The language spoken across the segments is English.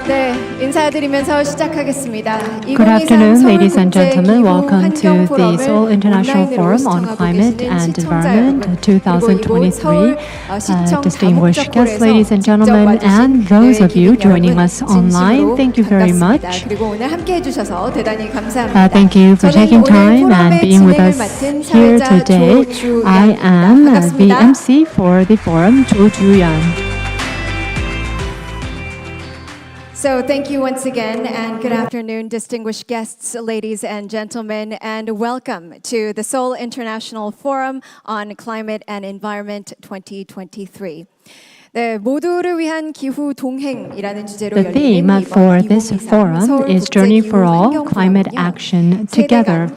네, 인사드리면서 시작하겠습니다. Good afternoon, ladies and gentlemen. Welcome to the Seoul International Forum on Climate and Environment 2023. Distinguished guests, ladies and gentlemen, and those of you joining us online, thank you very much. Thank you for taking time and being with us here today. I am the MC for the forum, Jo Ju-yeon. So thank you once again, and good afternoon, distinguished guests, ladies and gentlemen, and welcome to the Seoul International Forum on Climate and Environment 2023. 네, 모두를 위한 기후 동행이라는 주제로 The theme for this forum is Journey for All, Climate Action Together.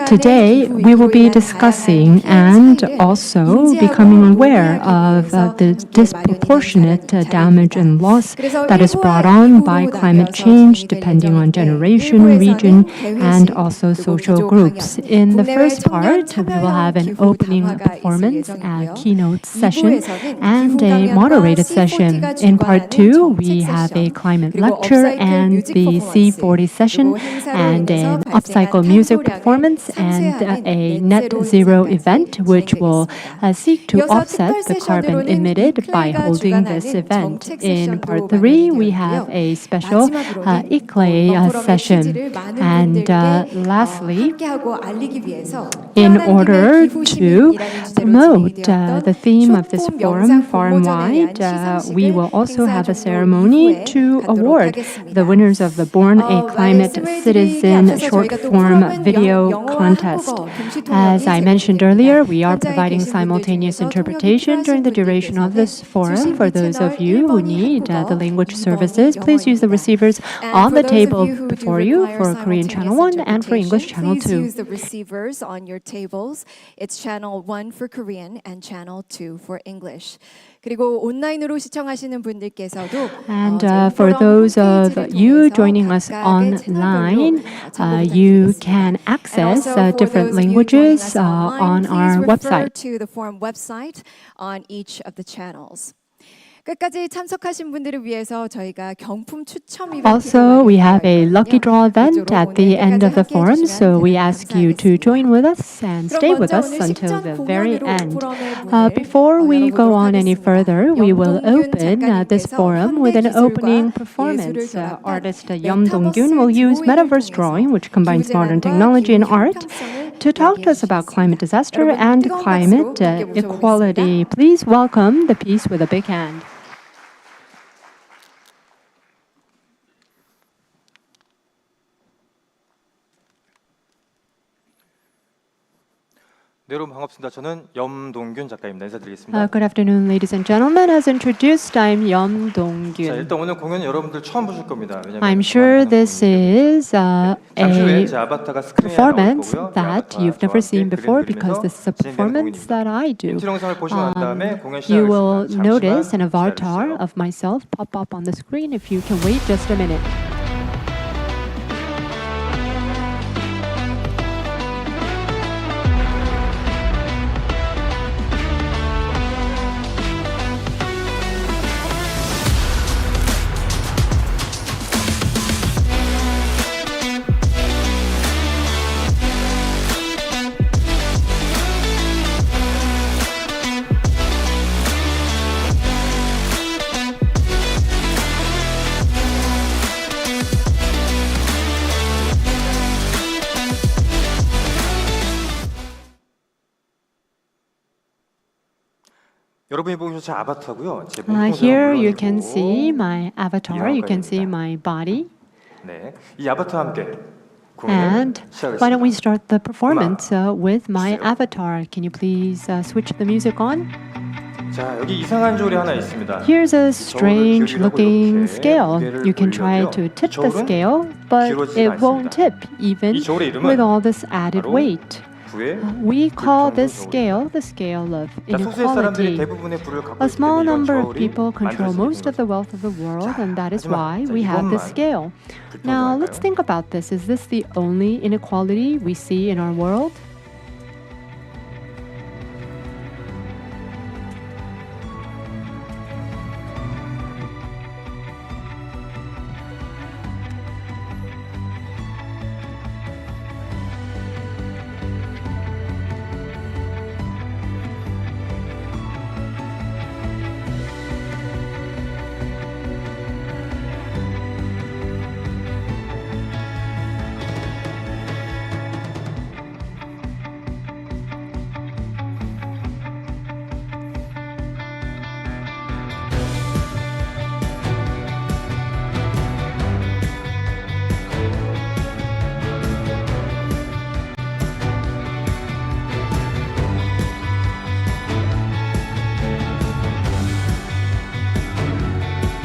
Today, we will be discussing and also becoming aware of the disproportionate damage and loss that is brought on by climate change, depending on generation, region, and also social groups. In the first part, we will have an opening performance, a keynote session, and a moderated session. In part 2, we have a climate lecture and the C40 session, and an upcycle music performance, and a net zero event, which will seek to offset the carbon emitted by holding this event. In part 3, we have a special ICLE session. And lastly, in order to promote the theme of this forum forum-wide, we will also have a ceremony to award the winners of the Born a Climate Citizen short-form video contest. As I mentioned earlier, we are providing simultaneous interpretation during the duration of this forum. For those of you who need the language services, please use the receivers on the table before you for Korean Channel 1 and for English Channel 2. Please use the receivers on your tables. It's Channel 1 for Korean and Channel 2 for English. 그리고 온라인으로 시청하시는 분들께서도 And for those of you joining us online, you can access different languages on our website. To the forum website on each of the channels. 끝까지 참석하신 분들을 위해서 저희가 경품 추첨 이벤트 Also, we have a lucky draw event at the end of the forum, so we ask you to join with us and stay with us until the very end. Before we go on any further, we will open this forum with an opening performance. Artist Yeom Dong-gyun will use metaverse drawing, which combines modern technology and art, to talk to us about climate disaster and climate equality. Please welcome the piece with a big hand. 네, 여러분 반갑습니다. 저는 염동균 작가입니다. 인사드리겠습니다. Good afternoon, ladies and gentlemen. As introduced, I'm Yeom 자, Dong-gyun. 일단 오늘 공연 여러분들 처음 보실 겁니다. 왜냐면 I'm sure this is 잠시 후에 a 제 아바타가 스크린에 나올 performance 거고요. that you've never seen before because this is a performance that I do. 인트로 영상을 보시고 난 다음에 공연 You will 시작하겠습니다. notice an 잠시만 avatar 기다려주세요. of myself pop up on the screen if you can wait just a minute. 여러분이 보시는 제 아바타고요. 제 Here you can see my avatar, you can see my body. 네, 이 아바타와 함께 공연을 And why don't we 시작하겠습니다. start the performance with my avatar? Can you please switch the music on? 자, 여기 이상한 조리 하나 있습니다. Here's a 저울을 strange 기울이려고 looking 이렇게 scale. 무게를 You can try 올려도요. to tip the 저울은 scale, but 기울어지지 it won't 않습니다. tip even 이 저울의 이름은 with all this added 바로 weight. 부의 We call this 불평등 scale the scale of 자, 소수의 사람들이 inequality. 대부분의 부를 갖고 A 있기 small 때문에 이런 number of 저울이 people control 만들어지게 most 된 of the 거죠. wealth of the world, 자, and that is 하지만 why 자, we have this 이것만 scale. Now, let's 불평등할까요? think about this. Is this the only inequality we see in our world?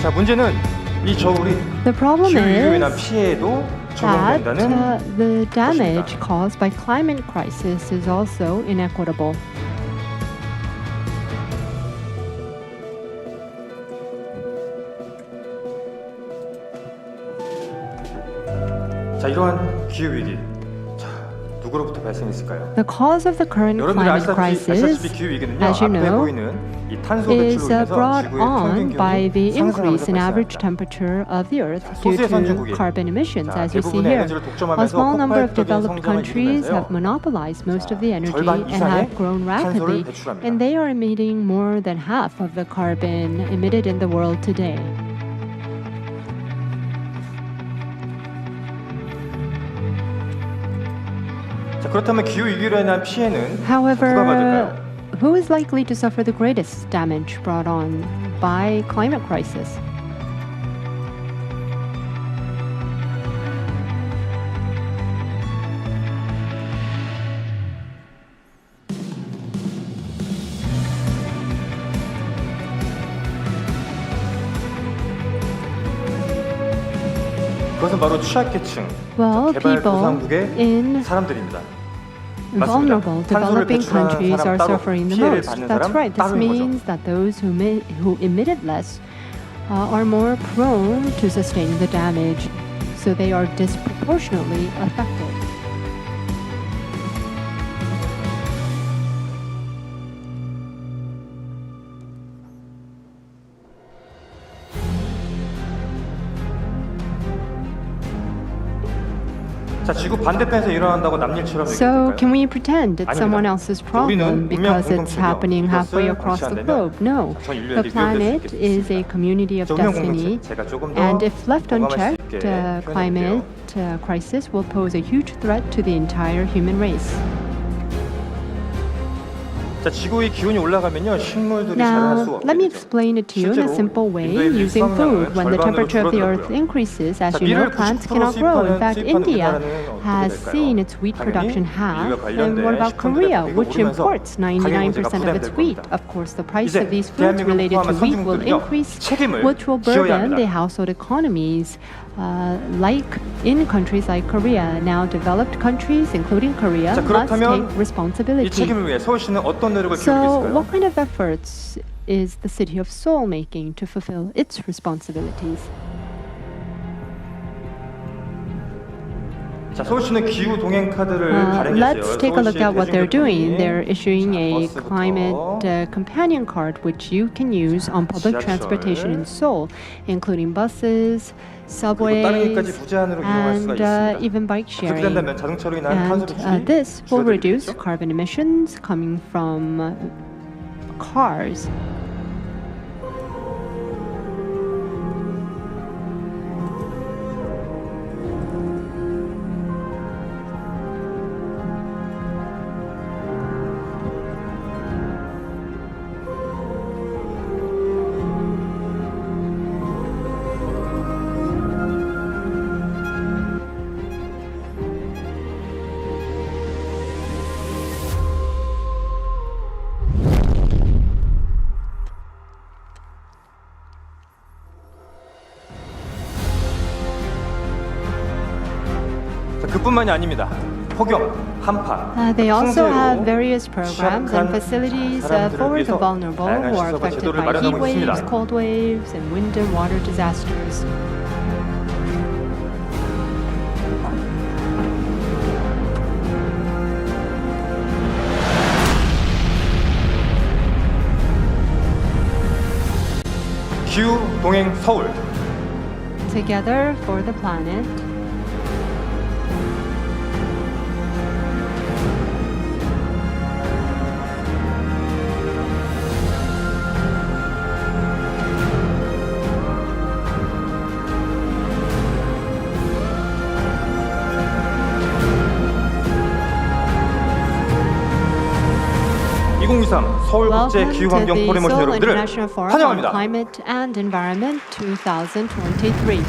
자, 문제는 이 저울이 The problem 기후위기로 인한 is 피해에도 that 적용된다는 the damage 것입니다. caused by climate crisis is also inequitable. 자, 이러한 기후위기, 자, 누구로부터 발생했을까요? The cause of the current 여러분들이 climate 아시다시피 crisis 기후위기는요, as you 앞에 know, 보이는 이 탄소 is 배출로 인해서 brought 지구의 평균 on by the 기온이 increase in 상승하면서 average 발생합니다. temperature of the Earth due 소수의 to 선진국이 carbon emissions, 자, as you see 대부분의 here. 에너지를 A 독점하면서 small number of 폭발적인 developed 성장을 countries have 이루면서요. monopolized most of the energy 절반 and 이상의 have grown 탄소를 rapidly, 배출합니다. and they are emitting more than half of the carbon emitted in the world today. 자, 그렇다면 기후위기로 인한 피해는 누가 However, 받을까요? who is likely to suffer the greatest damage brought on by climate crisis? 그것은 바로 취약계층, Well, 개발도상국의 people in 사람들입니다. vulnerable 탄소를 developing 배출하는 countries 사람 are 따로, suffering the 피해를 most. 받는 That's 사람 right. This 따로인 거죠. means that those who emitted less are more prone to sustaining the damage, so they are disproportionately affected. 자, 지구 반대편에서 일어난다고 남일처럼 So, 얘기할까요? can we pretend it's 아닙니다. someone else's problem 우리는 because 운명 it's happening halfway 공동체고요. across the 이것을 globe? No. 전 인류에게 The planet 위협될 수 is a 있겠습니다. community of 자, 운명 destiny, 공동체, 제가 조금 더 and if left 공감할 수 unchecked, 있게 climate 표현해볼게요. crisis will pose a huge threat to the entire human race. 자, 지구의 기온이 올라가면요, 식물들이 자라날 Now, 수가 없게 let me 되죠. explain it to you in a 실제로 simple way 인도의 using 밀수확량은 food. When the 절반으로 temperature of the earth 줄어들고요. increases, as 자, you know, 밀을 plants 90% cannot grow. In fact, 수입하는 India 우리나라는 어떻게 has 될까요? seen its wheat 당연히 production halve. 인류와 And what 관련된 about 식품들의 Korea, 가격이 which 오르면서 imports 가격 문제가 99% of its 부담될 wheat? 겁니다. Of course, the price 이제 of these foods 대한민국을 related to 포함한 wheat will 선진국들은요, increase, 책임을 which will 지어야 burden 합니다. the household economies. Like in countries like Korea, now developed countries, including Korea, 자, must 그렇다면 take 이 responsibility. 책임을 위해 서울시는 어떤 노력을 기울이고 So, 있을까요? what kind of efforts is the city of Seoul making to fulfill its responsibilities? 자, 서울시는 기후 동행 카드를 발행했어요. Let's take a look at what they're doing. They're issuing 자, a 버스부터 climate companion card which you can use on public 지하철, transportation in Seoul, including buses, 그리고 다른 데까지 subways, 무제한으로 이용할 수가 and 있습니다. even bike 그렇게 sharing. 된다면 자동차로 인한 탄소 And 배출이 this will reduce 줄어들겠죠? carbon emissions coming from cars. 자, 그뿐만이 아닙니다. 폭염, 한파, They also have 풍재로 various programs and facilities for the vulnerable who are affected by heat waves, cold waves, and wind and water disasters. 기후 동행 서울. Together for the planet. 서울 국제 Welcome 기후 to 환경 the 포럼 오신 Seoul 여러분들을 International Forum on 환영합니다. Climate and Environment 2023.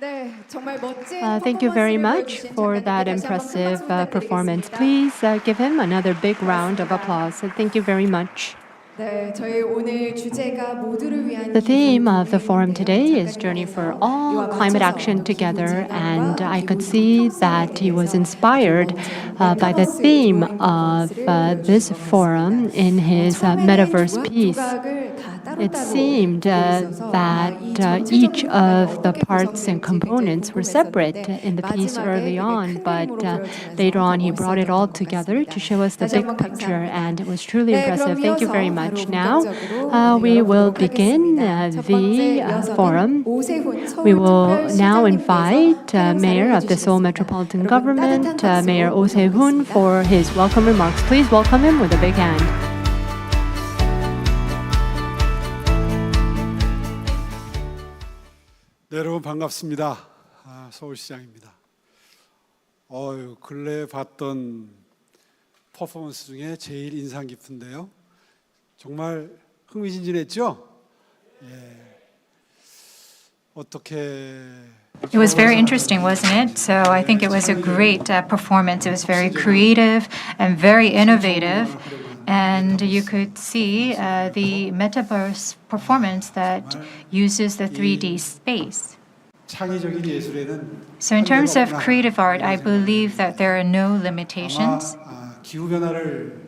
네, 정말 Thank you very much for that impressive performance. Please give him another big round of applause. Thank you very much. The theme of the forum today is Journey for All, Climate Action Together, and I could see that he was inspired by the theme of this forum in his metaverse piece. It seemed that each of the parts and components were separate in the piece early on, but later on he brought it all together to show us the big picture, and it was truly impressive. Thank you very much. Now we will begin the forum. We will now invite Mayor of the Seoul Metropolitan Government, Mayor Oh Se-hoon, for his welcome remarks. Please welcome him with a big hand. 네, 여러분 반갑습니다. 서울시장입니다. 근래 봤던 퍼포먼스 중에 제일 인상 깊은데요. 정말 흥미진진했죠? 어떻게 It was very interesting, wasn't it? So I think it was a great performance. It was very creative and very innovative. And you could see the metaverse performance that uses the 3D space. 창의적인 예술에는 So in terms of creative art, I believe that there are no limitations. 기후 변화를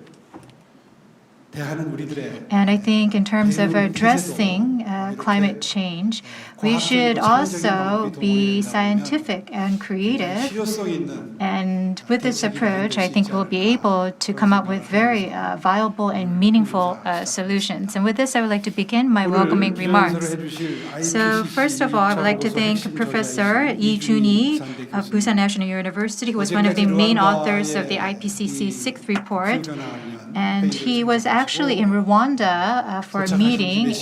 대하는 우리들의 And I think in terms of addressing climate change, we should also be scientific and creative. 실효성 있는 And with this approach, I think we'll be able to come up with very viable and meaningful solutions. And with this, I would like to begin my welcoming remarks. So first of all, I would like to thank Professor Lee Jun-hee of Busan National University, who was one of the main authors of the IPCC sixth report. And he was actually in Rwanda for a meeting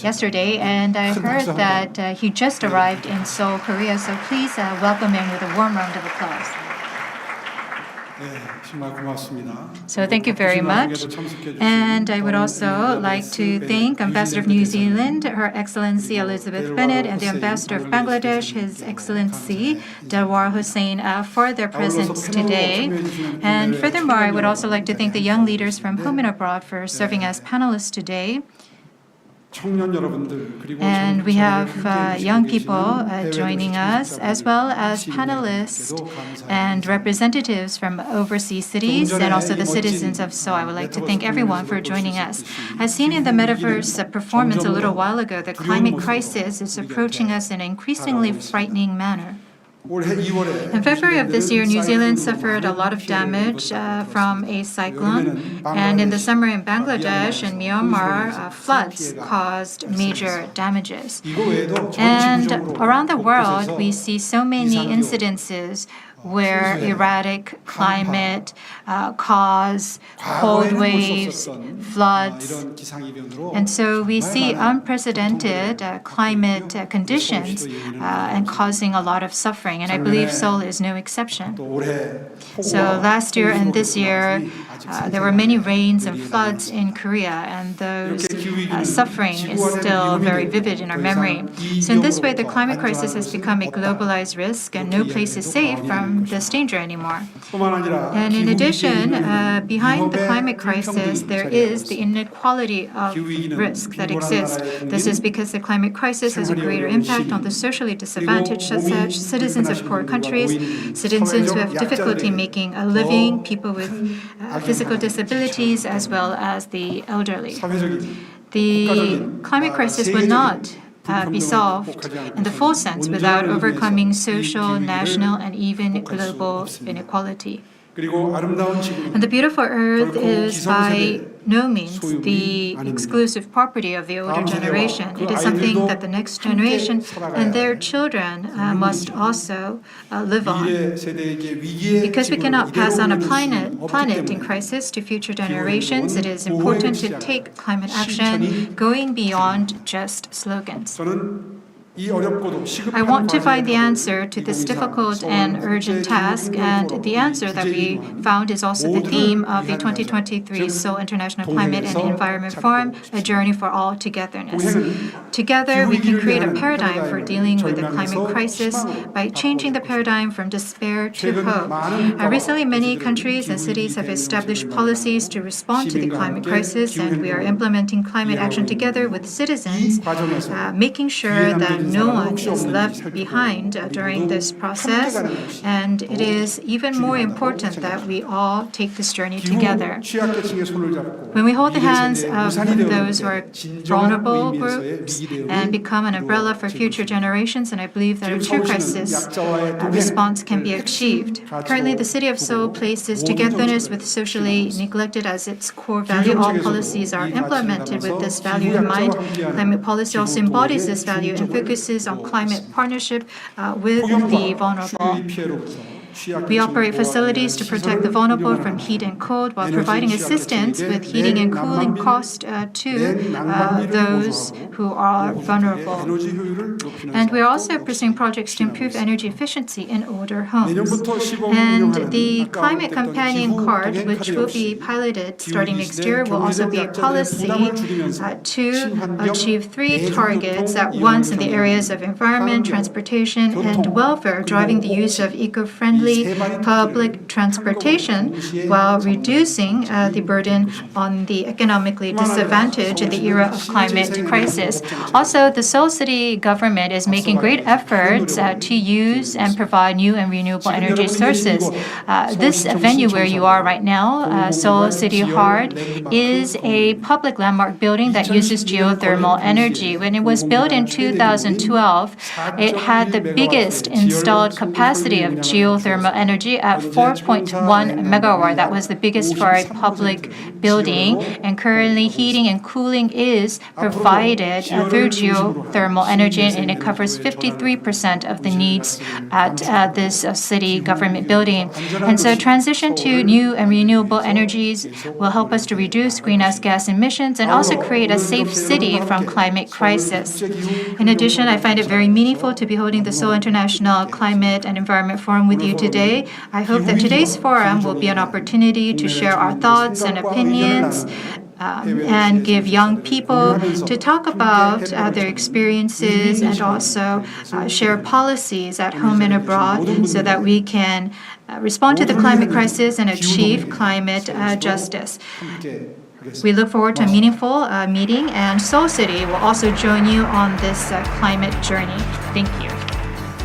yesterday, and I heard that he just arrived in Seoul, Korea. So please welcome him with a warm round of applause. 정말 고맙습니다. So thank you very much. And I would also like to thank Ambassador of New Zealand, Her Excellency Elizabeth Bennett, and the Ambassador of Bangladesh, His Excellency Delwar Hussain, for their presence today. And furthermore, I would also like to thank the young leaders from home and abroad for serving as panelists today. 청년 여러분들 그리고 And we have young people joining us, as well as panelists and representatives from overseas cities and also the citizens of Seoul. I would like to thank everyone for joining us. As seen in the metaverse performance a little while ago, the climate crisis is approaching us in an increasingly frightening manner. 올해 2월에 In February of this year, New Zealand suffered a lot of damage from a cyclone. And in the summer in Bangladesh and Myanmar, floods caused major damages. And around the world, we see so many incidences where erratic climate cause cold waves, floods. And so we see unprecedented climate conditions and causing a lot of suffering. And I believe Seoul is no exception. So last year and this year, there were many rains and floods in Korea, and those suffering is still very vivid in our memory. So in this way, the climate crisis has become a globalized risk, and no place is safe from this danger anymore. And in addition, behind the climate crisis, there is the inequality of risk that exists. This is because the climate crisis has a greater impact on the socially disadvantaged, such as citizens of poor countries, citizens who have difficulty making a living, people with physical disabilities, as well as the elderly. The climate crisis would not be solved in the full sense without overcoming social, national, and even global inequality. And the beautiful earth is by no means the exclusive property of the older generation. It is something that the next generation and their children must also live on. Because we cannot pass on a planet in crisis to future generations, it is important to take climate action going beyond just slogans. 이 어렵고도 I 시급한 want to find the 과제에 answer to this difficult and urgent task, and the answer that we found is also the theme of the 2023 Seoul International Climate and Environment Forum, A Journey for All Togetherness. Together, we can create a paradigm for dealing with the climate crisis by changing the paradigm from despair to hope. Recently, many countries and cities have established policies to respond to the climate crisis, and we are implementing climate action together with citizens, making sure that no one is left behind during this process. And it is even more important that we all take this journey together. 취약계층의 손을 잡고 When we hold the hands of 무산이 those who are vulnerable 의미에서의 groups 위기대응이 and become an umbrella for future generations, and I believe that a true crisis 약자와의 response can be achieved. Currently, the city of Seoul places togetherness with socially neglected as its core value. All policies are implemented with this value in mind. Climate policy also embodies this value and focuses on climate partnership with the vulnerable. We operate facilities to protect the vulnerable from heat and cold while providing assistance with heating and cooling costs to those who are vulnerable. And we are also pursuing projects to improve energy efficiency in older homes. And the Climate Companion Card, which will be piloted starting next year, will also be a policy to achieve 3 targets at once in the areas of environment, transportation, and welfare, driving the use of eco-friendly public transportation while reducing the burden on the economically disadvantaged in the era of climate crisis. Also, the Seoul City government is making great efforts to use and provide new and renewable energy sources. This venue where you are right now, Seoul City Heart, is a public landmark building that uses geothermal energy. When it was built in 2012, it had the biggest installed capacity of geothermal energy at 4.1 megawatt. That was the biggest for a public building. And currently, heating and cooling is provided through geothermal energy, and it covers 53% of the needs at this city government building. And so, transition to new and renewable energies will help us to reduce greenhouse gas emissions and also create a safe city from climate crisis. In addition, I find it very meaningful to be holding the Seoul International Climate and Environment Forum with you today. I hope that today's forum will be an opportunity to share our thoughts and opinions and give young people to talk about their experiences and also share policies at home and abroad so that we can respond to the climate crisis and achieve climate justice. We look forward to a meaningful meeting, and Seoul City will also join you on this climate journey. Thank you.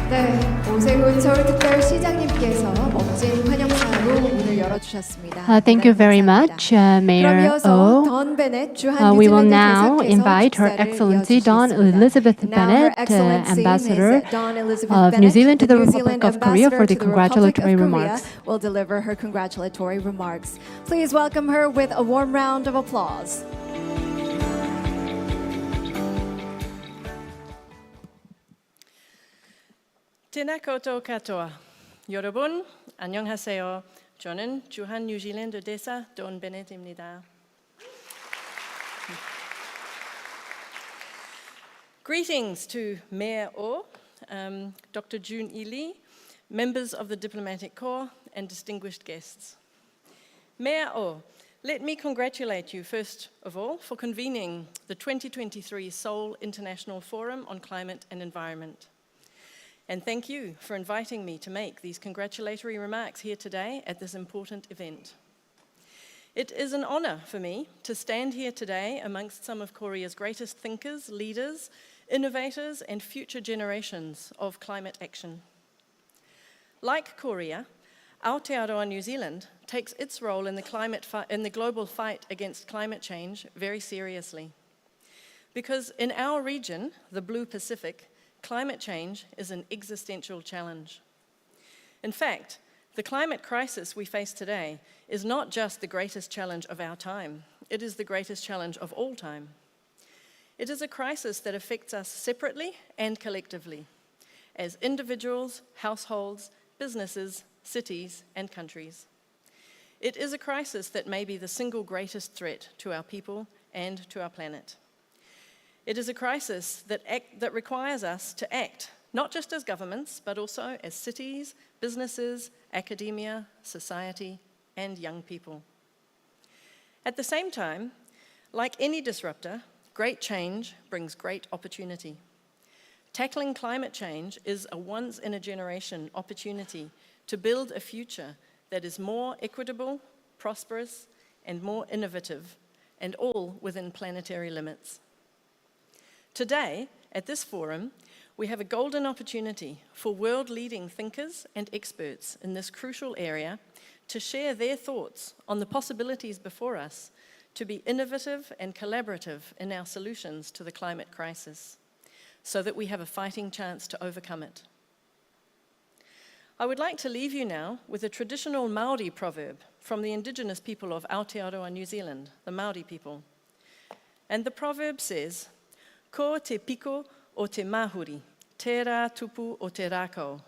네, 오세훈 서울특별시장님께서 멋진 환영사로 문을 열어주셨습니다. Thank you very much, Mayor Oh. We will now invite Her Excellency Dawn Elizabeth Bennett, Ambassador of New Zealand to the Republic of Korea, for the congratulatory remarks. Will deliver her congratulatory remarks. Please welcome her with a warm round of applause. Tēnā koutou katoa. 여러분, 안녕하세요. 저는 주한 뉴질랜드 대사 돈 베넷입니다. Greetings to Mayor Oh, Dr. June Lee, members of the Diplomatic Corps, and distinguished guests. Mayor Oh, let me congratulate you first of all for convening the 2023 Seoul International Forum on Climate and Environment. And thank you for inviting me to make these congratulatory remarks here today at this important event. It is an honor for me to stand here today amongst some of Korea's greatest thinkers, leaders, innovators, and future generations of climate action. Like Korea, Aotearoa New Zealand takes its role in the global fight against climate change very seriously. Because in our region, the Blue Pacific, climate change is an existential challenge. In fact, the climate crisis we face today is not just the greatest challenge of our time, it is the greatest challenge of all time. It is a crisis that affects us separately and collectively, as individuals, households, businesses, cities, and countries. It is a crisis that may be the single greatest threat to our people and to our planet. It is a crisis that requires us to act, not just as governments, but also as cities, businesses, academia, society, and young people. At the same time, like any disruptor, great change brings great opportunity. Tackling climate change is a once-in-a-generation opportunity to build a future that is more equitable, prosperous, and more innovative, and all within planetary limits. Today, at this forum, we have a golden opportunity for world-leading thinkers and experts in this crucial area to share their thoughts on the possibilities before us to be innovative and collaborative in our solutions to the climate crisis, so that we have a fighting chance to overcome it. I would like to leave you now with a traditional Maori proverb from the indigenous people of Aotearoa, New Zealand, the Maori people. And the proverb says, "Ko te piko o te mahuri, tērā tupu o te rākau."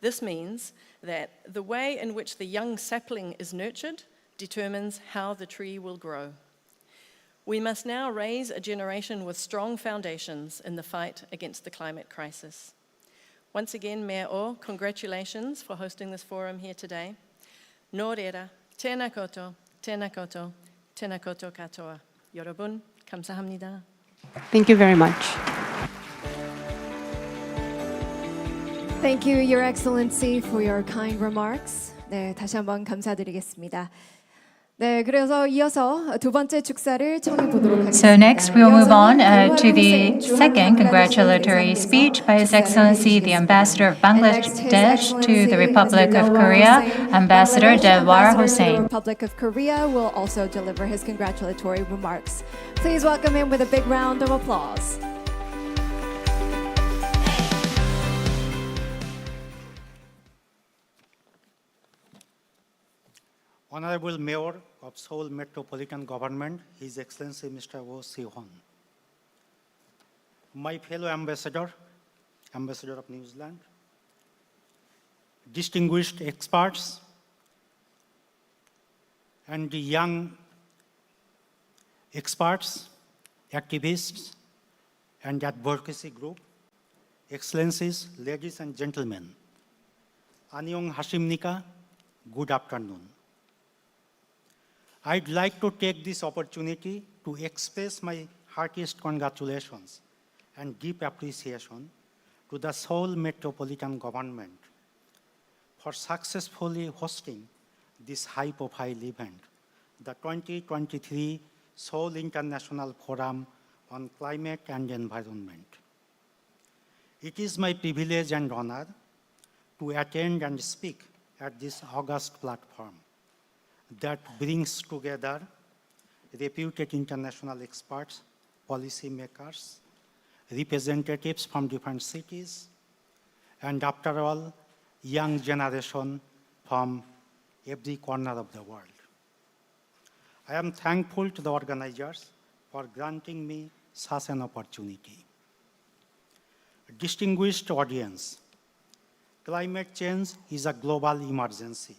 This means that the way in which the young sapling is nurtured determines how the tree will grow. We must now raise a generation with strong foundations in the fight against the climate crisis. Once again, Mayor O, congratulations for hosting this forum here today. Nō reira, tēnā koutou, tēnā koutou, tēnā koutou katoa. Yorobun, kamsahamnida. Thank you very much. Thank you, Your Excellency, for your kind remarks. 네, 다시 한번 감사드리겠습니다. 네, 그래서 이어서 두 번째 축사를 청해 보도록 하겠습니다. So next we'll move on to the second congratulatory speech by His Excellency the Ambassador of Bangladesh to the Republic of Korea, Ambassador Delwar The Hossain. Republic of Korea will also deliver his congratulatory remarks. Please welcome him with a big round of applause. Honorable Mayor of Seoul Metropolitan Government, His Excellency Mr. Oh Si-hwan. My fellow Ambassador, Ambassador of New Zealand, distinguished experts, and the young experts, activists, and advocacy group, Excellencies, ladies and gentlemen, Annyeong Hashimnika, good afternoon. I'd like to take this opportunity to express my heartiest congratulations and deep appreciation to the Seoul Metropolitan Government for successfully hosting this high-profile event, the 2023 Seoul International Forum on Climate and Environment. It is my privilege and honor to attend and speak at this august platform that brings together reputed international experts, policymakers, representatives from different cities, and after all, young generation from every corner of the world. I am thankful to the organizers for granting me such an opportunity. Distinguished audience, climate change is a global emergency.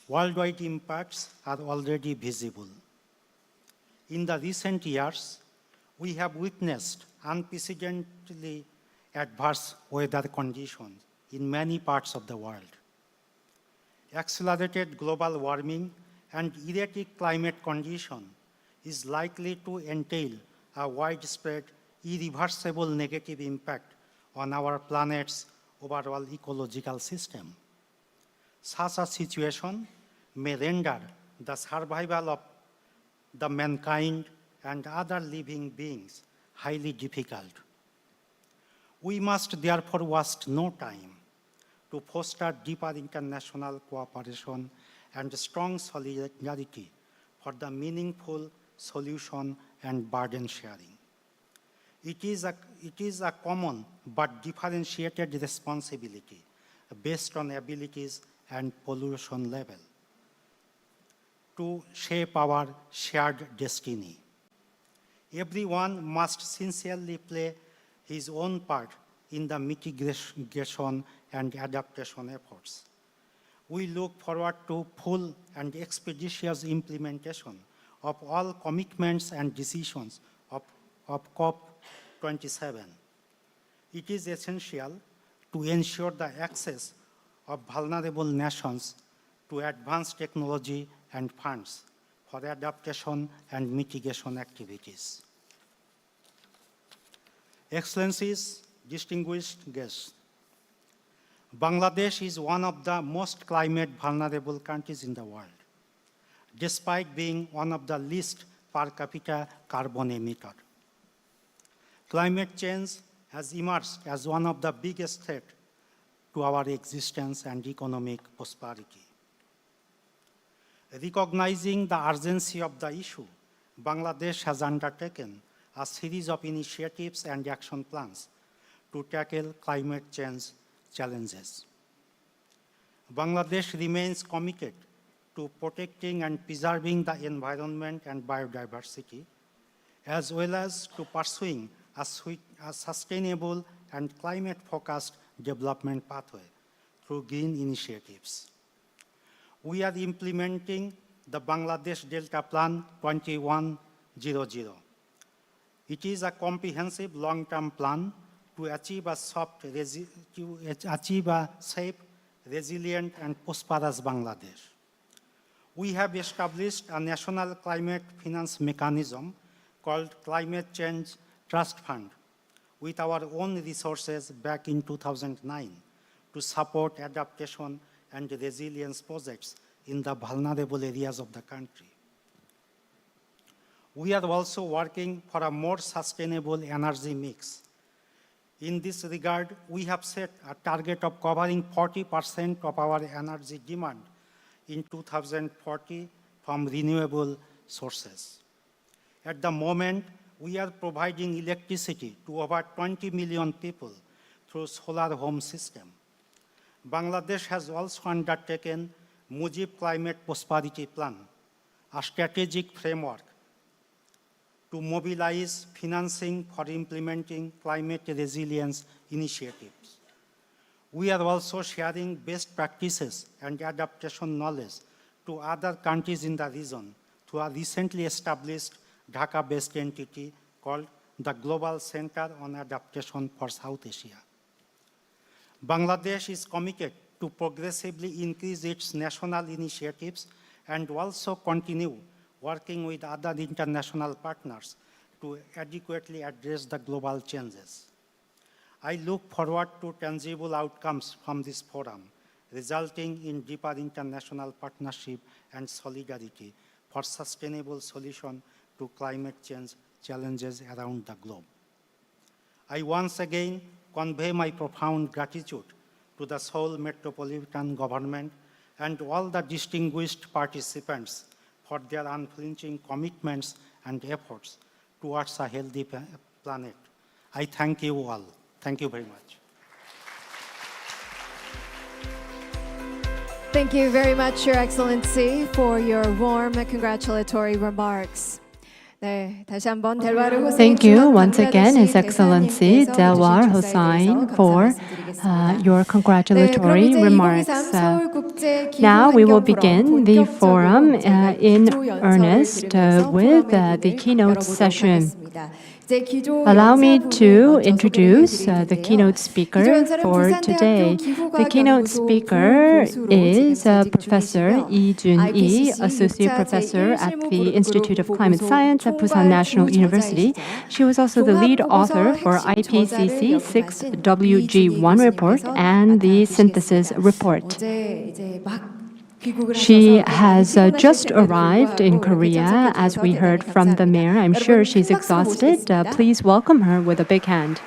Worldwide impacts are already visible. In the recent years, we have witnessed unprecedentedly adverse weather conditions in many parts of the world. Accelerated global warming and erratic climate condition is likely to entail a widespread, irreversible negative impact on our planet's overall ecological system. Such a situation may render the survival of the mankind and other living beings highly difficult. We must therefore waste no time to foster deeper international cooperation and strong solidarity for the meaningful solution and burden sharing. It is a common but differentiated responsibility based on abilities and pollution level to shape our shared destiny. Everyone must sincerely play his own part in the mitigation and adaptation efforts. We look forward to full and expeditious implementation of all commitments and decisions of of COP27. It is essential to ensure the access of vulnerable nations to advanced technology and funds for adaptation and mitigation activities. Excellencies, distinguished guests, Bangladesh is one of the most climate vulnerable countries in the world, despite being one of the least per capita carbon emitter. Climate change has emerged as one of the biggest threats to our existence and economic prosperity. Recognizing the urgency of the issue, Bangladesh has undertaken a series of initiatives and action plans to tackle climate change challenges. Bangladesh remains committed to protecting and preserving the environment and biodiversity, as well as to pursuing a sustainable and climate-focused development pathway through green initiatives. We are implementing the Bangladesh Delta Plan 2100. It is a comprehensive long-term plan to achieve a safe, resilient, and prosperous Bangladesh. We have established a national climate finance mechanism called Climate Change Trust Fund with our own resources back in 2009 to support adaptation and resilience projects in the vulnerable areas of the country. We are also working for a more sustainable energy mix. In this regard, we have set a target of covering 40% of our energy demand in 2040 from renewable sources. At the moment, we are providing electricity to over 20 million people through solar home system. Bangladesh has also undertaken Mujib Climate Prosperity Plan, a strategic framework to mobilize financing for implementing climate resilience initiatives. We are also sharing best practices and adaptation knowledge to other countries in the region through a recently established Dhaka-based entity called the Global Center on Adaptation for South Asia. Bangladesh is committed to progressively increase its national initiatives and also continue working with other international partners to adequately address the global changes. I look forward to tangible outcomes from this forum, resulting in deeper international partnership and solidarity for sustainable solution to climate change challenges around the globe. I once again convey my profound gratitude to the Seoul Metropolitan Government and all the distinguished participants for their unflinching commitments and efforts towards a healthy planet. I thank you all. Thank you very much. Thank you very much, Your Excellency, for your warm congratulatory remarks. 네, 다시 한번 델와르 호세인 Thank you once 중앙 again, His 방글라데시 Excellency 대사님께서 Delwar 해주신 축사에 Hossain, 대해서 for 감사 your 말씀드리겠습니다. congratulatory 네, 그럼 이제 remarks. 2023 서울국제 Now we will 기후환경 begin the 포럼 forum 본격적으로 in 기조 연설을 earnest 들으면서 with 포럼의 the 문을 keynote 열어보도록 session. 하겠습니다. 이제 기조 Allow me 연설분을 to 먼저 introduce 소개를 the 해드릴 keynote 텐데요. speaker 기조 연설은 for today. 부산대학교 The keynote 기후과학연구소 speaker 부교수로 is 지금 재직 Professor 중이시고요. Lee Jun-lee, IPCC Associate 6차 Professor at 제1 the Institute of Climate 보고서 Science at Busan 총괄 National University. 주저자이시자 She was also the lead author for 핵심 IPCC 저자를 6WG1 report 교수님께서 and the 맡아주시겠습니다. synthesis report. 어제 이제 막 귀국을 She 하셔서 has 많이 just 피곤하실 텐데도 arrived in 불구하고 이렇게 Korea, 참석해 as 주셔서 we heard 대단히 from the 감사합니다. mayor. I'm 여러분, sure 큰 she's 박수로 exhausted. 모시겠습니다. Please welcome her with a big hand.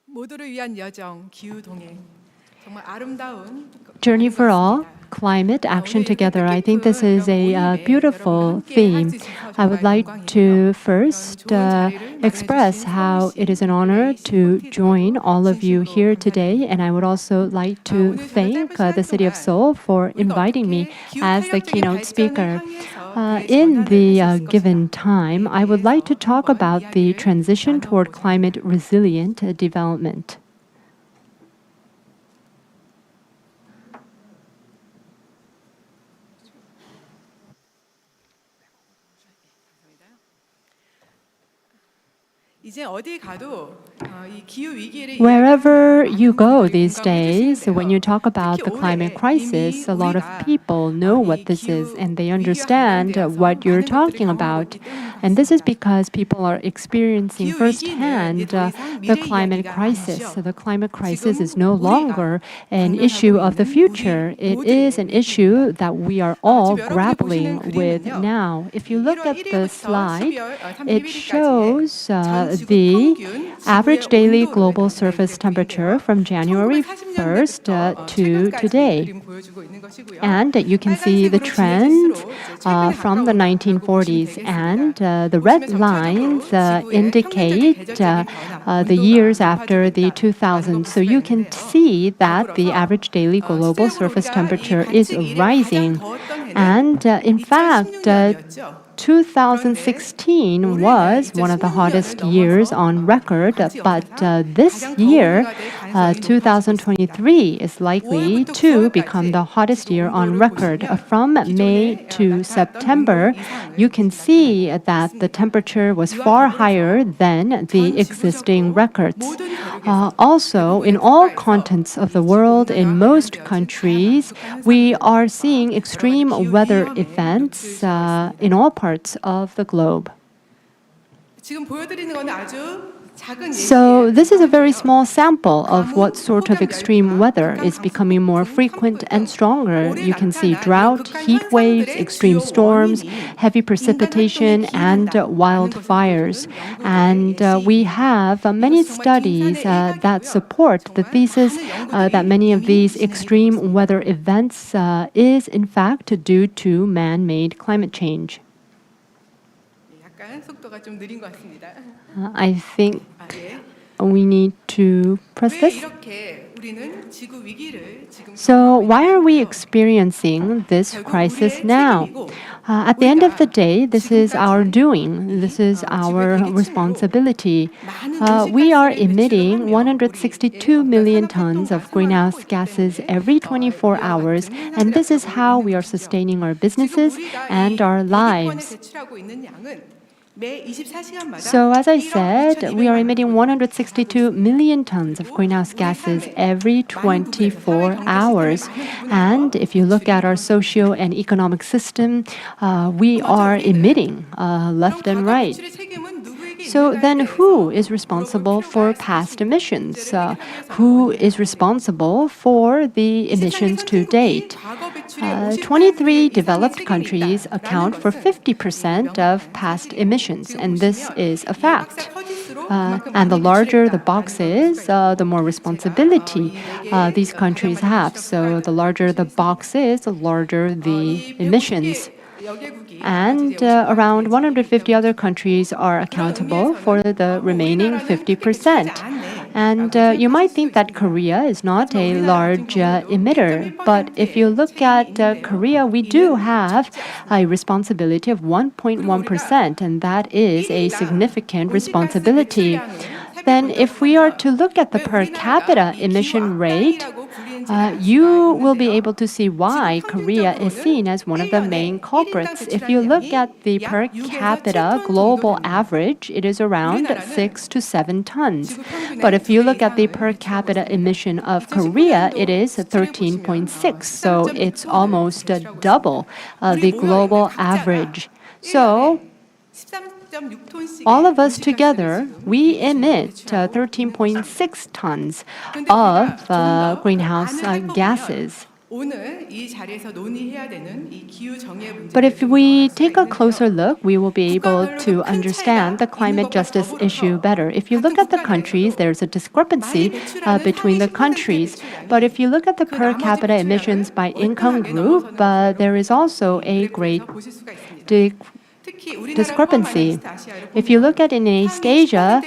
모두를 위한 여정 기후 동행 정말 아름다운 Journey for all, climate action together. I think this is a beautiful theme. I would like to first express how it is an honor to join all of you here today, and I would also like to thank the city of Seoul for inviting me as the keynote speaker. In the given time, I would like to talk about the transition toward climate resilient development. 이제 어디 가도 이 기후 위기를 Wherever you go these days, when you talk about the climate crisis, a lot of people know what this is and they understand what you're talking about. And this is because people are experiencing firsthand the climate crisis. So the climate crisis is no longer an issue of the future. It is an issue that we are all grappling with now. If you look at the slide, it shows the average daily global surface temperature from January 1st to today. And you can see the trend from the 1940s. And the red lines indicate the years after the 2000s. So you can see that the average daily global surface temperature is rising. And in fact, 2016 was one of the hottest years on record, but this year, 2023, is likely to become the hottest year on record. From May to September, you can see that the temperature was far higher than the existing records. Also, in all continents of the world, in most countries, we are seeing extreme weather events in all parts of the globe. 지금 보여드리는 건 아주 작은 So this is a very small sample of what sort of extreme weather is becoming more frequent and stronger. You can see drought, heat waves, extreme storms, heavy precipitation, and wildfires. And we have many studies that support the thesis that many of these extreme weather events is in fact due to man-made climate change. 약간 속도가 좀 느린 것 같습니다. I think 네. we need to press 왜 this. 이렇게 우리는 지구 위기를 지금 So why are we experiencing this crisis now? At the end of the day, this is our doing. This is our responsibility. We are emitting 162 million tons of greenhouse gases every 24 hours, and this is how we are sustaining our businesses and our lives. 대출하고 있는 양은 매 24시간마다 So as I said, we are emitting 162 million tons of greenhouse gases every 24 hours. And if you look at our socio and economic system, we are emitting left and right. 책임은 누구에게 So then who is responsible for past emissions? Who is responsible for the emissions to date? 23 developed countries account for 50% of past emissions, and this is a fact. And the larger the box is, the more responsibility these countries have. So the larger the box is, the larger the emissions. And around 150 other countries are accountable for the remaining 50%. And you might think that Korea is not a large emitter, but if you look at Korea, we do have a responsibility of 1.1%, and that is a significant responsibility. Then if we are to look at the per capita emission rate, you will be able to see why Korea is seen as one of the main culprits. If you look at the per capita global average, it is around 6 to 7 tons. But if you look at the per capita emission of Korea, it is 13.6. So it's almost double the global average. So all of us together, we emit 13.6 tons of greenhouse gases. But if we take a closer look, we will be able to understand the climate justice issue better. If you look at the countries, there's a discrepancy between the countries. But if you look at the per capita emissions by income group, there is also a great discrepancy. If you look at in East Asia,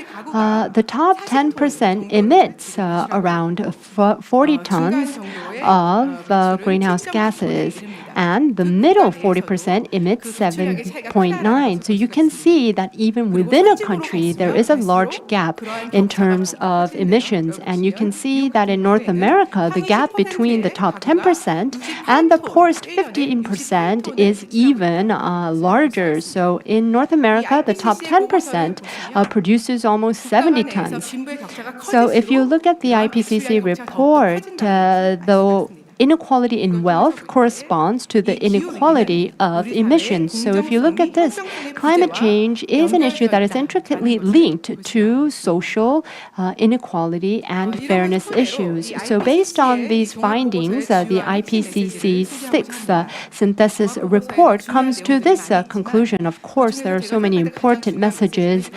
the top 10% emits around 40 tons, of greenhouse gases, and the middle 40% emits 7.9. So you can see that even within a country, there is a large gap in terms of emissions. And you can see that in North America, the gap between the top 10% and the poorest 15% is even larger. So in North America, the top 10% produces almost 70 tons. So if you look at the IPCC report, the inequality in wealth corresponds to the inequality of emissions. So if you look at this, climate change is an issue that is intricately linked to social inequality and fairness issues. So based on these findings, the IPCC 6th synthesis report comes to this conclusion. Of course, there are so many important messages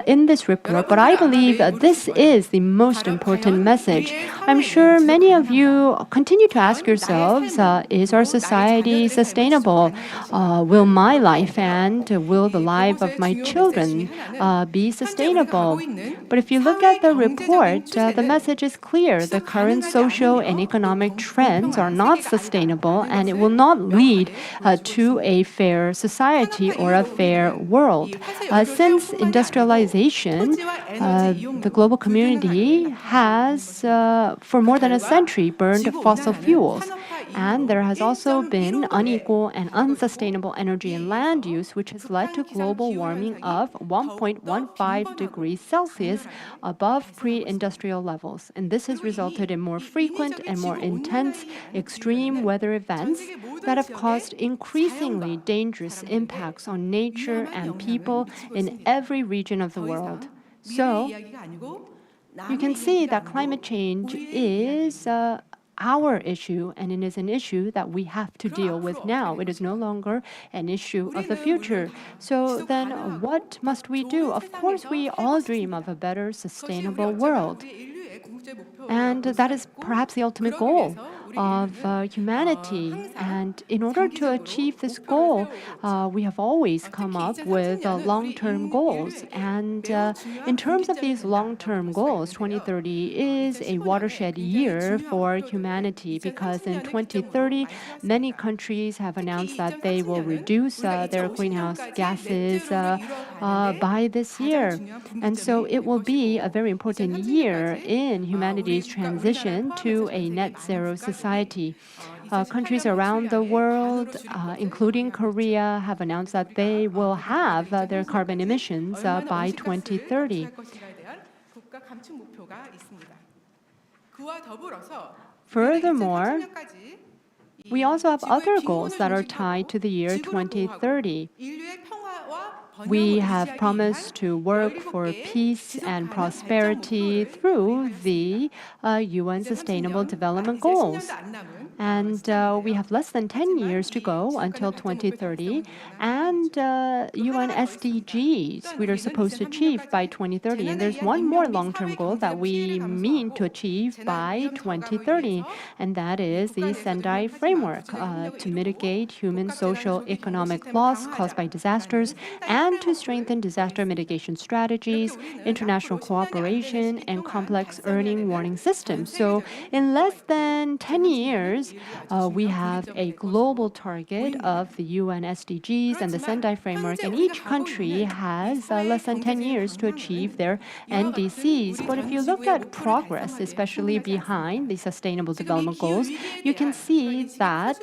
in this report, but I believe this is the most important message. I'm sure many of you continue to ask yourselves, is our society sustainable? Will my life and will the life of my children be sustainable? But if you look at the report, the message is clear. The current social and economic trends are not sustainable, and it will not lead to a fair society or a fair world. Since industrialization, the global community has, for more than a century, burned fossil fuels. And there has also been unequal and unsustainable energy and land use, which has led to global warming of 1.15 degrees Celsius above pre-industrial levels. And this has resulted in more frequent and more intense extreme weather events that have caused increasingly dangerous impacts on nature and people in every region of the world. So, you can see that climate change is our issue, and it is an issue that we have to deal with now. It is no longer an issue of the future. So then what must we do? Of course, we all dream of a better, sustainable world. And that is perhaps the ultimate goal of humanity. And in order to achieve this goal, we have always come up with long-term goals. And in terms of these long-term goals, 2030 is a watershed year for humanity, because in 2030, many countries have announced that they will reduce their greenhouse gases by this year. And so it will be a very important year in humanity's transition to a net zero society. Countries around the world, including Korea, have announced that they will have their carbon emissions by 2030. Furthermore, we also have other goals that are tied to the year 2030. We have promised to work for peace and prosperity through the UN Sustainable Development Goals. And we have less than 10 years to go until 2030. And UN SDGs we are supposed to achieve by 2030. And there's one more long-term goal that we mean to achieve by 2030. And that is the Sendai Framework to mitigate human, social, economic loss caused by disasters and to strengthen disaster mitigation strategies, international cooperation, and complex early warning systems. So in less than 10 years, we have a global target of the UN SDGs and the Sendai Framework, and each country has less than 10 years to achieve their NDCs. But if you look at progress, especially behind the Sustainable Development Goals, you can see that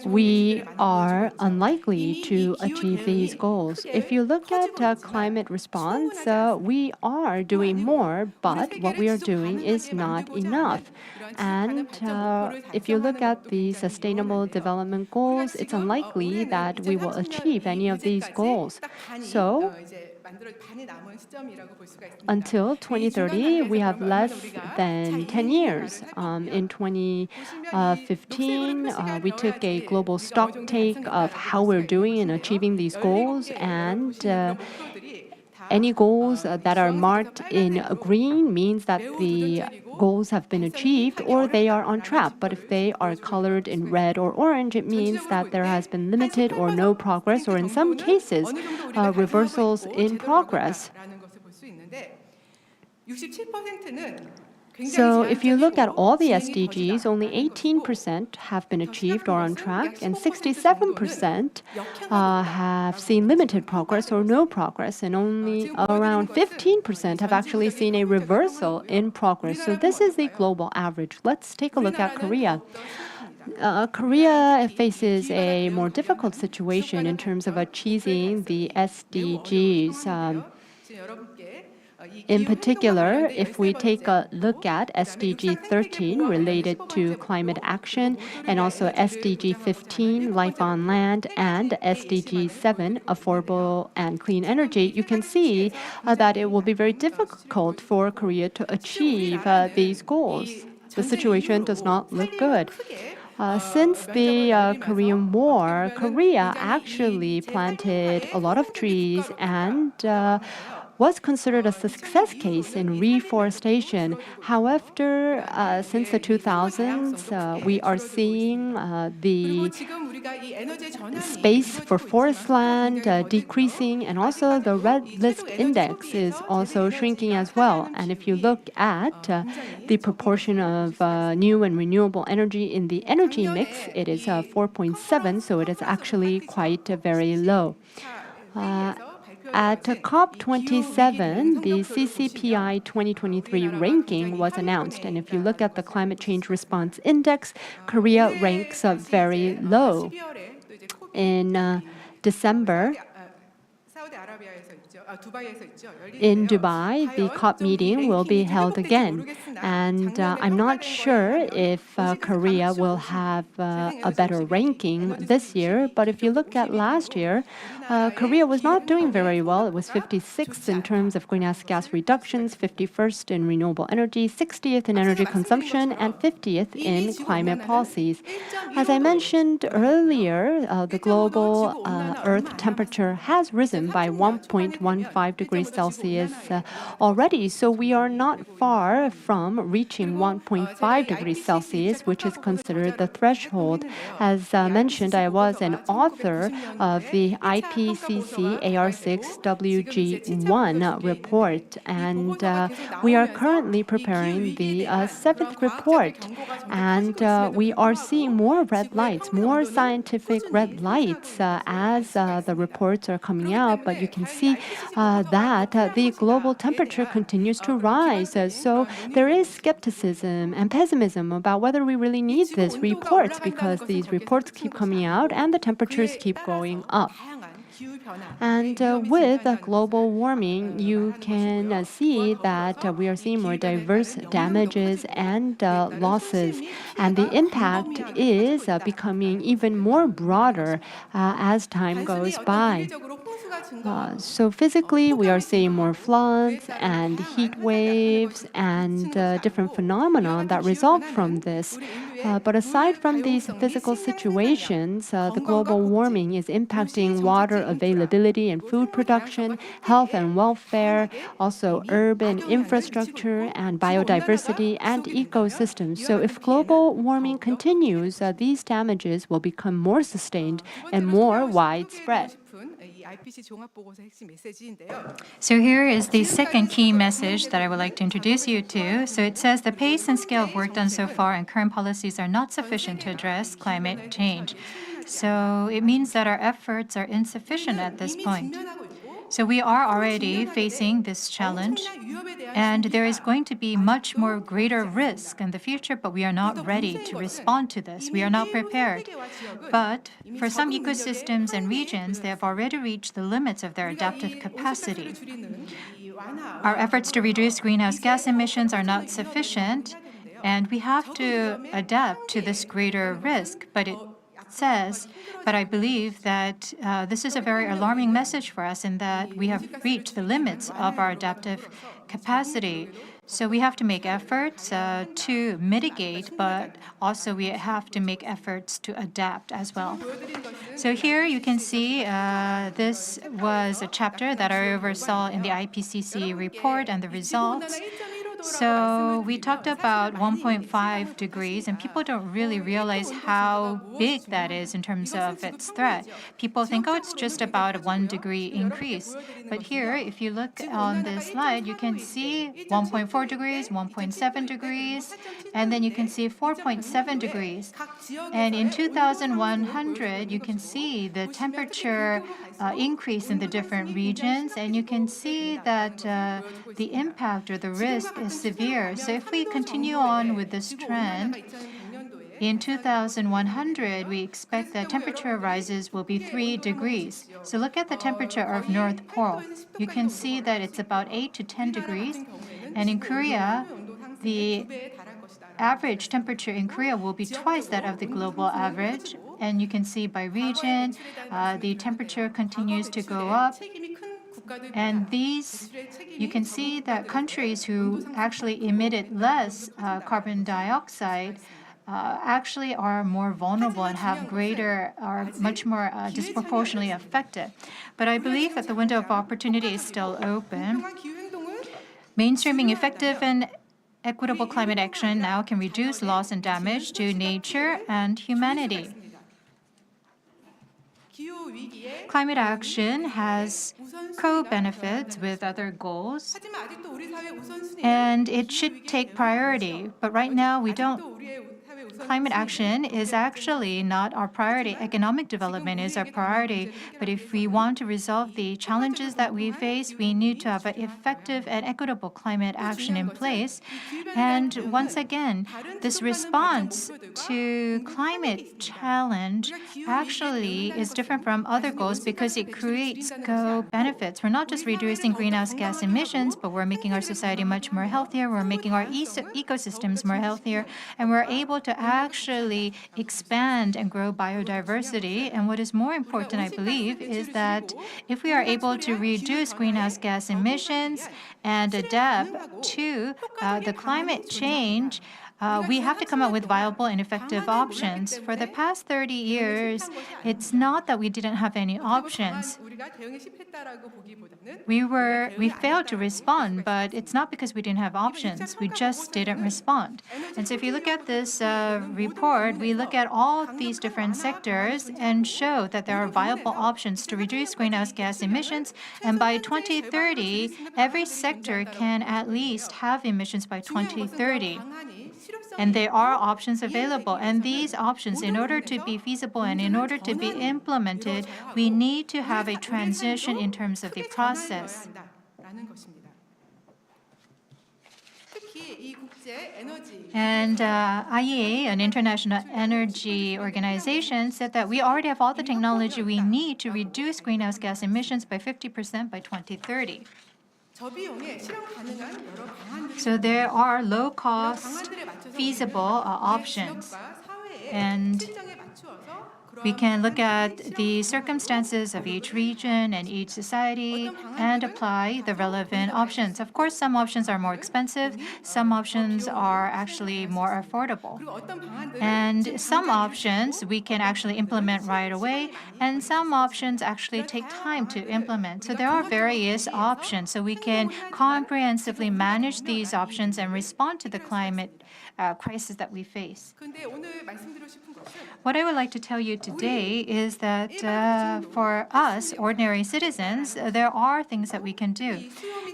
we are unlikely to achieve these goals. If you look at climate response, we are doing more, but what we are doing is not enough. And if you look at the Sustainable Development Goals, it's unlikely that we will achieve any of these goals. So, until 2030, we have less than 10 years. In 2015, we took a global stock take of how we're doing in achieving these goals, and any goals that are marked in green means that the goals have been achieved or they are on track. But if they are colored in red or orange, it means that there has been limited or no progress, or in some cases, reversals in progress. So if you look at all the SDGs, only 18% have been achieved or on track, and 67% have seen limited progress or no progress, and only around 15% have actually seen a reversal in progress. So this is the global average. Let's take a look at Korea. Korea faces a more difficult situation in terms of achieving the SDGs. In particular, if we take a look at SDG 13 related to climate action, and also SDG 15, life on land, and SDG 7, affordable and clean energy, you can see that it will be very difficult for Korea to achieve these goals. The situation does not look good. Since the Korean War, Korea actually planted a lot of trees and was considered a success case in reforestation. However, since the 2000s, we are seeing the space for forest land decreasing, and also the red list index is also shrinking as well. And if you look at the proportion of new and renewable energy in the energy mix, it is 4.7, so it is actually quite very low. At COP27, the CCPI 2023 ranking was announced, and if you look at the Climate Change Response Index, Korea ranks very low. In December, in Dubai, the COP meeting will be held again. And I'm not sure if Korea will have a better ranking this year. But if you look at last year, Korea was not doing very well. It was 56th in terms of greenhouse gas reductions, 51st in renewable energy, 60th in energy consumption, and 50th in climate policies. As I mentioned earlier, the global Earth temperature has risen by 1.15 degrees Celsius already. So we are not far from reaching 1.5 degrees Celsius, which is considered the threshold. As mentioned, I was an author of the IPCC AR6 WG1 report, and we are currently preparing the 7th report. And we are seeing more red lights, more scientific red lights as the reports are coming out. But you can see that the global temperature continues to rise. So there is skepticism and pessimism about whether we really need these reports, because these reports keep coming out and the temperatures keep going up. And with global warming, you can see that we are seeing more diverse damages and losses. And the impact is becoming even more broader as time goes by. So physically, we are seeing more floods and heat waves and different phenomena that result from this. But aside from these physical situations, the global warming is impacting water availability and food production, health and welfare, also urban infrastructure and biodiversity and ecosystems. So if global warming continues, these damages will become more sustained and more widespread. So here is the second key message that I would like to introduce you to. So it says the pace and scale of work done so far and current policies are not sufficient to address climate change. So it means that our efforts are insufficient at this point. So we are already facing this challenge, and there is going to be much more greater risk in the future, but we are not ready to respond to this. We are not prepared. But for some ecosystems and regions, they have already reached the limits of their adaptive capacity. Our efforts to reduce greenhouse gas emissions are not sufficient, and we have to adapt to this greater risk. But I believe that this is a very alarming message for us in that we have reached the limits of our adaptive capacity. So we have to make efforts to mitigate, but also we have to make efforts to adapt as well. So here you can see this was a chapter that I oversaw in the IPCC report and the results. So we talked about 1.5 degrees, and people don't really realize how big that is in terms of its threat. People think, oh, it's just about a 1 degree increase. But here, if you look on this slide, you can see 1.4 degrees, 1.7 degrees, and then you can see 4.7 degrees. And in 2100, you can see the temperature increase in the different regions, and you can see that the impact or the risk is severe. So if we continue on with this trend, in 2100, we expect that temperature rises will be 3 degrees. So look at the temperature of North Pole. You can see that it's about 8 to 10 degrees. And in Korea, the average temperature in Korea will be twice that of the global average. And you can see by region, the temperature continues to go up. And these, you can see that countries who actually emitted less carbon dioxide actually are more vulnerable and are much more disproportionately affected. But I believe that the window of opportunity is still open. Mainstreaming effective and equitable climate action now can reduce loss and damage to nature and humanity. Climate action has co-benefits with other goals, and it should take priority. But right now, we don't. Climate action is actually not our priority. Economic development is our priority. But if we want to resolve the challenges that we face, we need to have an effective and equitable climate action in place. And once again, this response to climate challenge actually is different from other goals because it creates co-benefits. We're not just reducing greenhouse gas emissions, but we're making our society much more healthier. We're making our ecosystems more healthier, and we're able to actually expand and grow biodiversity. And what is more important, I believe, is that if we are able to reduce greenhouse gas emissions and adapt to the climate change, we have to come up with viable and effective options. For the past 30 years, it's not that we didn't have any options. We failed to respond, but it's not because we didn't have options. We just didn't respond. And so if you look at this report, we look at all these different sectors and show that there are viable options to reduce greenhouse gas emissions. And by 2030, every sector can at least have emissions by 2030. And there are options available. And these options, in order to be feasible and in order to be implemented, we need to have a transition in terms of the process. And IEA, an international energy organization, said that we already have all the technology we need to reduce greenhouse gas emissions by 50% by 2030. So there are low-cost, feasible options. And we can look at the circumstances of each region and each society and apply the relevant options. Of course, some options are more expensive. Some options are actually more affordable. And some options we can actually implement right away. And some options actually take time to implement. So there are various options. So we can comprehensively manage these options and respond to the climate crisis that we face. What I would like to tell you today is that for us, ordinary citizens, there are things that we can do.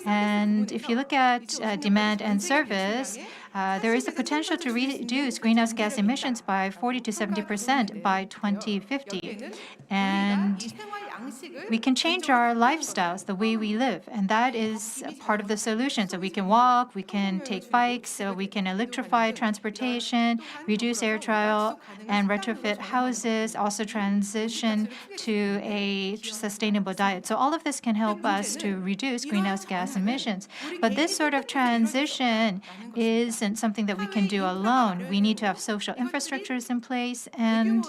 And if you look at demand and service, there is the potential to reduce greenhouse gas emissions by 40 to 70% by 2050. And we can change our lifestyles, the way we live, and that is part of the solution. So we can walk, we can take bikes, so we can electrify transportation, reduce air travel, and retrofit houses, also transition to a sustainable diet. So all of this can help us to reduce greenhouse gas emissions. But this sort of transition isn't something that we can do alone. We need to have social infrastructures in place, and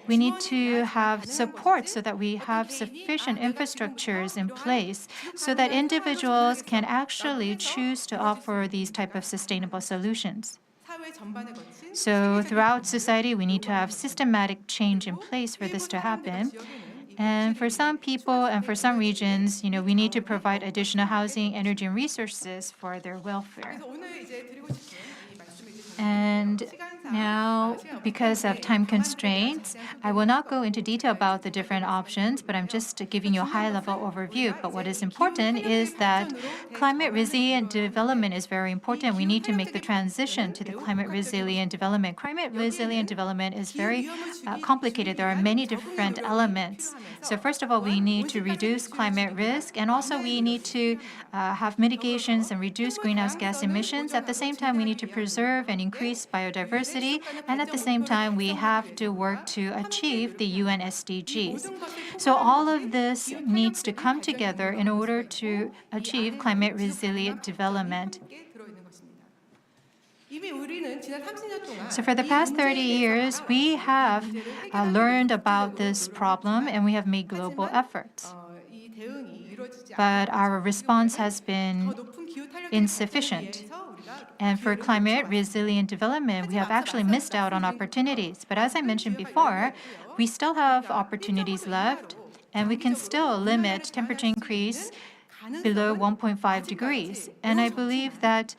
we need to have support so that we have sufficient infrastructures in place so that individuals can actually choose to offer these type of sustainable solutions. So throughout society, we need to have systematic change in place for this to happen. And for some people and for some regions, we need to provide additional housing, energy, and resources for their welfare. 그래서 오늘 이제 드리고 싶은 이 말씀을 이제 And now, because of time constraints, I will not go into detail about the different options, but I'm just giving you a high-level overview. But what is important is that climate resilient development is very important. We need to make the transition to the climate resilient development. Climate resilient development is very complicated. There are many different elements. So first of all, we need to reduce climate risk, and also we need to have mitigations and reduce greenhouse gas emissions. At the same time, we need to preserve and increase biodiversity, and at the same time, we have to work to achieve the UN SDGs. So all of this needs to come together in order to achieve climate resilient development. 함께 들어있는 것입니다. 이미 우리는 지난 30년 동안 So for the past 30 years, we have learned about this problem and we have made global efforts. 이 대응이 이루어지지 But our response has been 더 높은 기후 탄력을 insufficient. 위해서 우리가 And for climate resilient development, we have actually missed out on opportunities. But as I mentioned before, we still have opportunities left, and we can still limit temperature increase below 1.5 degrees. And I believe that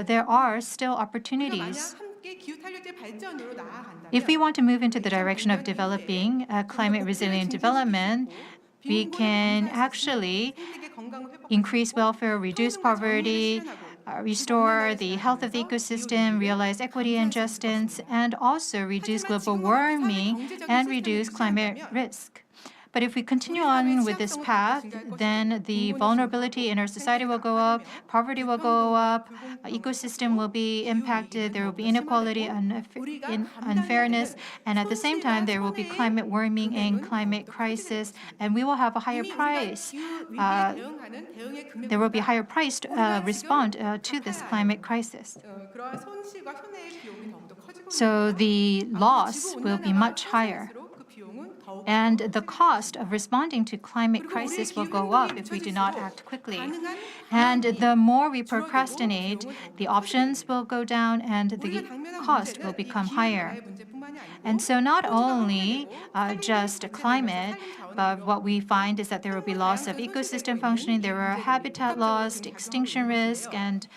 there are still opportunities. 함께 기후 탄력적 발전으로 나아간다면 If we want to move into the direction of developing climate resilient development, we can actually 생태계 건강을 회복하고 increase welfare, reduce poverty, restore the health of the ecosystem, realize equity and justice, and also reduce global warming and reduce climate risk. But if we continue on with this path, then the vulnerability in our society will go up, poverty will go up, ecosystem will be impacted, there will be inequality and unfairness, and at the same time, there will be climate warming and climate crisis, and we will have a higher price. 대응하는 대응의 금액 There will be a higher price to respond to this climate crisis. 그러한 손실과 손해의 비용이 더욱더 커지고 So the loss will be much higher. 그 비용은 더욱 And the cost of responding to climate crisis will go up if we do not act quickly. And the more we procrastinate, the options will go down and the cost will become higher. 문제뿐만이 아니고 And so not only just climate, but what we find is that there will be loss of ecosystem functioning, there are habitat loss, extinction risk, and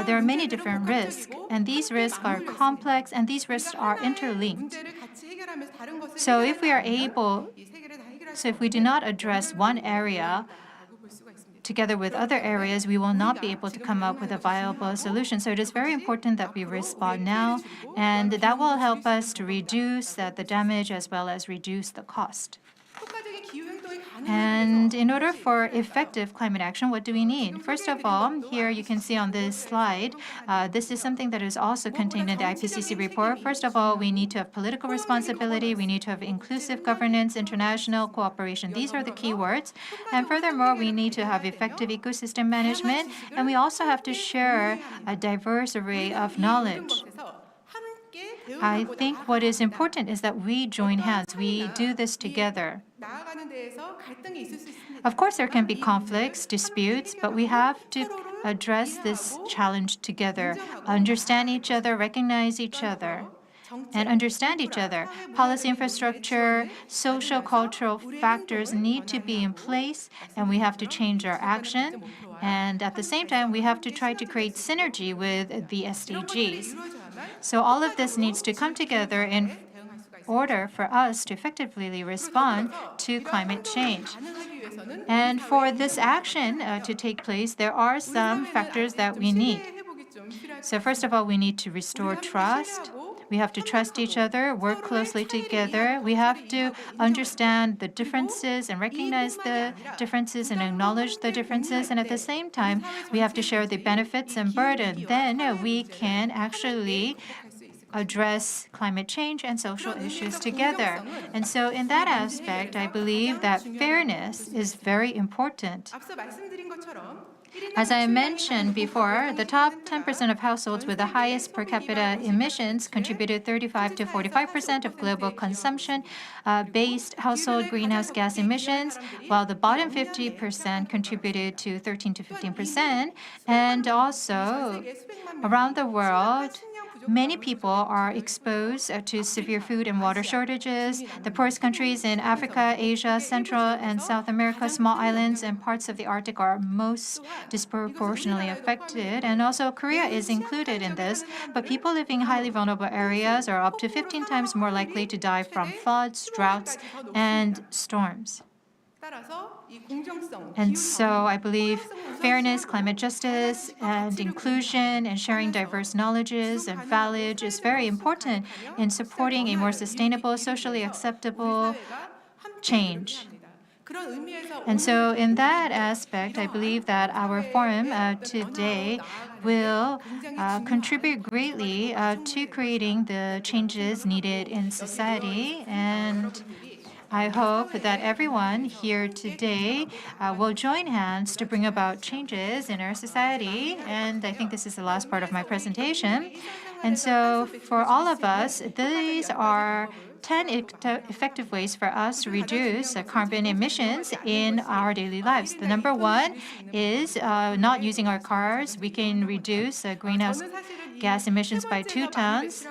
there are many different risks. And these risks are complex and these risks are interlinked. 문제를 같이 해결하면서 다른 것을 So if we are able, 이 세 개를 다 해결할 so if we do not address one area 수라고 볼 수가 있습니다. together with other areas, we will not be able to come up with a viable solution. So it is very important that we respond now, and that will help us to reduce the damage as well as reduce the cost. 효과적인 기후 행동이 가능하기 And 위해서 in order for effective climate action, what do we need? First of all, here you can see on this slide, this is something that is also contained in the IPCC report. First of all, we need to have political responsibility, we need to have inclusive governance, international cooperation. These are the key words. And furthermore, we need to have effective ecosystem management, and we also have to share a diverse array of knowledge. 것에서 함께 I 대응하고 think what is important is that we join hands, we do this together. 나아가는 데에서 갈등이 있을 수 있습니다. Of course, there can be conflicts, disputes, but we have to address this challenge together, understand each other, recognize each other, and understand each other. Policy infrastructure, social, cultural factors need to be in place, and we have to change our action. And at the same time, we have to try to create synergy with the SDGs. So all of this needs to come together in order for us to effectively respond to climate change. 가능하기 위해서는 And for this action to take place, there are some factors that we need. 회복이 좀 필요할 So first of all, we need to restore trust. We have to trust each other, work closely together. We have to understand the differences and recognize the differences and acknowledge the differences. And at the same time, we have to share the benefits and burden. Then we can actually address climate change and social issues together. And so in that aspect, I believe that fairness is very important. 앞서 말씀드린 것처럼 As I mentioned before, the top 10% of households with the highest per capita emissions contributed 35 to 45% of global consumption-based household greenhouse gas emissions, while the bottom 50% contributed to 13 to 15%. And also, around the world, many people are exposed to severe food and water shortages. The poorest countries in Africa, Asia, Central and South America, small islands, and parts of the Arctic are most disproportionately affected. And also Korea is included in this. But people living in highly vulnerable areas are up to 15 times more likely to die from floods, droughts, and storms. And so I believe fairness, climate justice, and inclusion, and sharing diverse knowledges and values is very important in supporting a more sustainable, socially acceptable change. And so in that aspect, I believe that our forum today will contribute greatly to creating the changes needed in society. And I hope that everyone here today will join hands to bring about changes in our society. And I think this is the last part of my presentation. And so for all of us, these are 10 effective ways for us to reduce carbon emissions in our daily lives. The number one is not using our cars. We can reduce greenhouse gas emissions by 2 tons.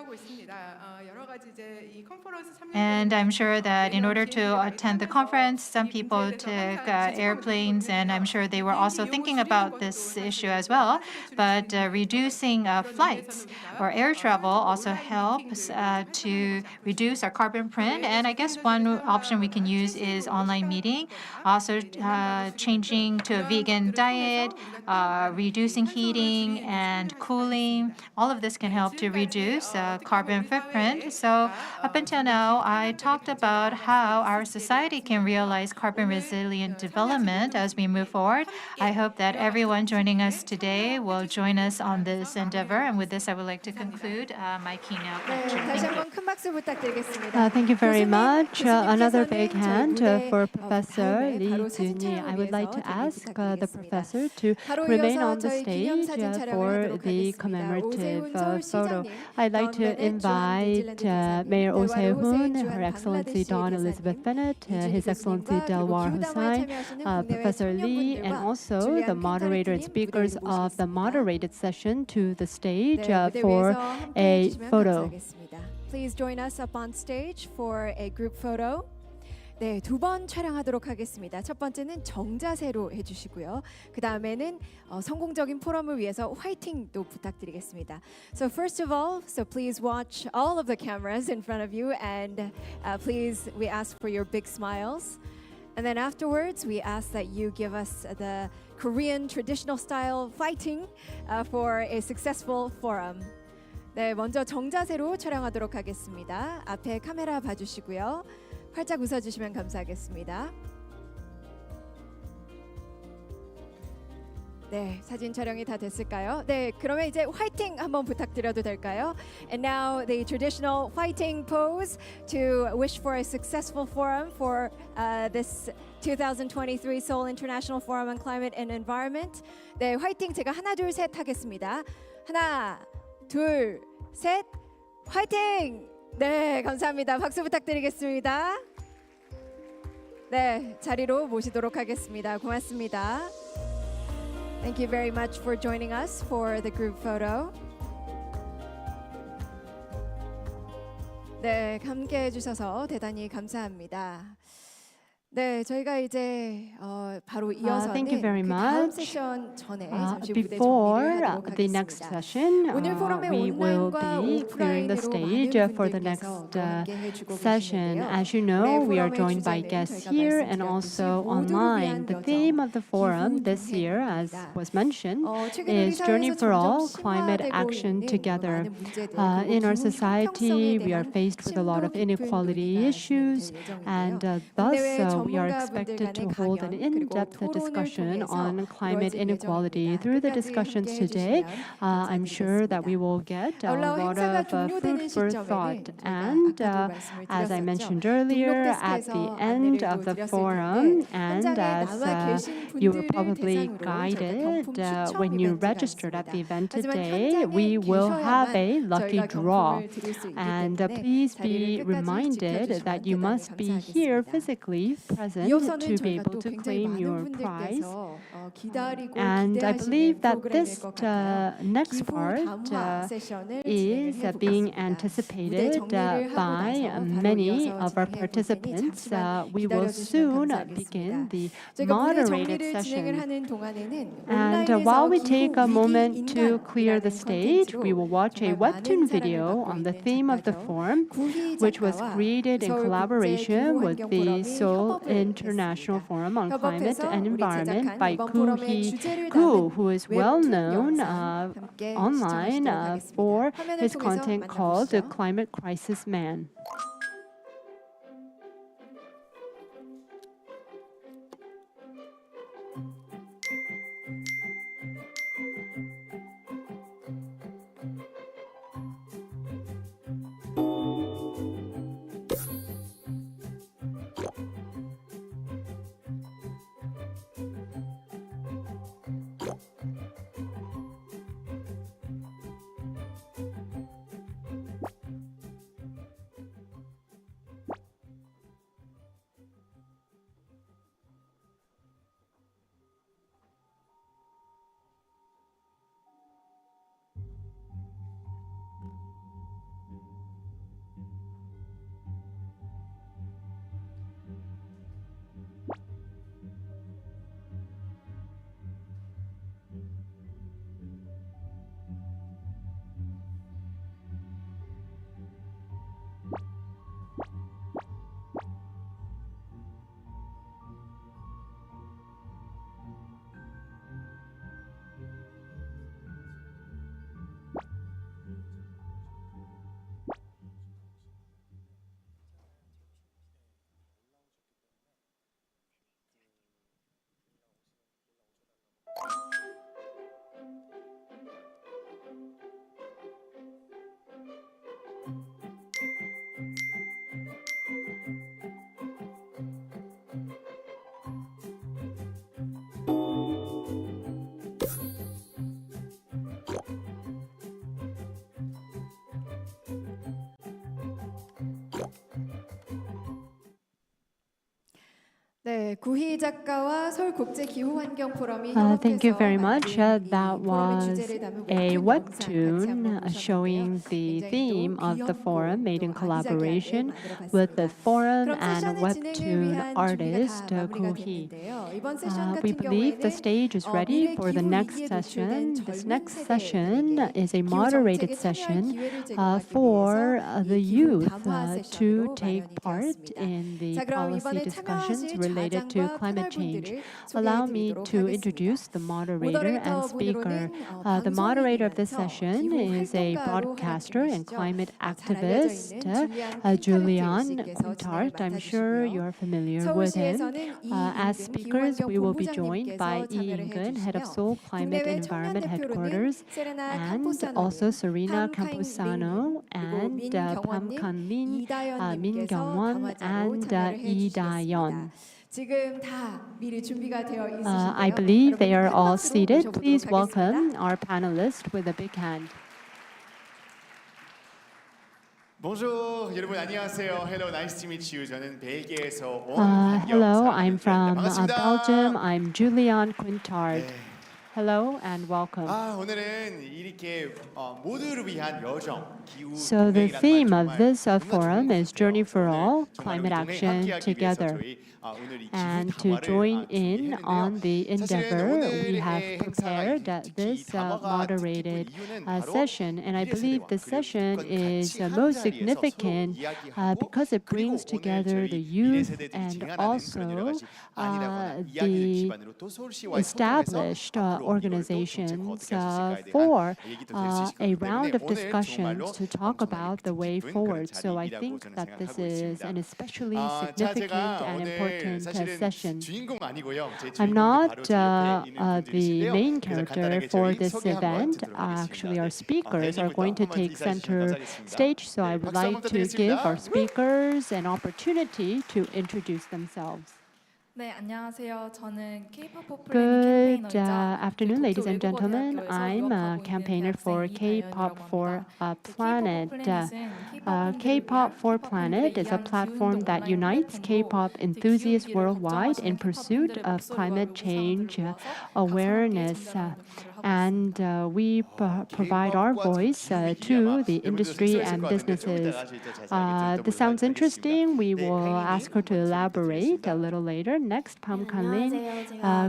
And I'm sure that in order to attend the conference, some people took airplanes, and I'm sure they were also thinking about this issue as well. But reducing flights or air travel also helps to reduce our carbon print. And I guess one option we can use is online meeting. Also changing to a vegan diet, reducing heating and cooling. All of this can help to reduce carbon footprint. So up until now, I talked about how our society can realize carbon resilient development as we move forward. I hope that everyone joining us today will join us on this endeavor. And with this, I would like to conclude my keynote lecture. 다시 Thank you. 한번 큰 박수 부탁드리겠습니다. Thank you very much. Another 교수님께서는 big hand 저 for 무대 Professor 다음에 Lee 바로 사진 Junyi. I would like to 촬영을 ask 위해서 the 드리겠습니다. professor to 바로 remain 이어서 on the 저희 stage 기념사진 촬영을 for 하도록 the 하겠습니다. commemorative 오세훈 photo. 서울시장님, I'd like to 던 베넷 invite 주한 뉴질랜드 Mayor Oh 대화를 Se-hoon, 호세인 Her 주한 Excellency 방글라데시 Dawn 대사님, Elizabeth Bennett, 이준희 His Excellency 교수님과 Delwar 그리고 Hossain, 교류담화에 참여하시는 Professor 국내외 Lee, and 청년분들과 also 줄리안 the moderator and 핑카르트님 speakers 무대로 of the 모시겠습니다. moderated session to the stage 네, 무대 for 위에서 함께 a 해주시면 photo. 감사하겠습니다. Please join us up on stage for a group photo. 네, 2번 촬영하도록 하겠습니다. 첫 번째는 정자세로 해주시고요. 그 다음에는 성공적인 포럼을 위해서 화이팅도 부탁드리겠습니다. So first of all, so please watch all of the cameras in front of you, and please, we ask for your big smiles. And then afterwards, we ask that you give us the Korean traditional style fighting for a successful forum. 네, 먼저 정자세로 촬영하도록 하겠습니다. 앞에 카메라 봐주시고요. 활짝 웃어주시면 감사하겠습니다. 네, 사진 촬영이 다 됐을까요? 네, 그러면 이제 화이팅 한번 부탁드려도 될까요? And now the traditional fighting pose to wish for a successful forum for this 2023 Seoul International Forum on Climate and Environment. 네, 화이팅 제가 하나 둘 셋 하겠습니다. 하나, 둘, 셋, 화이팅! 네, 감사합니다. 박수 부탁드리겠습니다. 네, 자리로 모시도록 하겠습니다. 고맙습니다. Thank you very much for joining us for the group photo. 네, 함께 해주셔서 대단히 감사합니다. 네, 저희가 이제 바로 이어서는 Thank you very 그 다음 much. 세션 전에 잠시 무대 Before 정리를 하도록 the next 하겠습니다. session, 오늘 포럼의 we will 온라인과 be clearing the 오프라인으로 stage 많은 for the 분들께서 next 또 함께 해주고 session. 계시는데요. As you know, 올해 we are 포럼의 joined by 주제는 guests 저희가 here and 말씀드렸듯이 also 모두를 online. 위한 The 여정, theme of the forum 기후 this year, as 동행입니다. was mentioned, 최근 우리 is Journey 사회에서 for 점점 All, Climate 심화되고 Action 있는 Together. 많은 문제들, In our 그리고 기후 society, 형평성에 we are 대한 faced with a lot of 심도 깊은 inequality 논의가 issues, 진행될 and 예정인데요. thus 국내외 we are 전문가분들 expected to 간의 hold an 강연, 그리고 in-depth 토론을 discussion 통해서 on climate 이루어질 inequality. 예정입니다. Through the 끝까지 discussions 함께 today, 해주시면 I'm sure that we 감사드리겠습니다. will get a 올라온 lot 행사가 of 종료되는 food for 시점에는 thought. 저희가 And 아까도 말씀을 as I 드렸었죠. mentioned earlier, at the 등록 end 데스크에서 of the 안내를 또 forum, 드렸을 텐데 and 현장에 as 남아 계신 you were 분들을 probably 대상으로 저희가 guided 경품 when 추첨 you 이벤트가 registered at the 있습니다. event 하지만 today, 현장에 we will have 계셔야만 a lucky 저희가 draw. 경품을 드릴 수 있기 And 때문에 please 자리를 be 끝까지 reminded 지켜주시면 that you 대단히 must be here 감사하겠습니다. physically present 이어서는 to be 저희가 able 또 to 굉장히 claim your 많은 prize. 분들께서 기다리고 And I believe 기대하시는 that 프로그램일 this 것 같아요. next 기부 part 담화 세션을 is 진행을 being 해보겠습니다. 무대 anticipated 정리를 하고 by 나서 바로 many 이어서 of our 진행해 볼 테니 participants. 잠시만 We will 기다려주시면 soon 감사하겠습니다. begin the 저희가 무대 moderated 정리를 진행을 session. 하는 동안에는 And 온라인에서 while we 기후 take a 위기 moment to clear the 인간이라는 stage, we will 콘텐츠로 watch a 정말 webtoon 많은 사랑을 video 받고 on the 있는 theme of the 작가죠. forum, 구희 which was 작가와 created in 서울 국제 collaboration 기후 with 환경 the 포럼이 Seoul 협업을 International 했습니다. Forum on Climate 협업해서 and 우리 Environment 제작한 by 이번 Gu 포럼의 Hee 주제를 Gu, 담은 who is well 웹툰 known 영상 함께 online 시청하시도록 하겠습니다. for 화면을 his 통해서 content called The 만나보시죠. Climate Crisis Man. 네, 구희 작가와 서울 국제 기후 환경 포럼이 Thank you 협업해서 very much. 만든 이 That 포럼의 was 주제를 담은 a 웹툰 영상 같이 webtoon 한번 showing 보셨는데요. the 굉장히 theme 또 of the forum made in 귀엽고 또 아기자기하게 collaboration with the 만들어봤습니다. forum 그럼 and 세션의 진행을 webtoon 위한 준비가 artist 다 마무리가 Gu Hee. 됐는데요. 이번 세션 We 같은 believe the 경우에는 stage is ready 미래 for the 기후 next 위기에 session. 노출된 This 젊은 next session 세대에게 is a 기후 moderated 정책에 참여할 session 기회를 제공하기 for 위해서 the 이 기후 youth 담화 to 세션으로 take 마련이 part 되었습니다. in the 자, 그럼 policy 이번에 discussions 참여하실 related to 좌장과 climate change. 패널분들을 Allow me 소개해드리도록 to 하겠습니다. introduce the moderator and 모더레이터 speaker. 분으로는 The moderator of this 방송인이면서 session 기후 is a 활동가로 broadcaster and 활약 climate 중이시죠. 잘 알려져 activist, 있는 Julian 씨께서 진행을 Quintard. I'm sure 맡아주시고요. you're familiar with him. 서울시에서는 As 이인근 speakers, we will be joined by 기후환경 Lee 본부장님께서 In-gun, head of 참여를 Seoul Climate 국내외 and 청년 Environment 대표로는 Headquarters, 세레나 and 캄포사노님, also Serena 팜카인 Camposano 링님, 그리고 and Pam 민경원님, Kanmin, Min 이다연님께서 Kyungwon, 담화자로 and 참여를 Lee 해주시겠습니다. Dayon. 지금 다 미리 준비가 되어 있으신데요. I believe they are 여러분 all 큰 박수로 seated. 모셔보도록 Please 하겠습니다. welcome our panelists with a big hand. Bonjour, 여러분 안녕하세요. Hello, nice to meet you. 저는 벨기에에서 온 Hello, I'm from 반갑습니다. Belgium. I'm Julian Quintard. 네. Hello and welcome. 오늘은 이렇게 모두를 위한 여정 기후 So the 동행이라는 theme 말 of 정말 this 너무나 forum 좋은 is 것 Journey 같아요. for All, 오늘 정말 Climate 우리 Action 동행 함께하기 Together. 위해서 저희 오늘 이 기후 And to 담화를 join in 준비했는데요. on the 사실은 endeavor, we 오늘의 have 행사가 prepared 특히 this 담화가 moderated 뜻깊은 이유는 바로 session. And I 미래 believe 세대와 this 그리고 session 이건 is 같이 한 most 자리에서 significant 서로 이야기하고 because it 그리고 brings 오늘 together 저희 the 미래 youth 세대들이 and 제안하는 그런 여러 also 가지 아니라거나 이야기를 the 기반으로 또 서울시와의 established organizations for a round of discussions to talk about the way forward. So I think that this is an especially significant and important session. I'm not the main character for this event. Actually, our speakers are going to take center stage, so I would like to give our speakers an opportunity to introduce themselves. 네, 안녕하세요. 저는 K-pop 포플레인 Good 캠페이너이자 afternoon, ladies and 독도 gentlemen. 외국어대학교에서 I'm a 유학하고 campaigner 있는 for 대학생 K-pop 이다연이라고 for 합니다. Planet. K-pop K-pop for Planet is a platform that unites K-pop enthusiasts worldwide in pursuit of climate change awareness. And we provide our voice to the industry and businesses. This sounds interesting. We will ask her to elaborate a little later. Next, Pam Kanlin.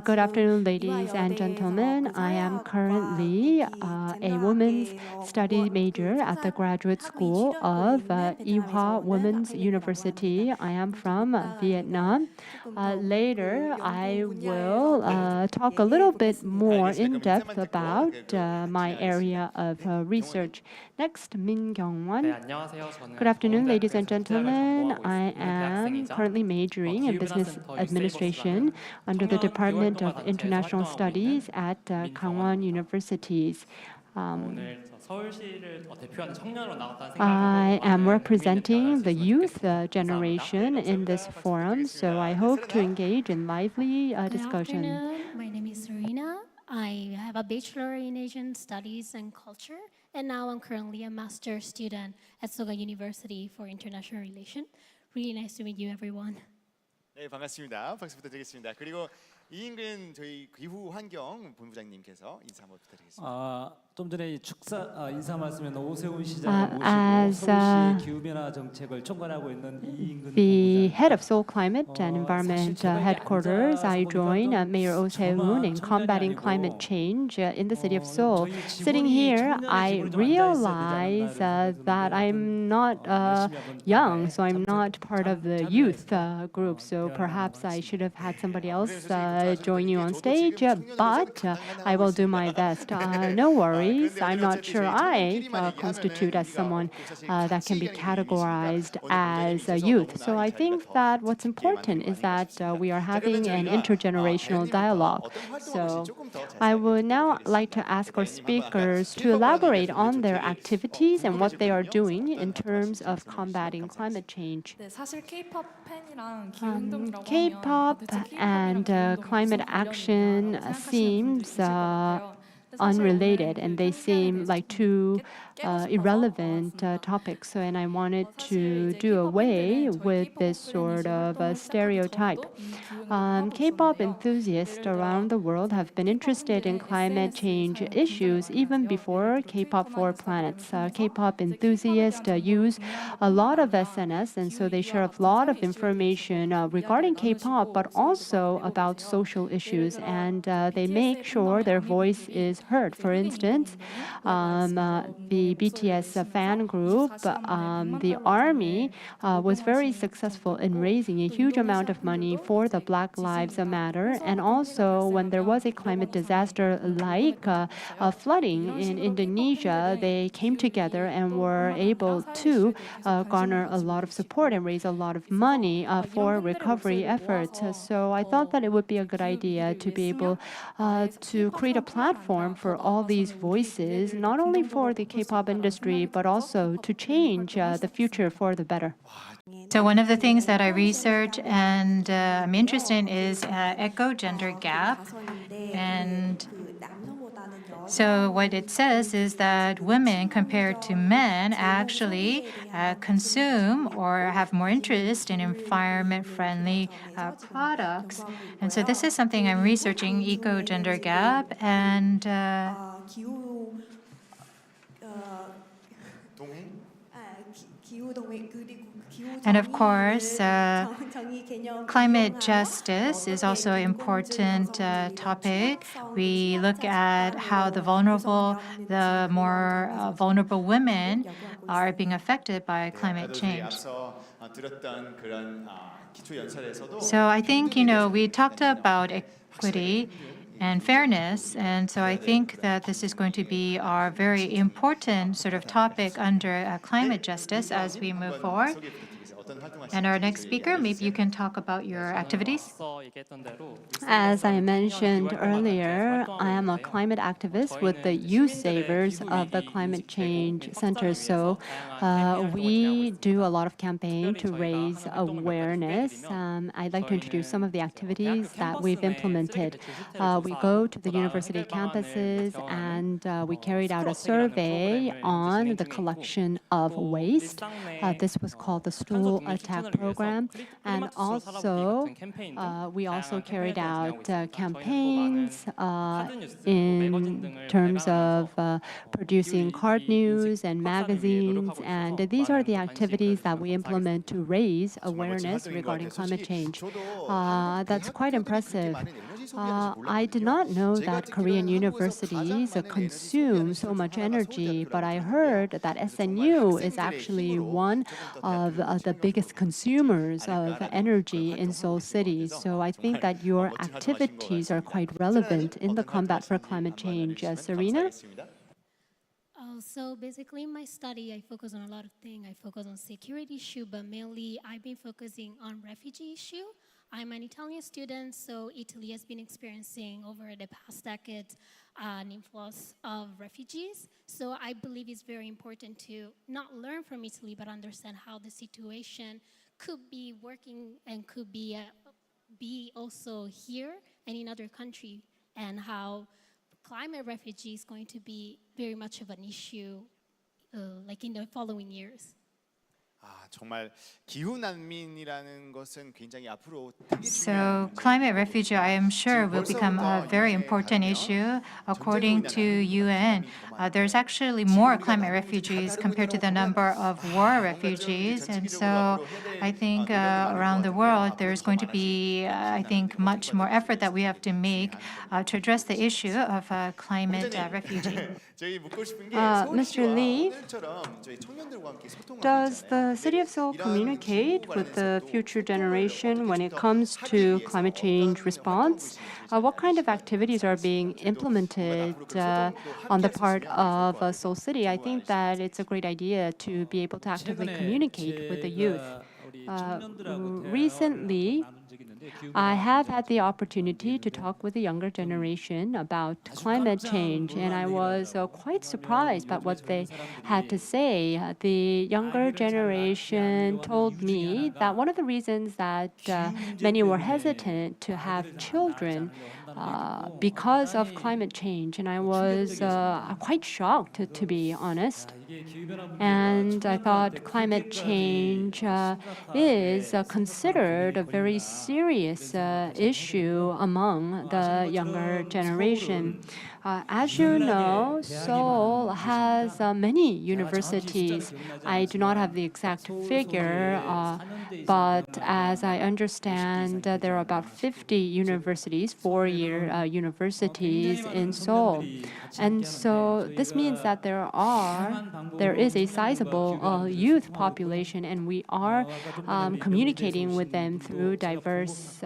Good afternoon, ladies and gentlemen. I am currently a women's study major at the graduate school of Ewha Women's University. I am from Vietnam. Later, I will talk a little bit more in depth about my area of research. Next, Min Kyung-won. Good afternoon, ladies and gentlemen. I am currently majoring in business administration under the Department of International Studies at Gangwon Universities. I am representing the youth generation in this forum, so I hope to engage in lively discussion. Good afternoon. My name is Serena. I have a Bachelor in Asian Studies and Culture, and now I'm currently a master's student at Soga University for International Relations. Really nice to meet you, everyone. 네, 반갑습니다. 박수 부탁드리겠습니다. 그리고 이인근 저희 기후환경 본부장님께서 인사 한번 부탁드리겠습니다. 좀 전에 축사 인사 말씀에 오세훈 시장을 모시고 서울시의 기후변화 정책을 총괄하고 있는 이인근 the head of Seoul Climate and Environment Headquarters, I join Mayor Oh Se-hoon in combating climate change in the city of Seoul. Sitting here, I realize that I'm not young, so I'm not part of the youth group. So perhaps I should have had somebody else join you on stage, but I will do my best. No worries. I'm not sure I constitute as someone that can be categorized as a youth. So I think that what's important is that we are having an intergenerational dialogue. So I would now like to ask our speakers to elaborate on their activities and what they are doing in terms of combating climate change. 네, 사실 K-pop 팬이랑 기후 운동이라고 K-pop and climate action seems unrelated, and they seem like two irrelevant topics. And I wanted to do away with this sort of stereotype. K-pop enthusiasts around the world have been interested in climate change issues even before K-pop for Planets. K-pop enthusiasts use a lot of SNS, and so they share a lot of information regarding K-pop, but also about social issues, and they make sure their voice is heard. For instance, the BTS fan group, the ARMY, was very successful in raising a huge amount of money for the Black Lives Matter, and also when there was a climate disaster like flooding in Indonesia, they came together and were able to garner a lot of support and raise a lot of money for recovery efforts. So I thought that it would be a good idea to be able to create a platform for all these voices, not only for the K-pop industry, but also to change the future for the better. So one of the things that I research and I'm interested in is eco-gender gap. And so what it says is that women compared to men actually consume or have more interest in environment-friendly products. And so this is something I'm researching, eco-gender gap. And of course, climate justice is also an important topic. We look at how the more vulnerable women are being affected by climate change. So I think, we talked about equity and fairness, and so I think that this is going to be our very important sort of topic under climate justice as we move forward. And our next speaker, maybe you can talk about your activities. As I mentioned earlier, I am a climate activist with the Youth Savers of the Climate Change Center. So we do a lot of campaign to raise awareness. I'd like to introduce some of the activities that we've implemented. We go to the university campuses and we carried out a survey on the collection of waste. This was called the Stool Attack Program. And also, we also carried out campaigns in terms of producing card news and magazines. And these are the activities that we implement to raise awareness regarding climate change. That's quite impressive. I did not know that Korean universities consume so much energy, but I heard that SNU is actually one of the biggest consumers of energy in Seoul City. So I think that your activities are quite relevant in the combat for climate change. Serena? So basically, in my study, I focus on a lot of things. I focus on security issue, but mainly I've been focusing on refugee issue. I'm an Italian student, so Italy has been experiencing over the past decades an influx of refugees. So I believe it's very important to not learn from Italy, but understand how the situation could be working and could be also here and in other countries, and how climate refugee is going to be very much of an issue like in the following years. 정말 기후 난민이라는 것은 굉장히 앞으로 So climate refugee, I am sure, will become a very important issue. According to UN, there's actually more climate refugees compared to the number of war refugees. And so I think around the world, there's going to be, I think, much more effort that we have to make to address the issue of climate refugee. Mr. Lee, does the City of Seoul communicate with the future generation when it comes to climate change response? What kind of activities are being implemented on the part of Seoul City? I think that it's a great idea to be able to actively communicate with the youth. Recently, I have had the opportunity to talk with the younger generation about climate change, and I was quite surprised by what they had to say. The younger generation told me that one of the reasons that many were hesitant to have children because of climate change, and I was quite shocked, to be honest. And I thought climate change is considered a very serious issue among the younger generation. As you know, Seoul has many universities. I do not have the exact figure, but as I understand, there are about 50 universities, four-year universities in Seoul. And so this means that there is a sizable youth population, and we are communicating with them through diverse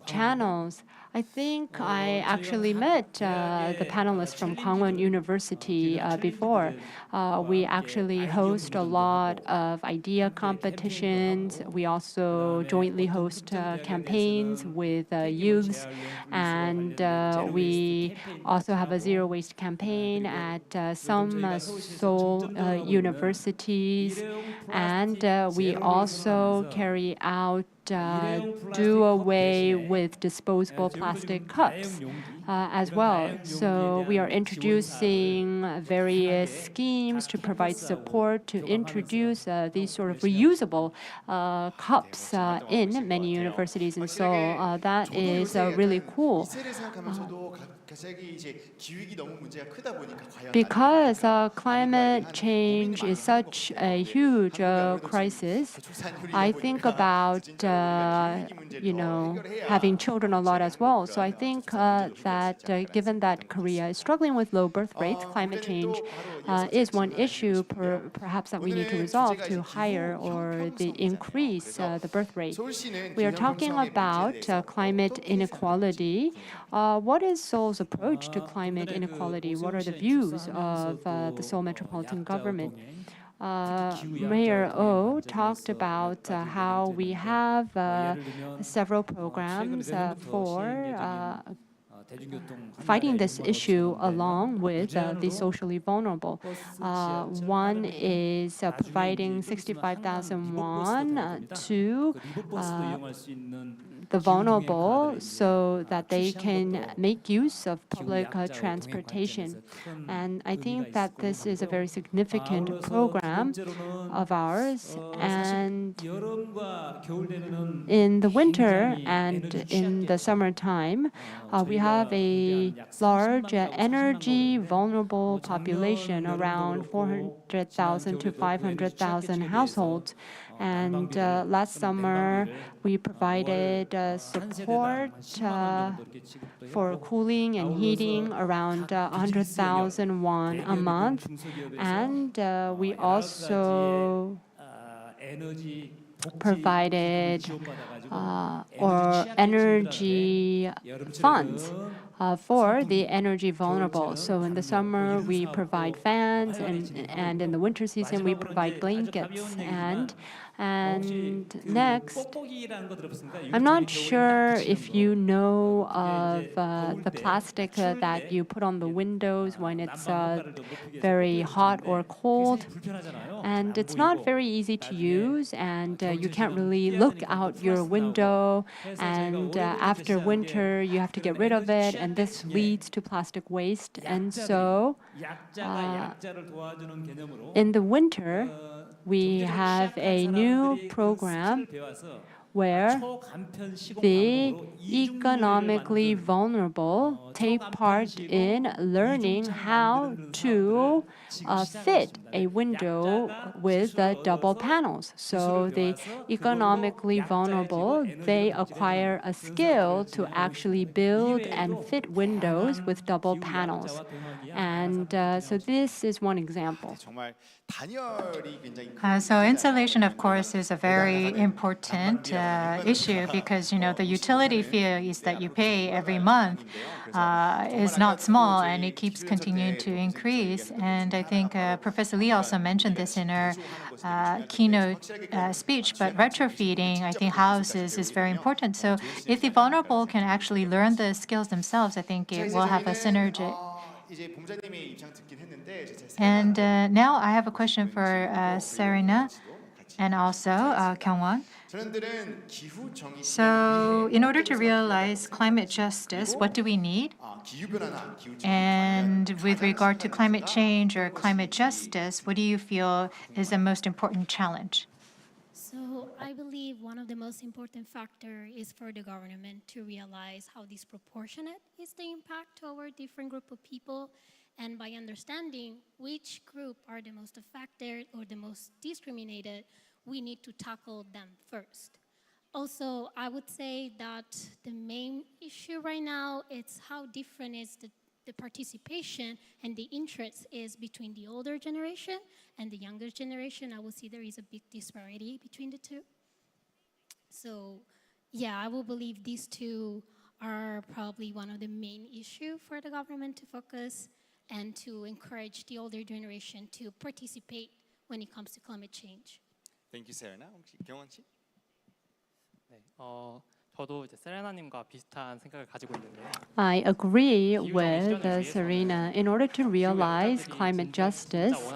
channels. I think I actually met the panelists from Kwangwon University before. We actually host a lot of idea competitions. We also jointly host campaigns with youths, and we also have a zero waste campaign at some Seoul universities, and we also carry out do away with disposable plastic cups as well. So we are introducing various schemes to provide support to introduce these sort of reusable cups in many universities in Seoul. That is really cool. Because climate change is such a huge crisis, I think about having children a lot as well. So I think that given that Korea is struggling with low birth rates, climate change is one issue perhaps that we need to resolve to higher or increase the birth rate. We are talking about climate inequality. What is Seoul's approach to climate inequality? What are the views of the Seoul metropolitan government? Mayor Oh talked about how we have several programs for fighting this issue along with the socially vulnerable. One is providing 65,000 won to the vulnerable so that they can make use of public transportation. And I think that this is a very significant program of ours. And in the winter and in the summertime, we have a large energy vulnerable population, around 400,000 to 500,000 households. And last summer, we provided support for cooling and heating around 100,000 won a month. And we also provided or energy funds for the energy vulnerable. So in the summer, we provide fans, and in the winter season, we provide blankets. And next, I'm not sure if you know of the plastic that you put on the windows when it's very hot or cold. And it's not very easy to use, and you can't really look out your window. And after winter, you have to get rid of it, and this leads to plastic waste. And so in the winter, we have a new program where the economically vulnerable take part in learning how to fit a window with double panels. So the economically vulnerable, they acquire a skill to actually build and fit windows with double panels. And so this is one example. So insulation, of course, is a very important issue because, the utility fees that you pay every month is not small, and it keeps continuing to increase. And I think Professor Lee also mentioned this in her keynote speech, but retrofitting, I think, houses is very important. So if the vulnerable can actually learn the skills themselves, I think it will have a synergy. And now I have a question for Serena and also Kyungwon. So in order to realize climate justice, what do we need? And with regard to climate change or climate justice, what do you feel is the most important challenge? So I believe one of the most important factors is for the government to realize how disproportionate is the impact toward different group of people. And by understanding which group are the most affected or the most discriminated, we need to tackle them first. Also, I would say that the main issue right now is how different is the participation and the interest is between the older generation and the younger generation. I will see there is a big disparity between the two. So yeah, I will believe these two are probably one of the main issues for the government to focus and to encourage the older generation to participate when it comes to climate change. Thank you, Serena. 혹시 경원 씨? 네, 저도 이제 세레나님과 비슷한 생각을 가지고 있는데요. I agree with Serena. In order to realize climate justice,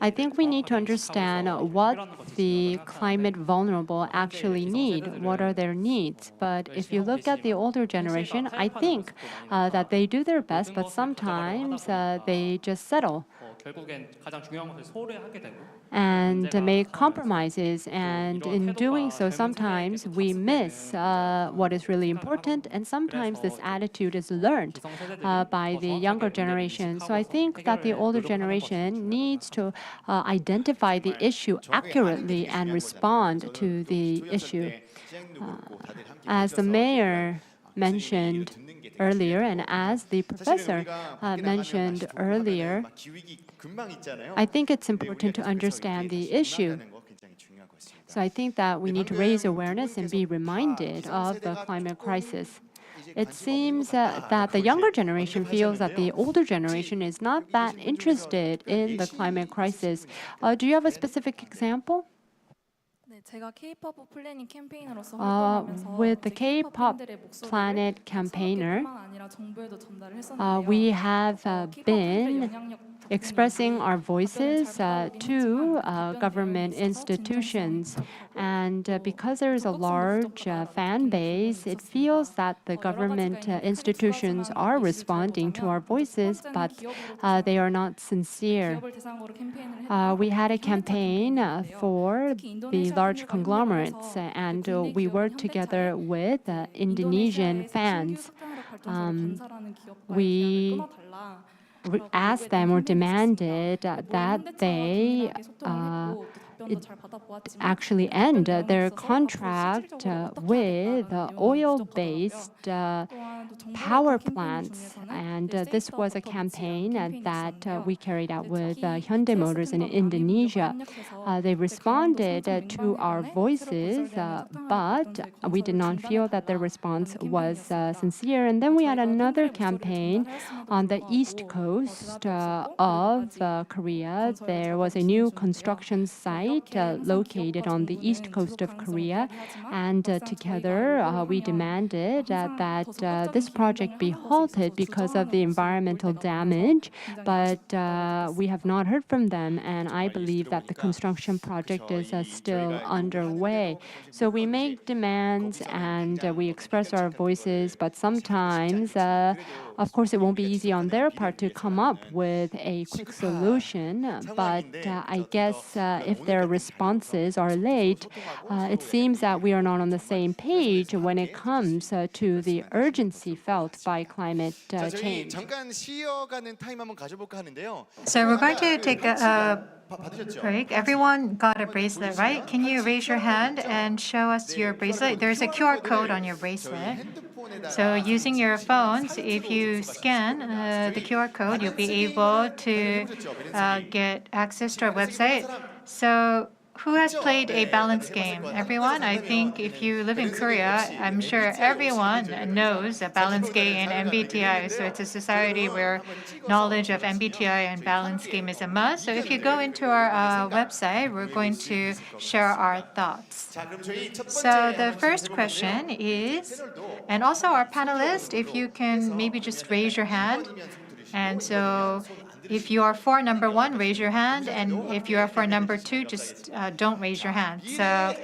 I think we need to understand what the climate vulnerable actually need, what are their needs. But if you look at the older generation, I think that they do their best, but sometimes they just settle and make compromises. And in doing so, sometimes we miss what is really important, and sometimes this attitude is learned by the younger generation. So I think that the older generation needs to identify the issue accurately and respond to the issue. As the mayor mentioned earlier, and as the professor mentioned earlier, I think it's important to understand the issue. So I think that we need to raise awareness and be reminded of the climate crisis. it seems that the younger generation feels that the older generation is not that interested in the climate crisis. Do you have a specific example? With the K-pop Planet campaigner, we have been expressing our voices to government institutions. And because there is a large fan base, it feels that the government institutions are responding to our voices, but they are not sincere. We had a campaign for the large conglomerates, and we worked together with Indonesian fans. We asked them or demanded that they actually end their contract with oil-based power plants. And this was a campaign that we carried out with Hyundai Motors in Indonesia. They responded to our voices, but we did not feel that their response was sincere. And then we had another campaign on the east coast of Korea. There was a new construction site located on the east coast of Korea, and together we demanded that this project be halted because of the environmental damage, but we have not heard from them, and I believe that the construction project is still underway. So we make demands and we express our voices, but sometimes of course, it won't be easy on their part to come up with a quick solution, but I guess if their responses are late, it seems that we are not on the same page when it comes to the urgency felt by climate change. So we're going to take a break. Everyone got a bracelet, right? Can you raise your hand and show us your bracelet? There's a QR code on your bracelet. So using your phones, if you scan the QR code, you'll be able to get access to our website. So who has played a balance game? Everyone? I think if you live in Korea, I'm sure everyone knows a balance game and MBTI. So it's a society where knowledge of MBTI and balance game is a must. So if you go into our website, we're going to share our thoughts. So the first question is, and also our panelists, if you can maybe just raise your hand. And so if you are for number one, raise your hand. And if you are for number two, just don't raise your hand. So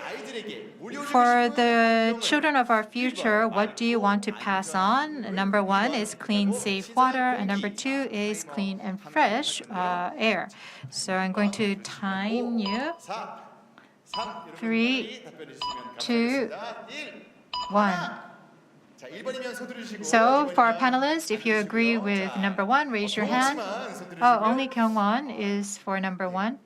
for the children of our future, what do you want to pass on? Number one is clean, safe water. And number two is clean and fresh air. So I'm going to time you. 3, 2, 1. So for our panelists, if you agree with number one, raise your hand. Oh, only Kyungwon is for number one.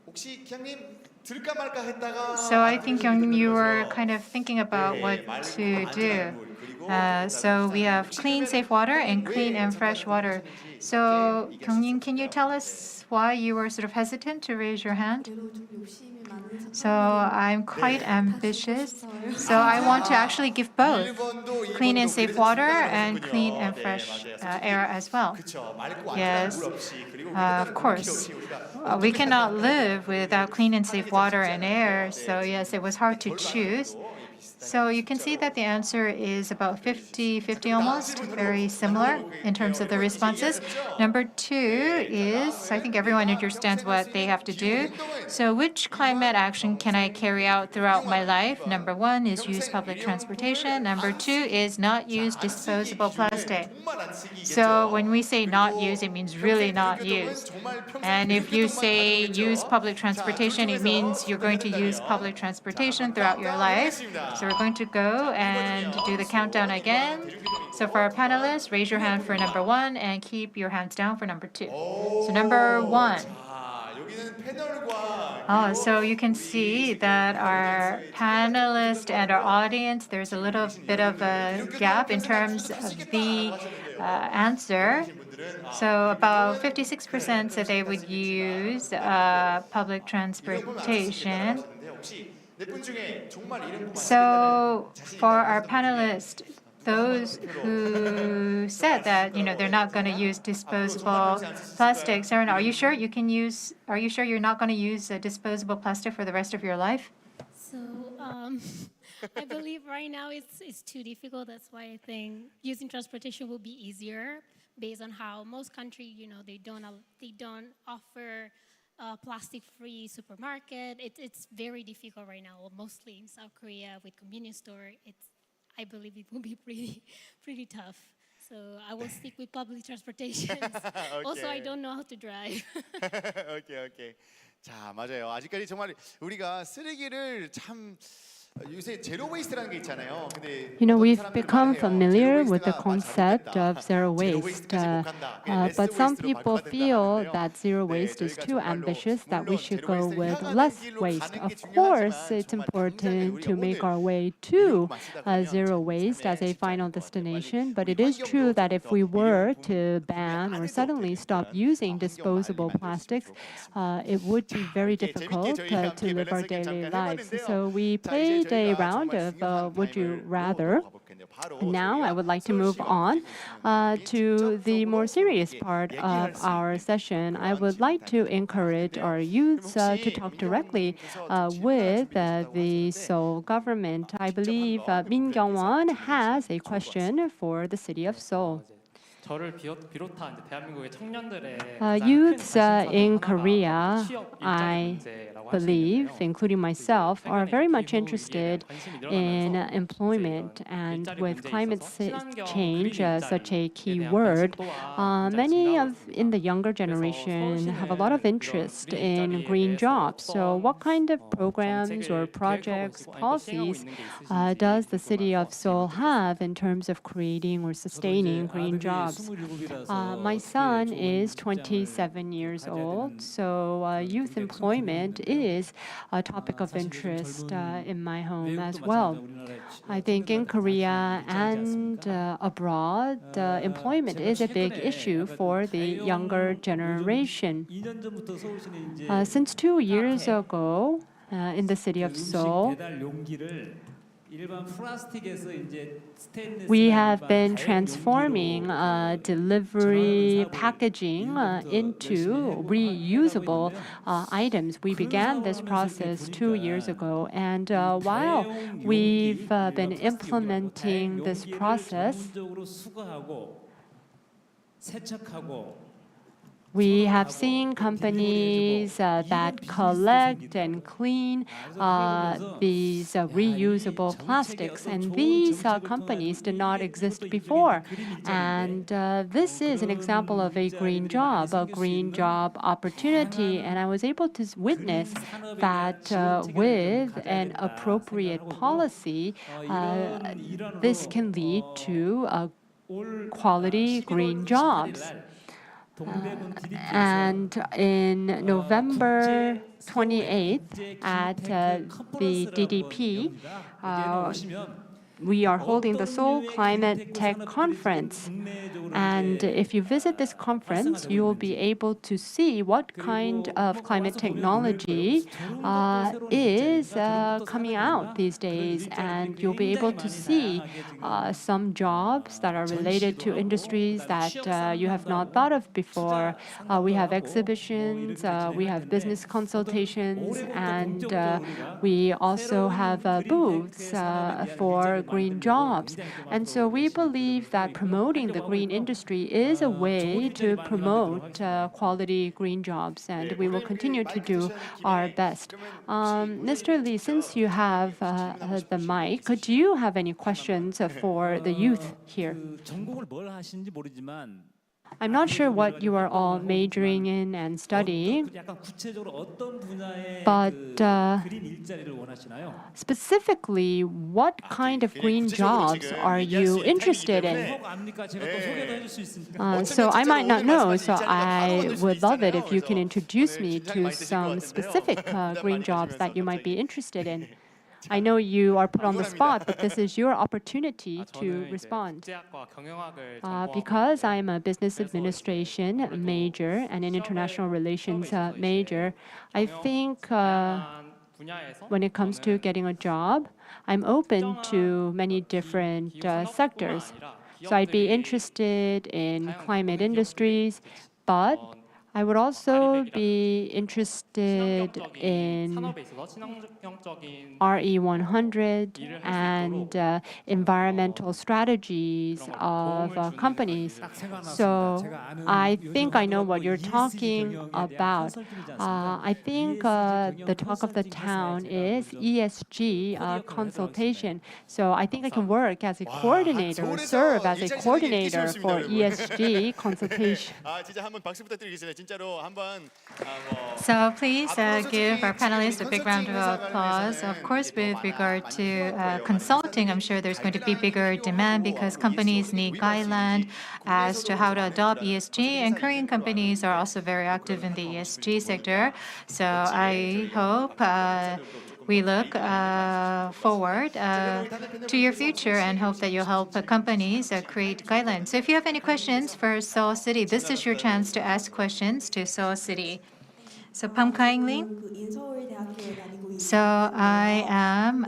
So I think you were kind of thinking about what to do. So we have clean, safe water and clean and fresh water. So Kyungnim, can you tell us why you were sort of hesitant to raise your hand? So I'm quite ambitious. So I want to actually give both clean and safe water and clean and fresh air as well. Yes, of course. We cannot live without clean and safe water and air. So yes, it was hard to choose. So you can see that the answer is about 50-50 almost, very similar in terms of the responses. Number two is, I think everyone understands what they have to do. So which climate action can I carry out throughout my life? Number one is use public transportation. Number two is not use disposable plastic. So when we say not use, it means really not use. And if you say use public transportation, it means you're going to use public transportation throughout your life. So we're going to go and do the countdown again. So for our panelists, raise your hand for number one and keep your hands down for number two. So number one. Oh, so you can see that our panelists and our audience, there's a little bit of a gap in terms of the answer. So about 56% said they would use public transportation. So for our panelists, those who said that they're not going to use disposable plastic. Sarah, are you sure you're not going to use disposable plastic for the rest of your life? So I believe right now it's too difficult. That's why I think using transportation will be easier based on how most countries, they don't offer plastic-free supermarket. It's very difficult right now, mostly in South Korea with convenience store. I believe it will be pretty tough. So I will stick with public transportation. Also, I don't know how to drive. 오케이. 자, 맞아요. 아직까지 정말 우리가 쓰레기를 참 요새 제로 웨이스트라는 게 있잖아요. 근데 We've become familiar with the concept of zero waste, but some people feel that zero waste is too ambitious, that we should go with less waste. Of course, it's important to make our way to zero waste as a final destination, but it is true that if we were to ban or suddenly stop using disposable plastics, it would be very difficult to live our daily lives. So we played a round of Would You Rather. Now I would like to move on to the more serious part of our session. I would like to encourage our youths to talk directly with the Seoul government. I believe Min Kyung-won has a question for the city of Seoul. 저를 비롯한 대한민국의 청년들의 Youths in Korea, I believe, including myself, are very much interested in employment, and with climate change such a key word, many in the younger generation have a lot of interest in green jobs. So what kind of programs or projects, policies does the city of Seoul have in terms of creating or sustaining green jobs? My son is 27 years old, so youth employment is a topic of interest in my home as well. I think in Korea and abroad, employment is a big issue for the younger generation. Since 2 years ago, in the city of Seoul, we have been transforming delivery packaging into reusable items. We began this process 2 years ago, and while we've been implementing this process, we have seen companies that collect and clean these reusable plastics, and these companies did not exist before. And this is an example of a green job opportunity, and I was able to witness that with an appropriate policy, this can lead to quality green jobs. And in November 28th at the DDP, we are holding the Seoul Climate Tech Conference. And if you visit this conference, you will be able to see what kind of climate technology is coming out these days. And you'll be able to see some jobs that are related to industries that you have not thought of before. We have exhibitions, we have business consultations, and we also have booths for green jobs. And so we believe that promoting the green industry is a way to promote quality green jobs, and we will continue to do our best. Mr. Lee, since you have the mic, do you have any questions for the youth here? I'm not sure what you are all majoring in and studying, but specifically, what kind of green jobs are you interested in? So I might not know, so I would love it if you can introduce me to some specific green jobs that you might be interested in. I know you are put on the spot, but this is your opportunity to respond. Because I'm a business administration major and an international relations major, I think when it comes to getting a job, I'm open to many different sectors. So I'd be interested in climate industries, but I would also be interested in RE100 and environmental strategies of companies. So I think I know what you're talking about. I think the talk of the town is ESG consultation. So I think I can work as a coordinator, or serve as a coordinator for ESG consultation. 진짜 한번 박수 부탁드리겠습니다. 진짜로 한번 So please give our panelists a big round of applause. Of course, with regard to consulting, I'm sure there's going to be bigger demand because companies need guidelines as to how to adopt ESG, and Korean companies are also very active in the ESG sector. So I hope we look forward to your future and hope that you'll help companies create guidelines. So if you have any questions for Seoul City, this is your chance to ask questions to Seoul City. So Pam Kaing-lee. So I am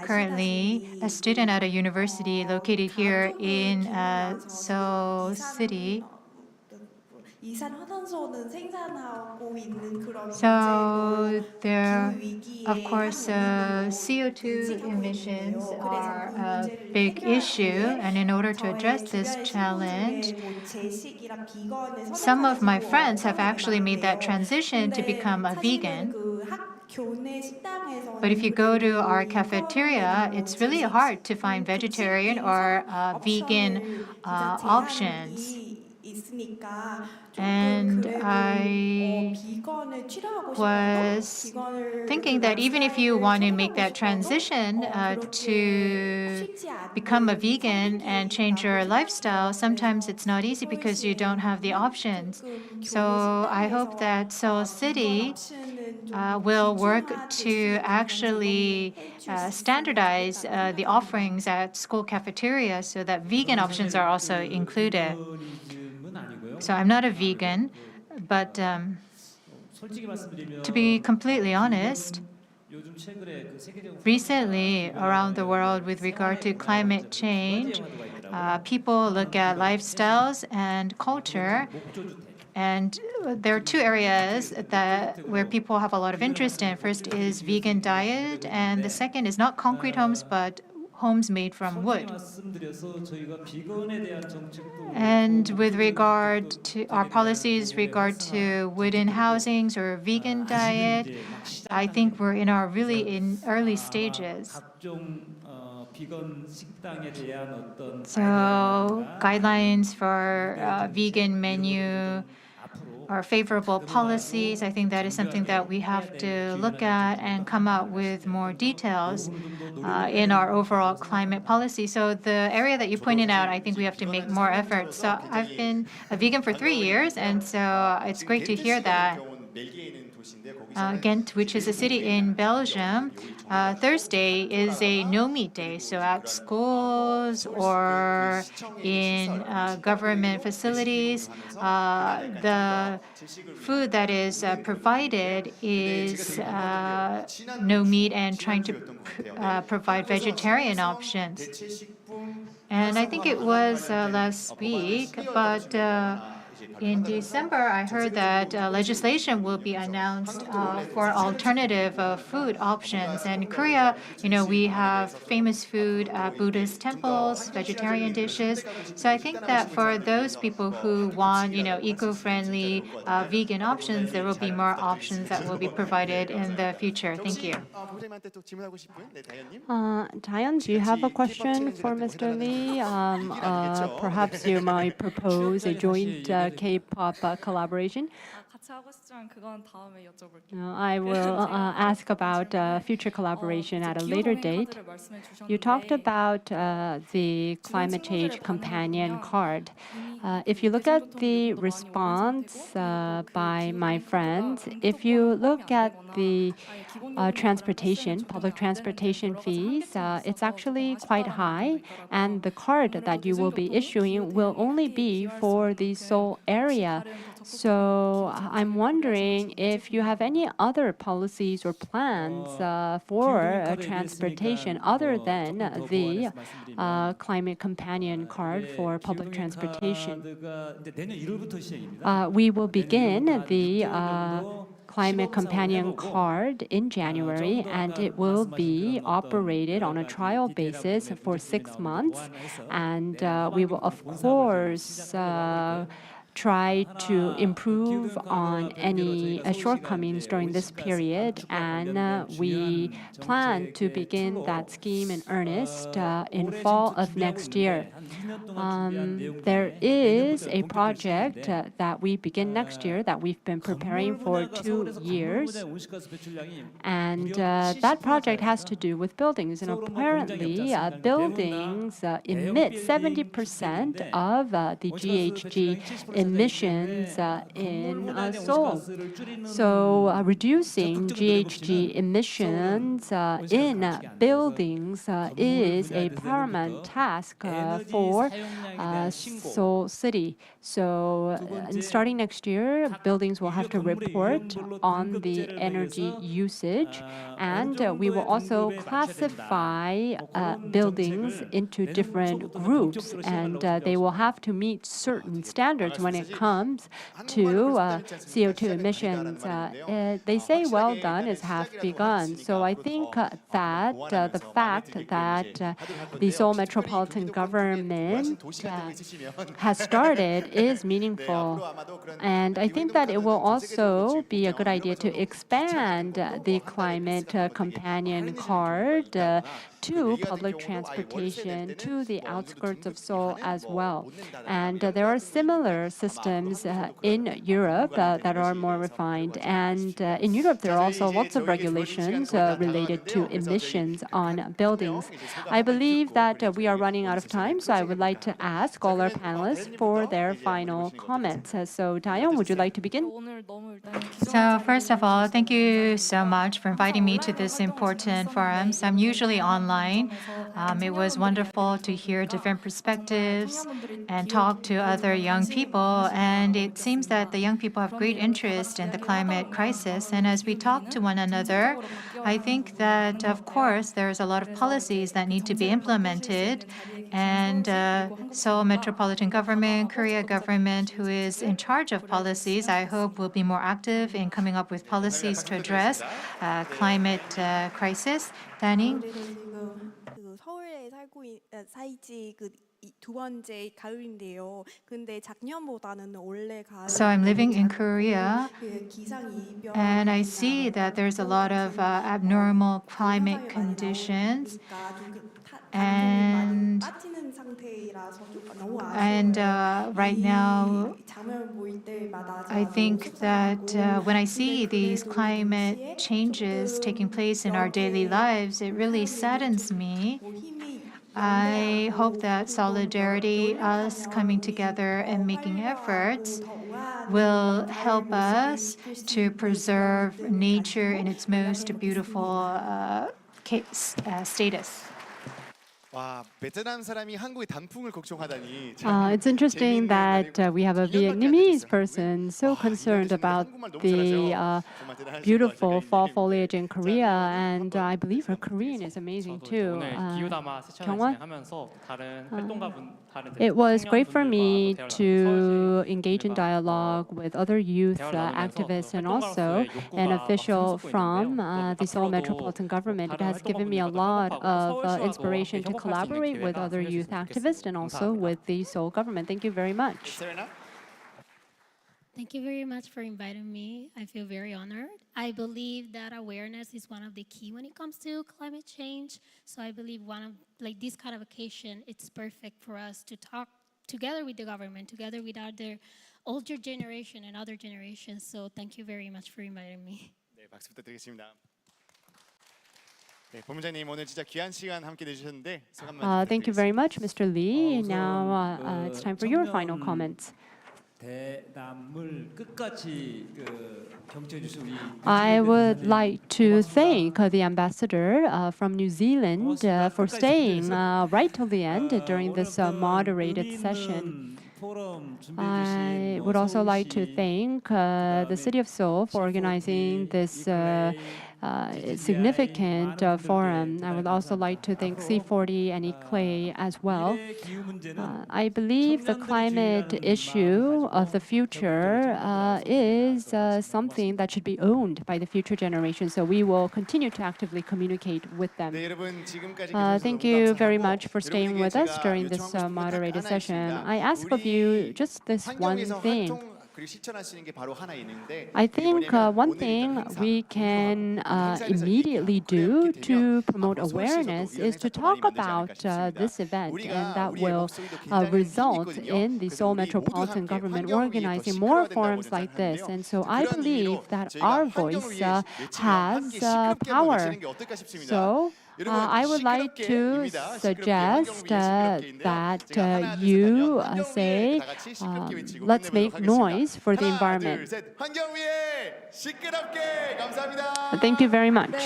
currently a student at a university located here in Seoul City. So there, of course, CO2 emissions are a big issue, and in order to address this challenge, some of my friends have actually made that transition to become a vegan. But if you go to our cafeteria, it's really hard to find vegetarian or vegan options. And I was thinking that even if you want to make that transition to become a vegan and change your lifestyle, sometimes it's not easy because you don't have the options. So I hope that Seoul City will work to actually standardize the offerings at school cafeteria so that vegan options are also included. So I'm not a vegan, but to be completely honest, recently around the world with regard to climate change, people look at lifestyles and culture. And there are two areas where people have a lot of interest in. First is vegan diet, and the second is not concrete homes, but homes made from wood. And with regard to our policies regard to wooden housings or vegan diet, I think we're in our really early stages. So guidelines for vegan menu or favorable policies, I think that is something that we have to look at and come up with more details in our overall climate policy. So the area that you pointed out, I think we have to make more efforts. So I've been a vegan for 3 years, and so it's great to hear that. Ghent, which is a city in Belgium, Thursday is a no-meat day. So at schools or in government facilities, the food that is provided is no meat and trying to provide vegetarian options. And I think it was last week, but in December, I heard that legislation will be announced for alternative food options. And in Korea, we have famous food at Buddhist temples, vegetarian dishes. So I think that for those people who want, eco-friendly vegan options, there will be more options that will be provided in the future. Thank you. Dayan, do you have a question for Mr. Lee? Perhaps you might propose a joint K-pop collaboration. I will ask about future collaboration at a later date. You talked about the climate change companion card. If you look at the response by my friends, if you look at the public transportation fees, it's actually quite high, and the card that you will be issuing will only be for the Seoul area. So I'm wondering if you have any other policies or plans for transportation other than the climate companion card for public transportation. We will begin the climate companion card in January, and it will be operated on a trial basis for 6 months. And we will, of course, try to improve on any shortcomings during this period, and we plan to begin that scheme in earnest in fall of next year. There is a project that we begin next year that we've been preparing for 2 years, and that project has to do with buildings. And apparently, buildings emit 70% of the GHG emissions in Seoul. So reducing GHG emissions in buildings is a paramount task for Seoul City. So starting next year, buildings will have to report on the energy usage, and we will also classify buildings into different groups, and they will have to meet certain standards when it comes to CO2 emissions. They say well done is half begun. So I think that the fact that the Seoul metropolitan government has started is meaningful. And I think that it will also be a good idea to expand the climate companion card to public transportation to the outskirts of Seoul as well. And there are similar systems in Europe that are more refined. And in Europe, there are also lots of regulations related to emissions on buildings. I believe that we are running out of time, so I would like to ask all our panelists for their final comments. So Taeyong, would you like to begin? So first of all, thank you so much for inviting me to this important forum. So I'm usually online. It was wonderful to hear different perspectives and talk to other young people. And it seems that the young people have great interest in the climate crisis. And as we talk to one another, I think that, of course, there's a lot of policies that need to be implemented. And Seoul Metropolitan Government, Korea government, who is in charge of policies, I hope will be more active in coming up with policies to address climate crisis. Danny? 서울에 살지 두 번째 가을인데요. 근데 작년보다는 올해가 So I'm living in Korea, and I see that there's a lot of abnormal climate conditions. And right now, I think that when I see these climate changes taking place in our daily lives, it really saddens me. I hope that solidarity, us coming together and making efforts, will help us to preserve nature in its most beautiful status. It's interesting that we have a Vietnamese person so concerned about the beautiful fall foliage in Korea, and I believe her Korean is amazing too. It was great for me to engage in dialogue with other youth activists and also an official from the Seoul Metropolitan Government. It has given me a lot of inspiration to collaborate with other youth activists and also with the Seoul government. Thank you very much. Thank you very much for inviting me. I feel very honored. I believe that awareness is one of the key when it comes to climate change. So I believe this kind of occasion, it's perfect for us to talk together with the government, together with other older generation and other generations. So thank you very much for inviting me. 네, 박수 부탁드리겠습니다. 네, 본부장님 오늘 진짜 귀한 시간 함께 내주셨는데 소감만 Thank you very much, Mr. Lee. Now it's time for your final comments. I would like to thank the ambassador from New Zealand for staying right till the end during this moderated session. 포럼 I 준비해 주신 would also like to thank the City of Seoul for organizing this significant forum. I would also like to thank C40 and eClay as well. I believe the climate issue of the future is something that should be owned by the future generation, so we will continue to actively communicate with them. 네, 여러분 지금까지 Thank you very much for staying with us during this moderated session. I ask of you just this one thing. 그리고 실천할 수 있는 게 바로 하나 있는데 I think one thing we can immediately do to promote awareness is to talk about this event, and that will result in the Seoul Metropolitan Government organizing more forums like this. And so I believe that our voice has power. So I would like to suggest that you say, let's make noise for the environment. Thank you very much.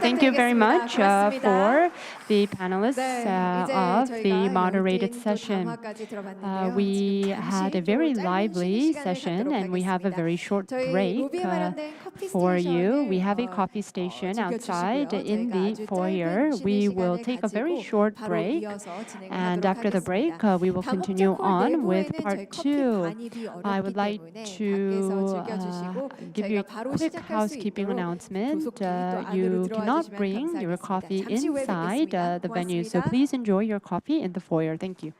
Thank you very much for the panelists of the moderated session. We had a very lively session, and we have a very short break for you. We have a coffee station outside in the foyer. We will take a very short break, and after the break, we will continue on with part 2. I would like to give you a quick housekeeping announcement. You cannot bring your coffee inside the venue, so please enjoy your coffee in the foyer. Thank you.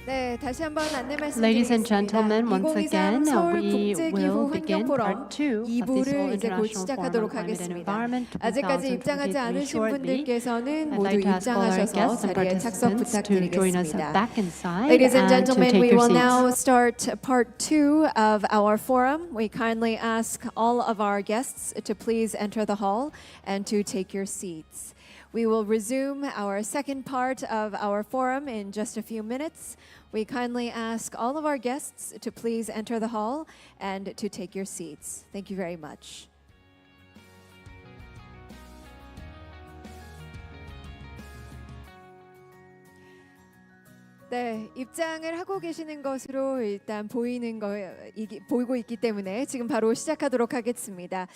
네, 다시 한번 안내 Ladies and 말씀드리겠습니다. gentlemen, once 2023 again, 서울 we will 국제기후 begin 환경포럼 part 2 of the 2부를 Seoul 이제 곧 International Forum on 시작하도록 Climate and 하겠습니다. Environment 아직까지 입장하지 2023 않으신 shortly. 분들께서는 I'd 모두 like to ask all our 입장하셔서 guests and 자리에 착석 participants to join us 부탁드리겠습니다. back inside Ladies and and to gentlemen, take we your will seats. now start part 2 of our forum. We kindly ask all of our guests to please enter the hall and to take your seats. We will resume our second part of our forum in just a few minutes. We kindly ask all of our guests to please enter the hall and to take your seats. Thank you very much. 네, 입장을 하고 계시는 것으로 일단 보이고 있기 때문에 지금 바로 시작하도록 하겠습니다.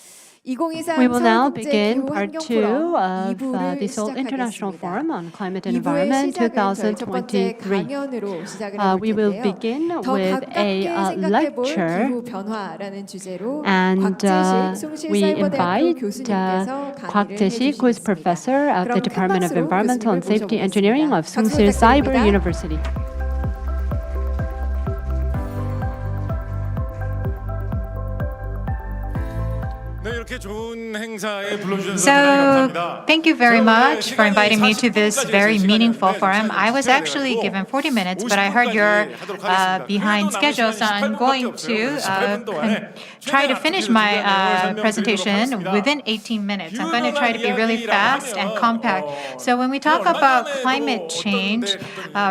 2023 We will now 서울 begin 국제기후 part 2 환경포럼 of 2부를 the Seoul International 시작하겠습니다. Forum on Climate and 2부의 Environment 시작은 저희 첫 번째 2023. 강연으로 시작을 해볼 We will 텐데요. begin 더 with 가깝게 a 생각해볼 lecture, 기후 변화라는 주제로 and 곽재식 we 숭실사이버대학교 invite 교수님께서 Kwak 강의를 Jae-sik, who is 해주시겠습니다. professor at the 그럼 큰 Department of 박수로 Environmental and 교수님을 Safety Engineering of 모셔보겠습니다. 박수 Seoul Cyber 부탁드립니다. University. So, thank you very much for inviting me to this very meaningful forum. I was actually given 40 minutes, but I heard you're behind schedule, so I'm going to try to finish my presentation within 18 minutes. I'm going to try to be really fast and compact. So when we talk about climate change,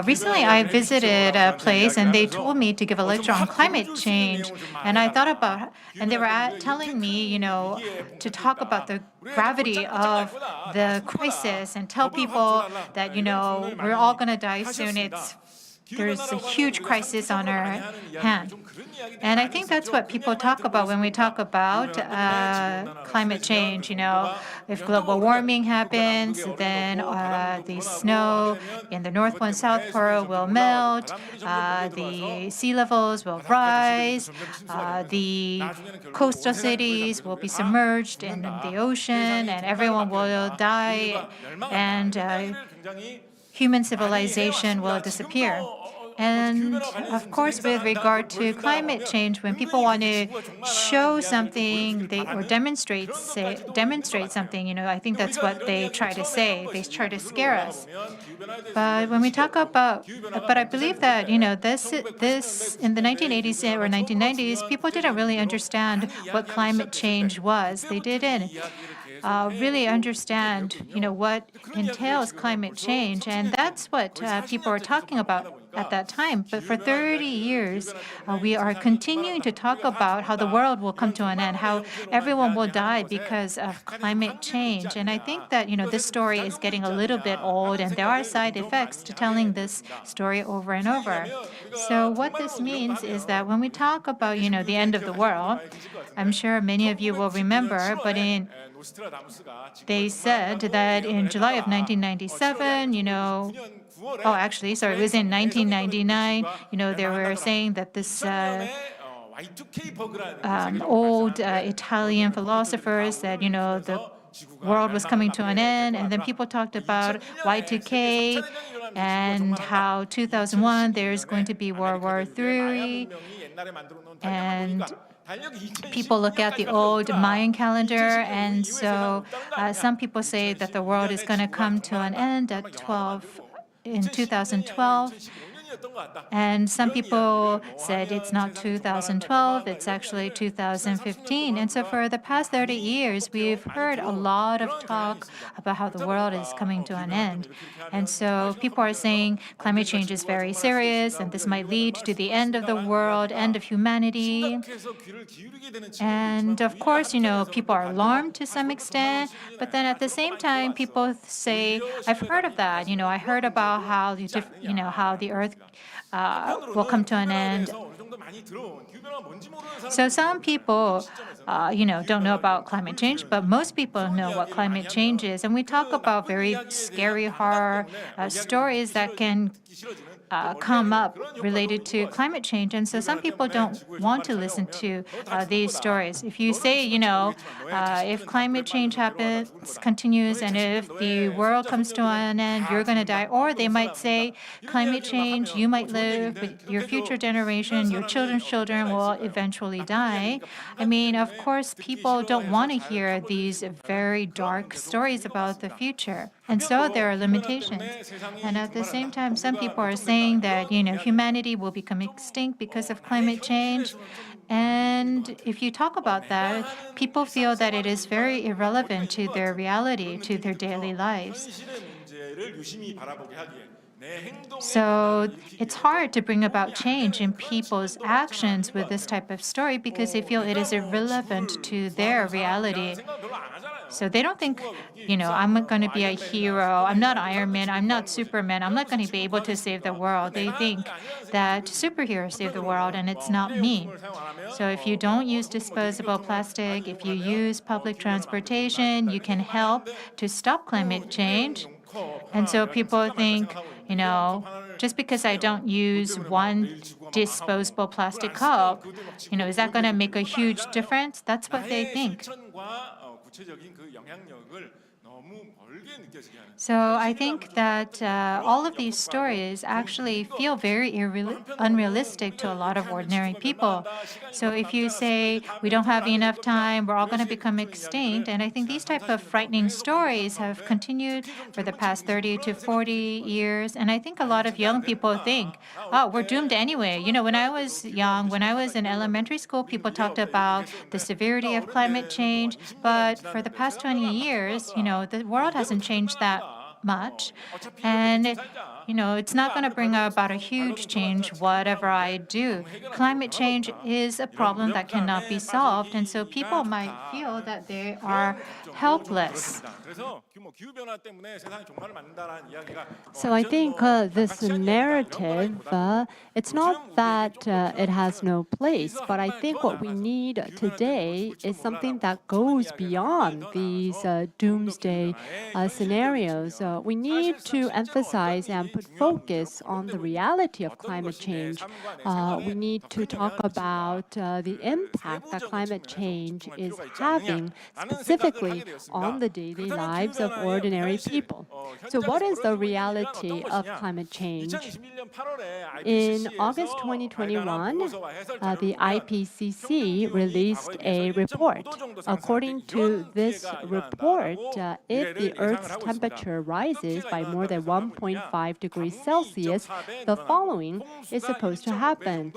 recently I visited a place and they told me to give a lecture on climate change. And I thought about, and they were telling me, you know, to talk about the gravity of the crisis and tell people that, you know, we're all going to die soon. There's a huge crisis on our hand. And I think that's what people talk about when we talk about climate change. You know, if global warming happens, then the snow in the North Pole and South Pole will melt, the sea levels will rise, the coastal cities will be submerged in the ocean, and everyone will die, and human civilization will disappear. And of course, with regard to climate change, when people want to show something or demonstrate something, you know, I think that's what they try to say. They try to scare us. But when we talk about, but I believe that, you know, this in the 1980s or 1990s, people didn't really understand what climate change was. They didn't really understand, you know, what entails climate change, and that's what people are talking about at that time. But for 30 years, we are continuing to talk about how the world will come to an end, how everyone will die because of climate change. And I think that, you know, this story is getting a little bit old, and there are side effects to telling this story over and over. So what this means is that when we talk about, you know, the end of the world, I'm sure many of you will remember, but they said that in July of 1997, you know, oh, actually, sorry, it was in 1999, you know, they were saying that this old Italian philosopher said, you know, the world was coming to an end, and then people talked about Y2K and how 2001 there's going to be World War III, and people look at the old Mayan calendar, and so some people say that the world is going to come to an end in 2012. And some people said it's not 2012, it's actually 2015. And so for the past 30 years, we've heard a lot of talk about how the world is coming to an end. And so people are saying climate change is very serious, and this might lead to the end of the world, end of humanity. And of course, you know, people are alarmed to some extent, but then at the same time, people say, I've heard of that. You know, I heard about how the Earth will come to an end. So some people, you know, don't know about climate change, but most people know what climate change is. And we talk about very scary horror stories that can come up related to climate change. And so some people don't want to listen to these stories. If you say, if climate change continues, and if the world comes to an end, you're going to die. Or they might say, climate change, you might live, but your future generation, your children's children will eventually die. I mean, of course, people don't want to hear these very dark stories about the future. And so there are limitations. And at the same time, some people are saying that, humanity will become extinct because of climate change. And if you talk about that, people feel that it is very irrelevant to their reality, to their daily lives. So it's hard to bring about change in people's actions with this type of story because they feel it is irrelevant to their reality. So they don't think, I'm going to be a hero. I'm not Iron Man. I'm not Superman. I'm not going to be able to save the world. They think that superheroes save the world and it's not me. So if you don't use disposable plastic, if you use public transportation, you can help to stop climate change. And so people think, just because I don't use one disposable plastic cup, is that going to make a huge difference? That's what they think. So I think that all of these stories actually feel very unrealistic to a lot of ordinary people. So if you say, we don't have enough time, we're all going to become extinct, and I think these type of frightening stories have continued for the past 30 to 40 years, and I think a lot of young people think, we're doomed anyway. When I was young, when I was in elementary school, people talked about the severity of climate change, but for the past 20 years, the world hasn't changed that much. And, it's not going to bring about a huge change, whatever I do. Climate change is a problem that cannot be solved. And so people might feel that they are helpless. So I think this narrative, it's not that it has no place, but I think what we need today is something that goes beyond these doomsday scenarios. We need to emphasize and put focus on the reality of climate change. We need to talk about the impact that climate change is having specifically on the daily lives of ordinary people. So what is the reality of climate change? In August 2021, the IPCC released a report. According to this report, if the Earth's temperature rises by more than 1.5 degrees Celsius, the following is supposed to happen.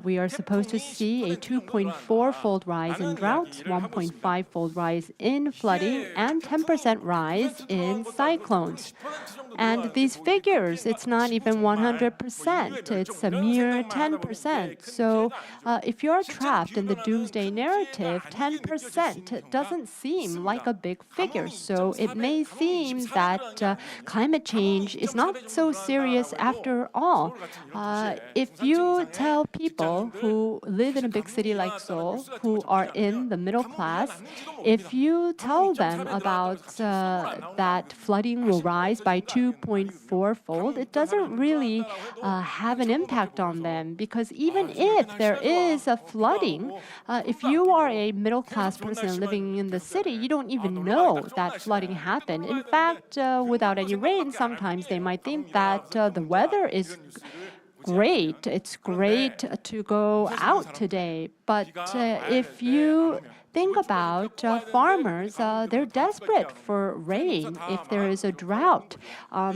We are supposed to see a 2.4-fold rise in droughts, 1.5-fold rise in flooding, and 10% rise in cyclones. And these figures, it's not even 100%. It's a mere 10%. So if you're trapped in the doomsday narrative, 10% doesn't seem like a big figure. So it may seem that climate change is not so serious after all. If you tell people who live in a big city like Seoul, who are in the middle class, if you tell them about that flooding will rise by 2.4-fold, it doesn't really have an impact on them, because even if there is a flooding, if you are a middle-class person living in the city, you don't even know that flooding happened. In fact, without any rain, sometimes they might think that the weather is great. It's great to go out today. But if you think about farmers, they're desperate for rain if there is a drought.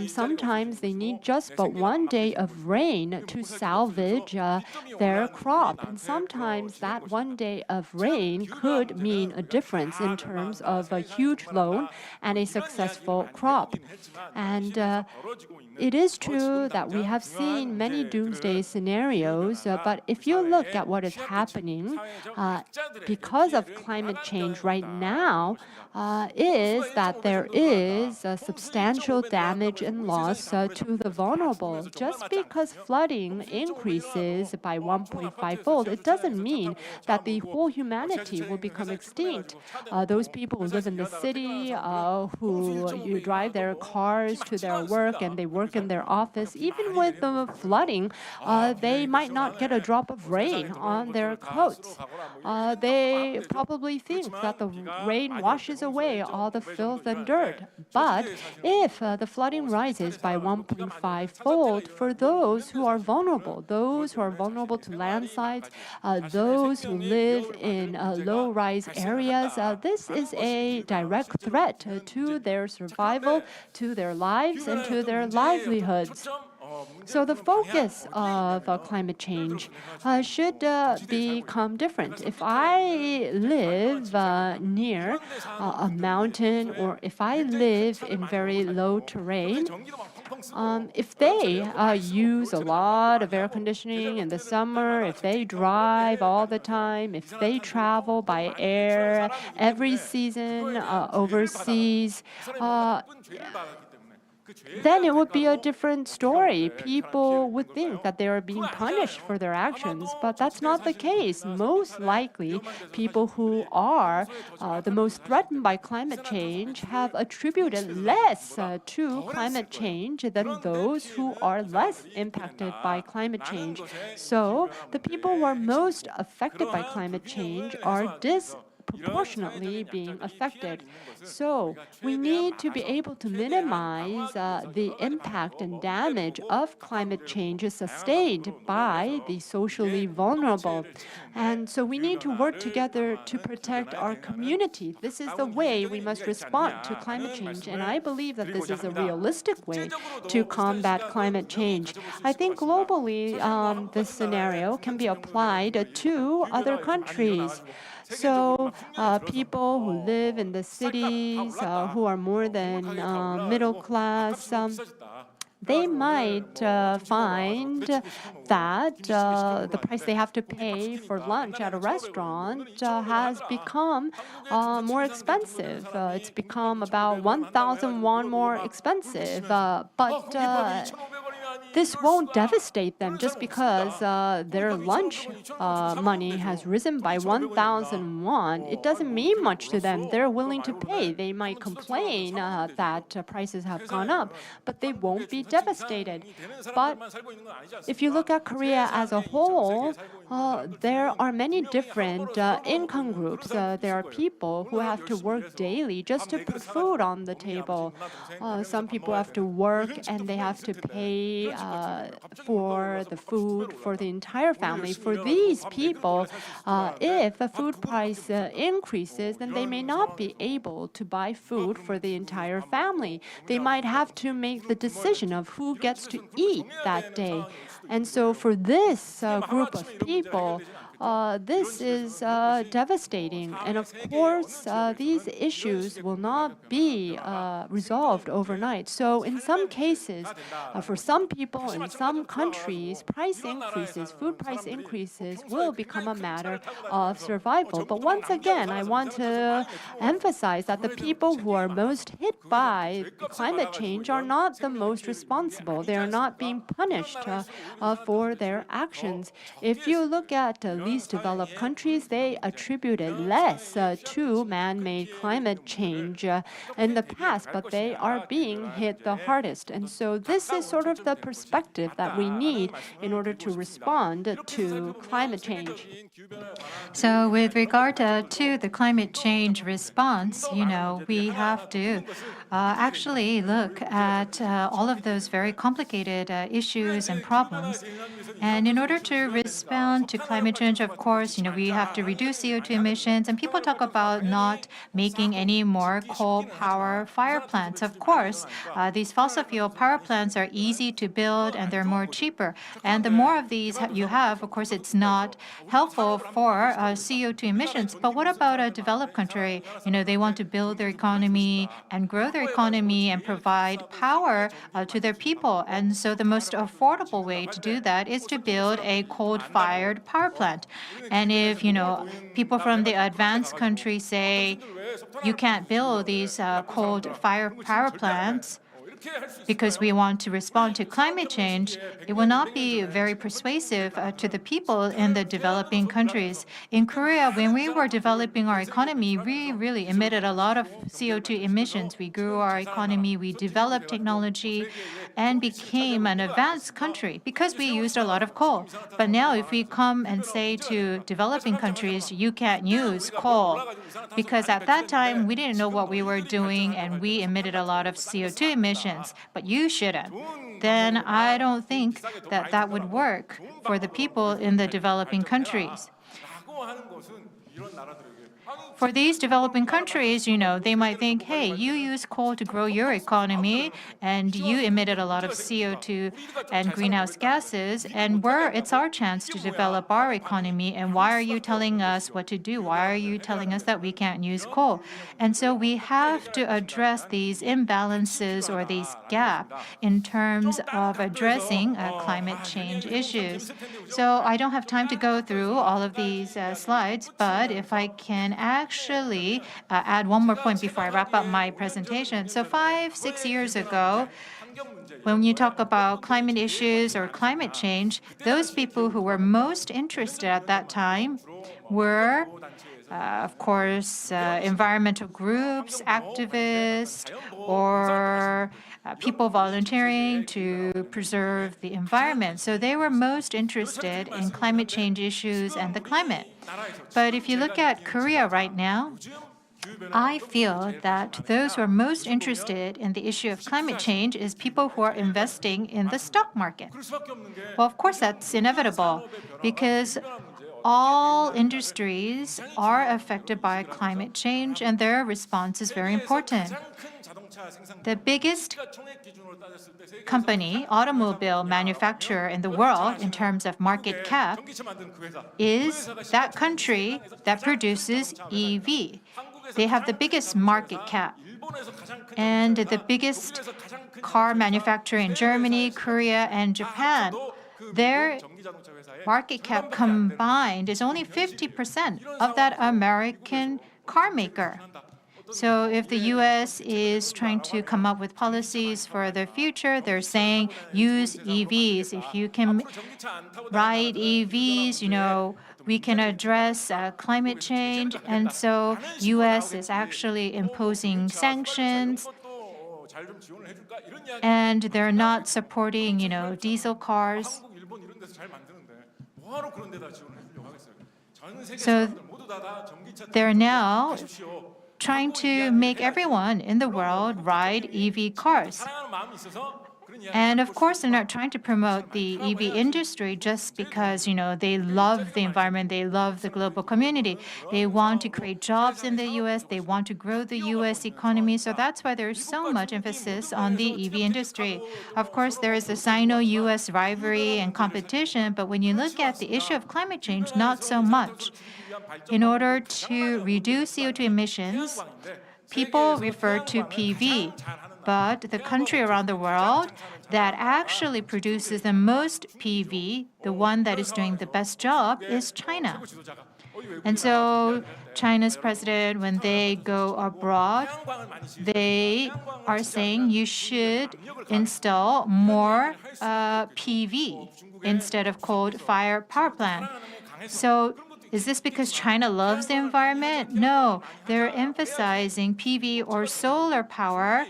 Sometimes they need just but one day of rain to salvage their crop. And sometimes that one day of rain could mean a difference in terms of a huge loan and a successful crop. And it is true that we have seen many doomsday scenarios, but if you look at what is happening, because of climate change right now is that there is substantial damage and loss to the vulnerable. Just because flooding increases by 1.5-fold, it doesn't mean that the whole humanity will become extinct. Those people who live in the city, who you drive their cars to their work and they work in their office, even with the flooding, they might not get a drop of rain on their clothes. They probably think that the rain washes away all the filth and dirt. But if the flooding rises by 1.5-fold, for those who are vulnerable to landslides, those who live in low-rise areas, this is a direct threat to their survival, to their lives, and to their livelihoods. So the focus of climate change should become different. If I live near a mountain, or if I live in very low terrain, if they use a lot of air conditioning in the summer, if they drive all the time, if they travel by air every season overseas, then it would be a different story. People would think that they are being punished for their actions, but that's not the case. Most likely, people who are the most threatened by climate change have attributed less to climate change than those who are less impacted by climate change. So the people who are most affected by climate change are disproportionately being affected. So we need to be able to minimize the impact and damage of climate change sustained by the socially vulnerable. And so we need to work together to protect our community. This is the way we must respond to climate change. And I believe that this is a realistic way to combat climate change. I think globally, this scenario can be applied to other countries. So people who live in the cities, who are more than middle class, they might find that the price they have to pay for lunch at a restaurant has become more expensive. It's become about 1,000 won more expensive. But this won't devastate them just because their lunch money has risen by 1,000 won. It doesn't mean much to them. They're willing to pay. They might complain that prices have gone up, but they won't be devastated. But if you look at Korea as a whole, there are many different income groups. There are people who have to work daily just to put food on the table. Some people have to work and they have to pay for the food for the entire family. For these people, if the food price increases, then they may not be able to buy food for the entire family. They might have to make the decision of who gets to eat that day. And so for this group of people, this is devastating. And of course, these issues will not be resolved overnight. So in some cases, for some people in some countries, food price increases will become a matter of survival. But once again, I want to emphasize that the people who are most hit by climate change are not the most responsible. They are not being punished for their actions. If you look at least developed countries, they attributed less to man-made climate change in the past, but they are being hit the hardest. And so this is sort of the perspective that we need in order to respond to climate change. So with regard to the climate change response, we have to actually look at all of those very complicated issues and problems. And in order to respond to climate change, of course, we have to reduce CO2 emissions. And people talk about not making any more coal power fire plants. Of course, these fossil fuel power plants are easy to build and they're more cheaper. And the more of these you have, of course, it's not helpful for CO2 emissions. But what about a developed country? They want to build their economy and grow their their economy and provide power to their people. And so the most affordable way to do that is to build a coal-fired power plant. And if, people from the advanced countries say you can't build these coal-fired power plants because we want to respond to climate change, it will not be very persuasive to the people in the developing countries. In Korea, when we were developing our economy, we really emitted a lot of CO2 emissions. We grew our economy, we developed technology, and became an advanced country because we used a lot of coal. But now if we come and say to developing countries, you can't use coal, because at that time we didn't know what we were doing and we emitted a lot of CO2 emissions, but you shouldn't, then I don't think that that would work for the people in the developing countries. For these developing countries, they might think, hey, you use coal to grow your economy and you emitted a lot of CO2 and greenhouse gases, and it's our chance to develop our economy, and why are you telling us what to do? Why are you telling us that we can't use coal? And so we have to address these imbalances or these gaps in terms of addressing climate change issues. So I don't have time to go through all of these slides, but if I can actually add one more point before I wrap up my presentation. So 5-6 years ago, when you talk about climate issues or climate change, those people who were most interested at that time were, of course, environmental groups, activists, or people volunteering to preserve the environment. So they were most interested in climate change issues and the climate. But if you look at Korea right now, I feel that those who are most interested in the issue of climate change is people who are investing in the stock market. Well, of course, that's inevitable because all industries are affected by climate change and their response is very important. The biggest company, automobile manufacturer in the world in terms of market cap, is that country that produces EV. They have the biggest market cap. And the biggest car manufacturer in Germany, Korea, and Japan, their market cap combined is only 50% of that American car maker. So if the US is trying to come up with policies for the future, they're saying use EVs. If you can ride EVs, we can address climate change. And so US is actually imposing sanctions. And they're not supporting, diesel cars. So they're now trying to make everyone in the world ride EV cars. And of course, they're not trying to promote the EV industry just because, they love the environment, they love the global community. They want to create jobs in the US, they want to grow the US economy. So that's why there's so much emphasis on the EV industry. Of course, there is the Sino-US rivalry and competition, but when you look at the issue of climate change, not so much. In order to reduce CO2 emissions, people refer to PV. But the country around the world that actually produces the most PV, the one that is doing the best job, is China. And so China's president, when they go abroad, they are saying you should install more PV instead of coal-fired power plant. So is this because China loves the environment? No, they're emphasizing PV or solar power,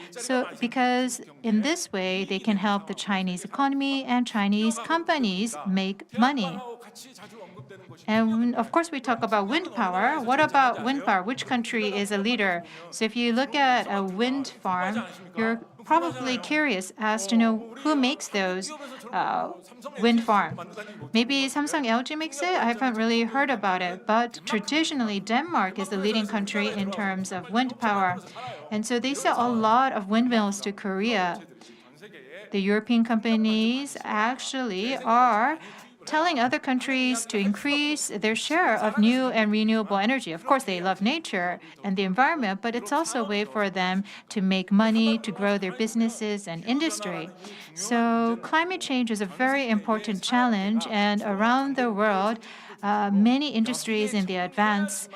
because in this way they can help the Chinese economy and Chinese companies make money. And of course, we talk about wind power. What about wind power? Which country is a leader? So if you look at a wind farm, you're probably curious as to know who makes those wind farms. Maybe Samsung LG makes it? I haven't really heard about it. But traditionally, Denmark is the leading country in terms of wind power. And so they sell a lot of windmills to Korea. The European companies actually are telling other countries to increase their share of new and renewable energy. Of course, they love nature and the environment, but it's also a way for them to make money, to grow their businesses and industry. So climate change is a very important challenge, and around the world, many industries in the advanced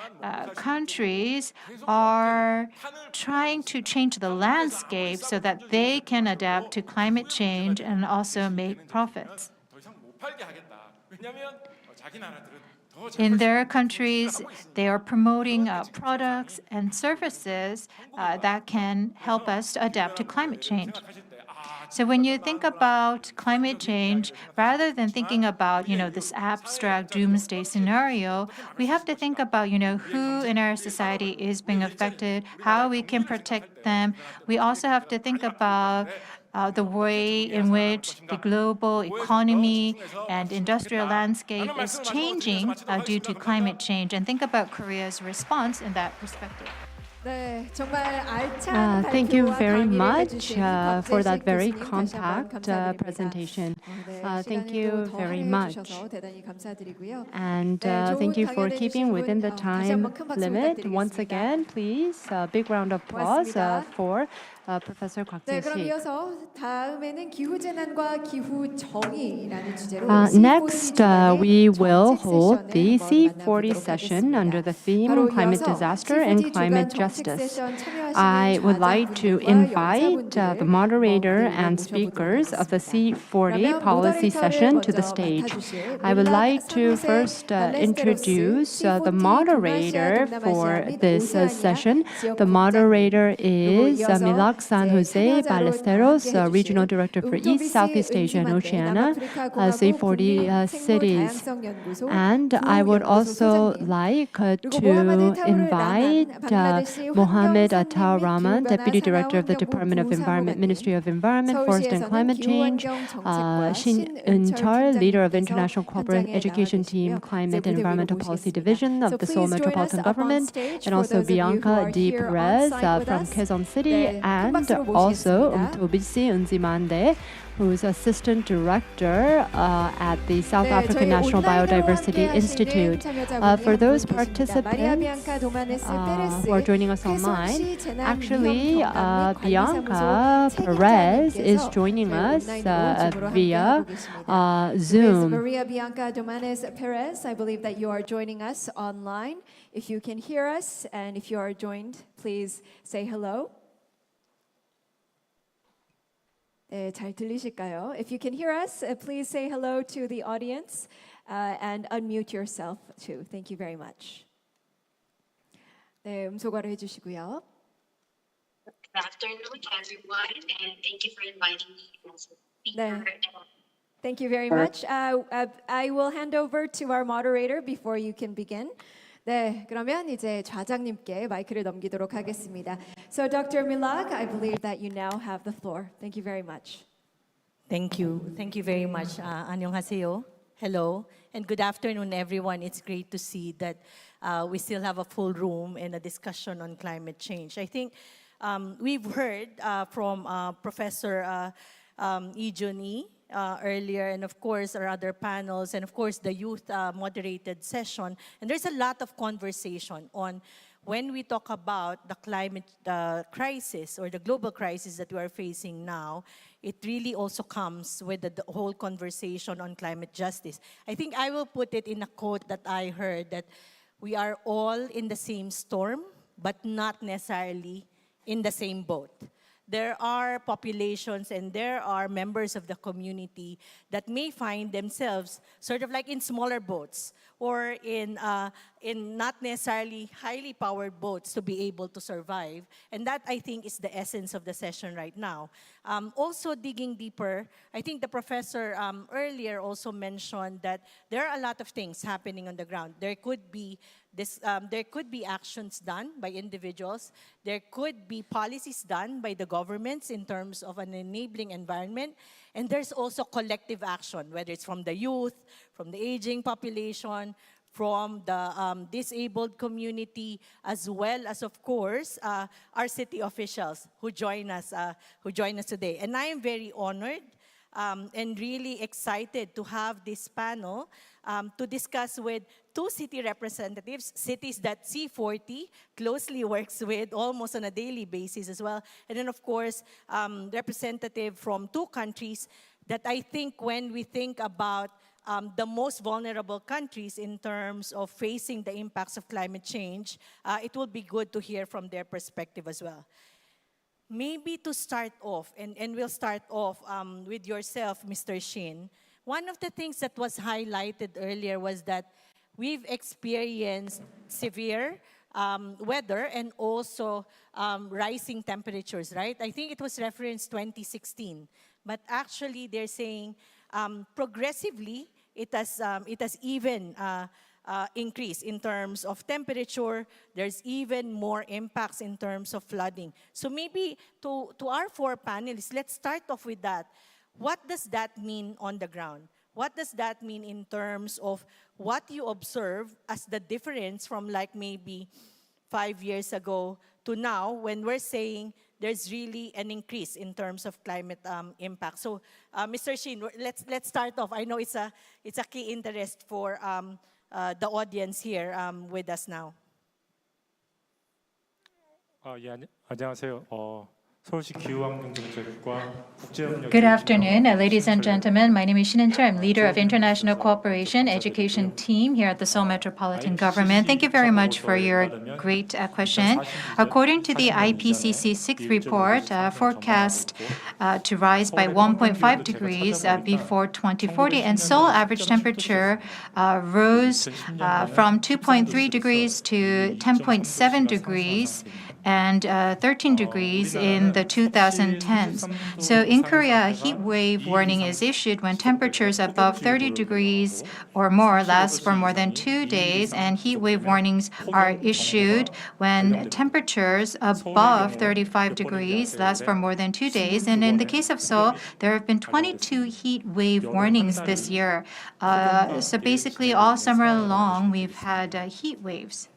countries are trying to change the landscape so that they can adapt to climate change and also make profits. In their countries, they are promoting products and services that can help us to adapt to climate change. So when you think about climate change, rather than thinking about, this abstract doomsday scenario, we have to think about, who in our society is being affected, how we can protect them. We also have to think about the way in which the global economy and industrial landscape is changing due to climate change, and think about Korea's response in that perspective. Thank you very much for that very compact presentation. Thank you very much. And thank you for keeping within the time limit. Once again, please, a big round of applause for Professor Kwak Jae-sik. Next, we will hold the C40 session under the theme Climate Disaster and Climate Justice. I would like to invite the moderator and speakers of the C40 policy session to the stage. I would like to first introduce the moderator for this session. The moderator is Milak San Jose Ballesteros, Regional Director for East, Southeast Asia and Oceania, C40 cities. And I would also like to invite Mohammed Atta Rahman, Deputy Director of the Department of Environment, Ministry of Environment, Forest and Climate Change, Shin Eun-chul, Leader of International Corporate Education Team, Climate and Environmental Policy Division of the Seoul Metropolitan Government, and also Bianca D. Perez from Quezon City, and also Tobisi Unzimande, who's Assistant Director at the South African National Biodiversity Institute. For those participants who are joining us online, actually, Bianca Perez is joining us via Zoom. Maria Bianca Domanes Perez, I believe that you are joining us online. If you can hear us and if you are joined, please say hello. 잘 들리실까요? If you can hear us, please say hello to the audience and unmute yourself too. Thank you very much. 네, 음소거를 해주시고요. Good afternoon, everyone, and thank you for inviting me as a speaker. Thank you very much. I will hand over to our moderator before you can begin. 네, 그러면 이제 좌장님께 마이크를 넘기도록 하겠습니다. So, Dr. Milak, I believe that you now have the floor. Thank you very much. Thank you. Thank you very much. 안녕하세요. Hello. And good afternoon, everyone. It's great to see that we still have a full room and a discussion on climate change. I think we've heard from Professor Lee Jun-hee earlier, and of course our other panels, and of course the youth moderated session. And there's a lot of conversation on when we talk about the climate crisis or the global crisis that we are facing now. It really also comes with the whole conversation on climate justice. I think I will put it in a quote that I heard, that we are all in the same storm, but not necessarily in the same boat. There are populations and there are members of the community that may find themselves sort of like in smaller boats or in not necessarily highly powered boats to be able to survive. And that, I think, is the essence of the session right now. Also digging deeper, I think the professor earlier also mentioned that there are a lot of things happening on the ground. There could be actions done by individuals. There could be policies done by the governments in terms of an enabling environment. And there's also collective action, whether it's from the youth, from the aging population, from the disabled community, as well as, of course, our city officials who join us today. And I am very honored and really excited to have this panel to discuss with two city representatives, cities that C40 closely works with almost on a daily basis as well. And then, of course, representative from two countries that I think when we think about the most vulnerable countries in terms of facing the impacts of climate change, it will be good to hear from their perspective as well. Maybe to start off, and we'll start off with yourself, Mr. Shin. One of the things that was highlighted earlier was that we've experienced severe weather and also rising temperatures, right? I think it was referenced 2016. But actually, they're saying progressively, it has even increased in terms of temperature. There's even more impacts in terms of flooding. So maybe to our four panelists, let's start off with that. What does that mean on the ground? What does that mean in terms of what you observe as the difference from like maybe 5 years ago to now when we're saying there's really an increase in terms of climate impact. So, Mr. Shin, let's start off. I know it's a key interest for the audience here with us now. 예, 안녕하세요. 서울시 기후환경정책과 국제협력. Good afternoon, ladies and gentlemen. My name is Shin In-cheol. I'm leader of International Cooperation Education Team here at the Seoul Metropolitan Government. Thank you very much for your great question. According to the IPCC sixth report, forecast to rise by 1.5 degrees before 2040, and Seoul average temperature rose from 2.3 degrees to 10.7 degrees and 13 degrees in the 2010s. So in Korea, a heat wave warning is issued when temperatures above 30 degrees or more last for more than 2 days, and heat wave warnings are issued when temperatures above 35 degrees last for more than 2 days. And in the case of Seoul, there have been 22 heat wave warnings this year. So basically all summer long, we've had heat waves.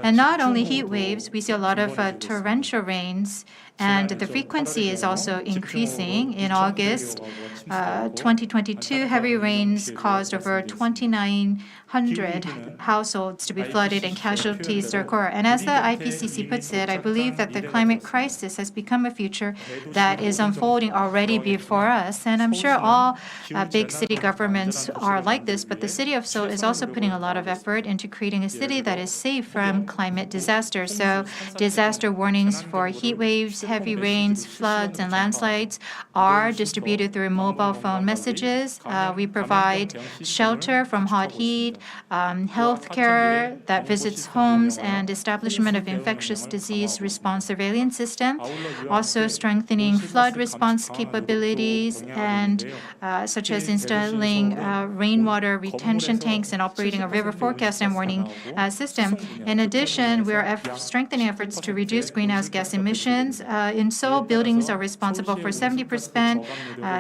And not only heat waves, we see a lot of torrential rains, and the frequency is also increasing. In August 2022, heavy rains caused over 2,900 households to be flooded and casualties to occur. And as the IPCC puts it, I believe that the climate crisis has become a future that is unfolding already before us. And I'm sure all big city governments are like this, but the city of Seoul is also putting a lot of effort into creating a city that is safe from climate disaster. So disaster warnings for heat waves, heavy rains, floods, and landslides are distributed through mobile phone messages. We provide shelter from hot heat, healthcare that visits homes, and establishment of infectious disease response surveillance system. Also strengthening flood response capabilities, and such as installing rainwater retention tanks and operating a river forecast and warning system. In addition, we are strengthening efforts to reduce greenhouse gas emissions. In Seoul, buildings are responsible for 70%.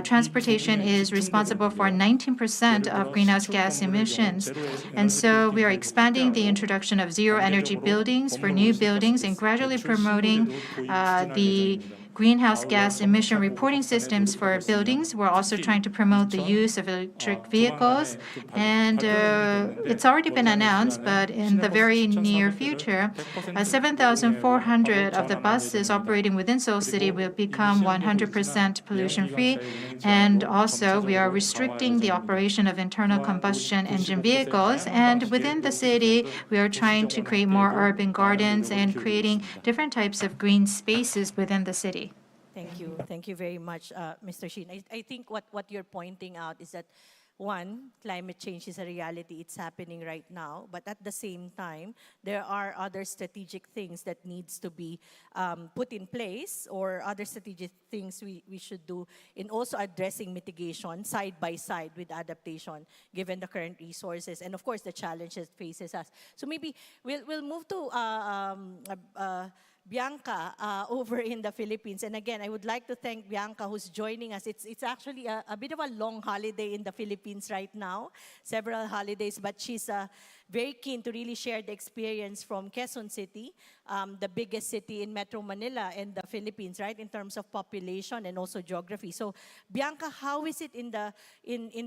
Transportation is responsible for 19% of greenhouse gas emissions. And so we are expanding the introduction of zero energy buildings for new buildings and gradually promoting the greenhouse gas emission reporting systems for buildings. We're also trying to promote the use of electric vehicles. And it's already been announced, but in the very near future, 7,400 of the buses operating within Seoul City will become 100% pollution-free. And also, we are restricting the operation of internal combustion engine vehicles. And within the city, we are trying to create more urban gardens and creating different types of green spaces within the city. Thank you. Thank you very much, Mr. Shin. I think what you're pointing out is that, one, climate change is a reality. It's happening right now. But at the same time, there are other strategic things that needs to be put in place, or other strategic things we should do in also addressing mitigation side by side with adaptation, given the current resources and, of course, the challenges faces us. So maybe we'll move to Bianca over in the Philippines. And again, I would like to thank Bianca who's joining us. It's actually a bit of a long holiday in the Philippines right now, several holidays, but she's very keen to really share the experience from Quezon City, the biggest city in Metro Manila and the Philippines, right, in terms of population and also geography. So Bianca, how is it in the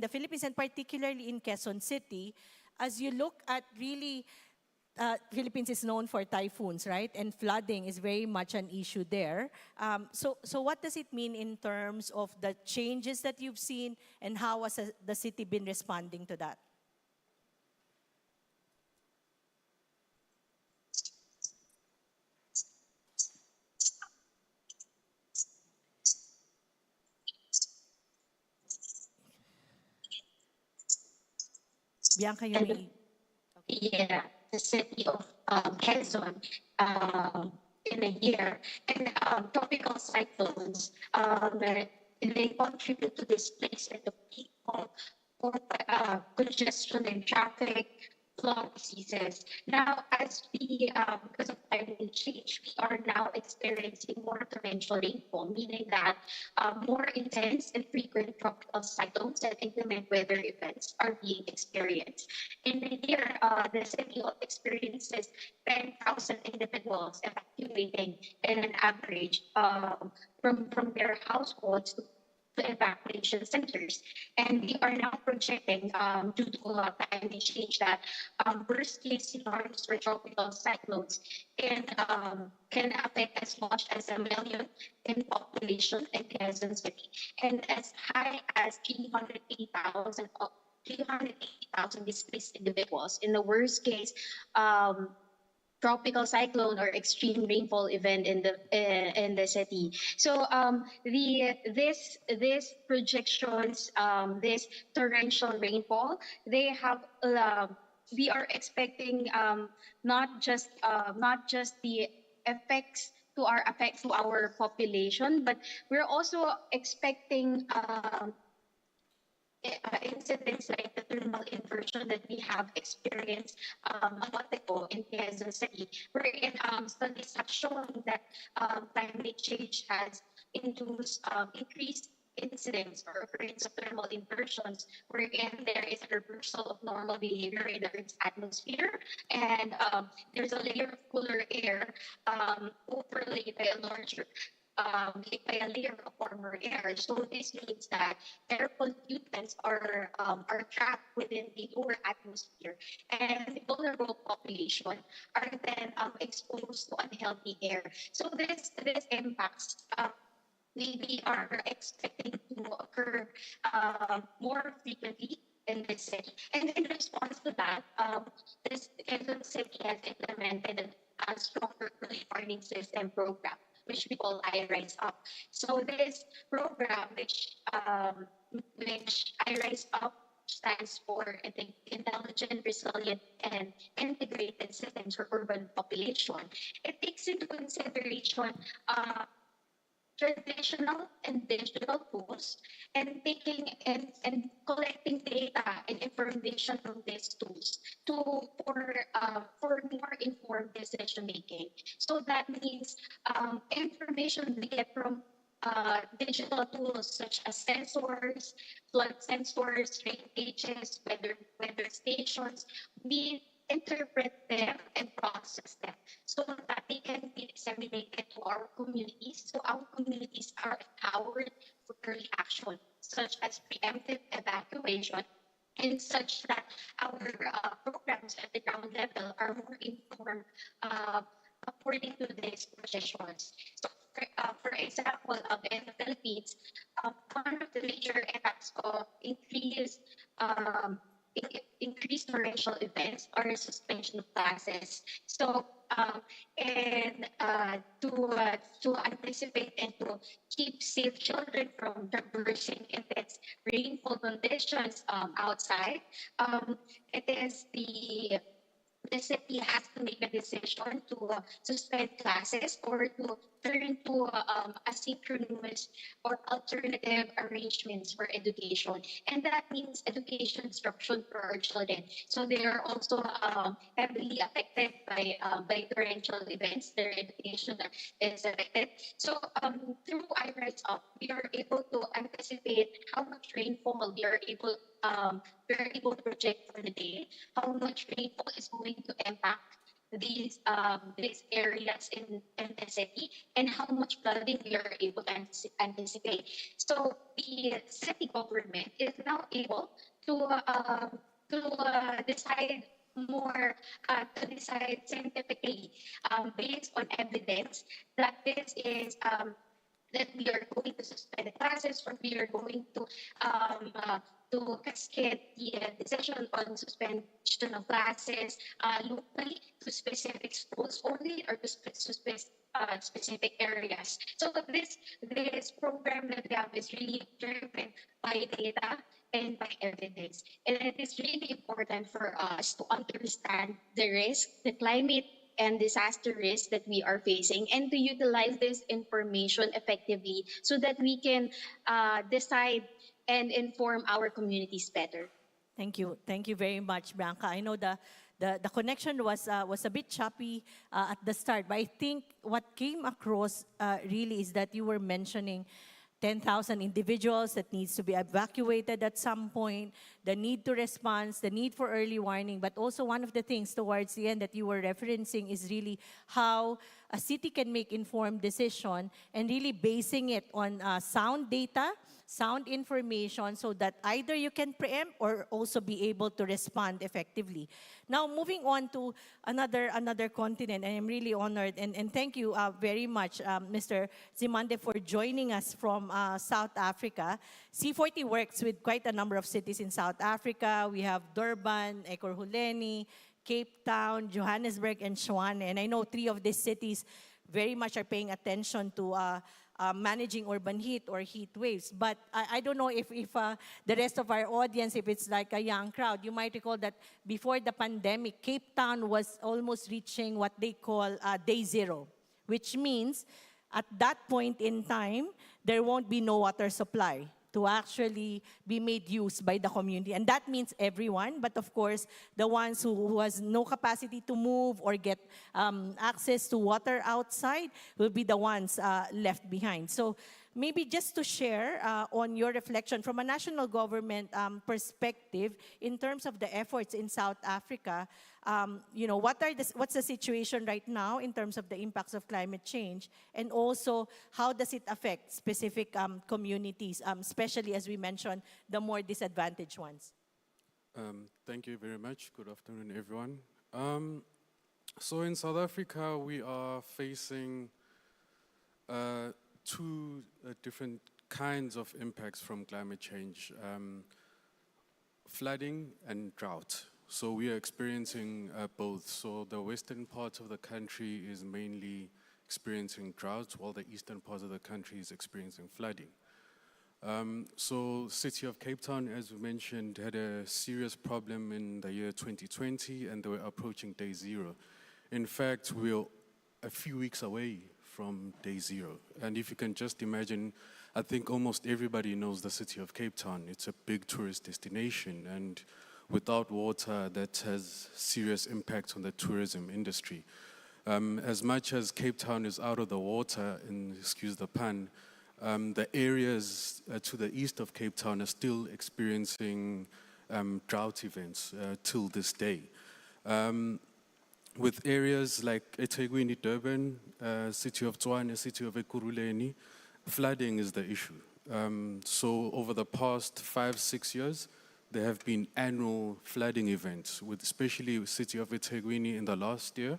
Philippines and particularly in Quezon City, as you look at really Philippines is known for typhoons, right? And flooding is very much an issue there. So what does it mean in terms of the changes that you've seen, and how has the city been responding to that? Bianca, you may. Yeah, the city of Quezon in a year. And tropical cyclones, they contribute to displacement of people, for congestion in traffic, flood diseases. Now, as we, because of climate change, we are now experiencing more torrential rainfall, meaning that more intense and frequent tropical cyclones and inclement weather events are being experienced. In a year, the city experiences 10,000 individuals evacuating in an average from their households to evacuation centers. And we are now projecting, due to climate change, that worst case scenarios for tropical cyclones can affect as much as 1 million in population in Quezon City, and as high as 380,000 displaced individuals in the worst case tropical cyclone or extreme rainfall event in the city. So this projections, this torrential rainfall, they have we are expecting not just the effects to our population, but we're also expecting incidents like the thermal inversion that we have experienced a month ago in Quezon City, wherein studies have shown that climate change has induced increased incidents or occurrence of thermal inversions, wherein there is a reversal of normal behavior in the Earth's atmosphere, and there's a layer of cooler air overlaid by a larger by a layer of warmer air. So this means that air pollutants are trapped within the lower atmosphere, and the vulnerable population are then exposed to unhealthy air. So this impacts we are expecting to occur more frequently in this city. And in response to that, this Quezon City has implemented a stronger early warning system program, which we call iRise Up. So this program, which iRise Up stands for Intelligent, Resilient, and Integrated Systems for Urban Population. It takes into consideration traditional and digital tools, and taking and collecting data and information from these tools for more informed decision making. So that means information we get from digital tools such as sensors, flood sensors, rain gauges, weather stations. We interpret them and process them so that they can be disseminated to our communities. So our communities are empowered for early action, such as preemptive evacuation, and such that our programs at the ground level are more informed according to these projections. So for example, in the Philippines, one of the major impacts of increased torrential events are suspension of classes. So, and to anticipate and to keep safe children from traversing intense rainfall conditions outside, it is the the city has to make a decision to suspend classes or to turn to asynchronous or alternative arrangements for education. And that means education disruption for our children. So they are also heavily affected by torrential events. Their education is affected. So through iRise Up, we are able to anticipate how much rainfall we are able to project for the day, how much rainfall is going to impact these areas in the city, and how much flooding we are able to anticipate. So the city government is now able to decide more to decide scientifically based on evidence that this is that we are going to suspend the classes or we are going to cascade the decision on suspension of classes locally to specific schools only or to specific areas. So this program that we have is really driven by data and by evidence. And it is really important for us to understand the risk, the climate and disaster risks that we are facing, and to utilize this information effectively so that we can decide and inform our communities better. Thank you. Thank you very much, Bianca. I know the connection was a bit choppy at the start, but I think what came across really is that you were mentioning 10,000 individuals that needs to be evacuated at some point, the need to respond, the need for early warning, but also one of the things towards the end that you were referencing is really how a city can make informed decision and really basing it on sound data, sound information so that either you can preempt or also be able to respond effectively. Now, moving on to another continent, and I'm really honored, and thank you very much, Mr. Zimande, for joining us from South Africa. C40 works with quite a number of cities in South Africa. We have Durban, Ekurhuleni, Cape Town, Johannesburg, and Tshwane. And I know 3 of these cities very much are paying attention to managing urban heat or heat waves. But I don't know if the rest of our audience, if it's like a young crowd, you might recall that before the pandemic, Cape Town was almost reaching what they call day zero, which means at that point in time, there won't be no water supply to actually be made use by the community. And that means everyone, but of course, the ones who has no capacity to move or get access to water outside will be the ones left behind. So maybe just to share on your reflection from a national government perspective in terms of the efforts in South Africa, what's the situation right now in terms of the impacts of climate change, and also how does it affect specific communities, especially as we mentioned, the more disadvantaged ones? Thank you very much. Good afternoon, everyone. So in South Africa, we are facing 2 different kinds of impacts from climate change, flooding and drought. So we are experiencing both. So the western part of the country is mainly experiencing drought, while the eastern part of the country is experiencing flooding. So city of Cape Town, as we mentioned, had a serious problem in the year 2020, and they were approaching day zero. In fact, we're a few weeks away from day zero. And if you can just imagine, I think almost everybody knows the city of Cape Town. It's a big tourist destination, and without water, that has serious impact on the tourism industry. As much as Cape Town is out of the water, and excuse the pun, the areas to the east of Cape Town are still experiencing drought events till this day. With areas like eThekwini, Durban, city of Tshwane, city of Ekurhuleni, flooding is the issue. So over the past 5-6 years, there have been annual flooding events, with especially the city of eThekwini in the last year,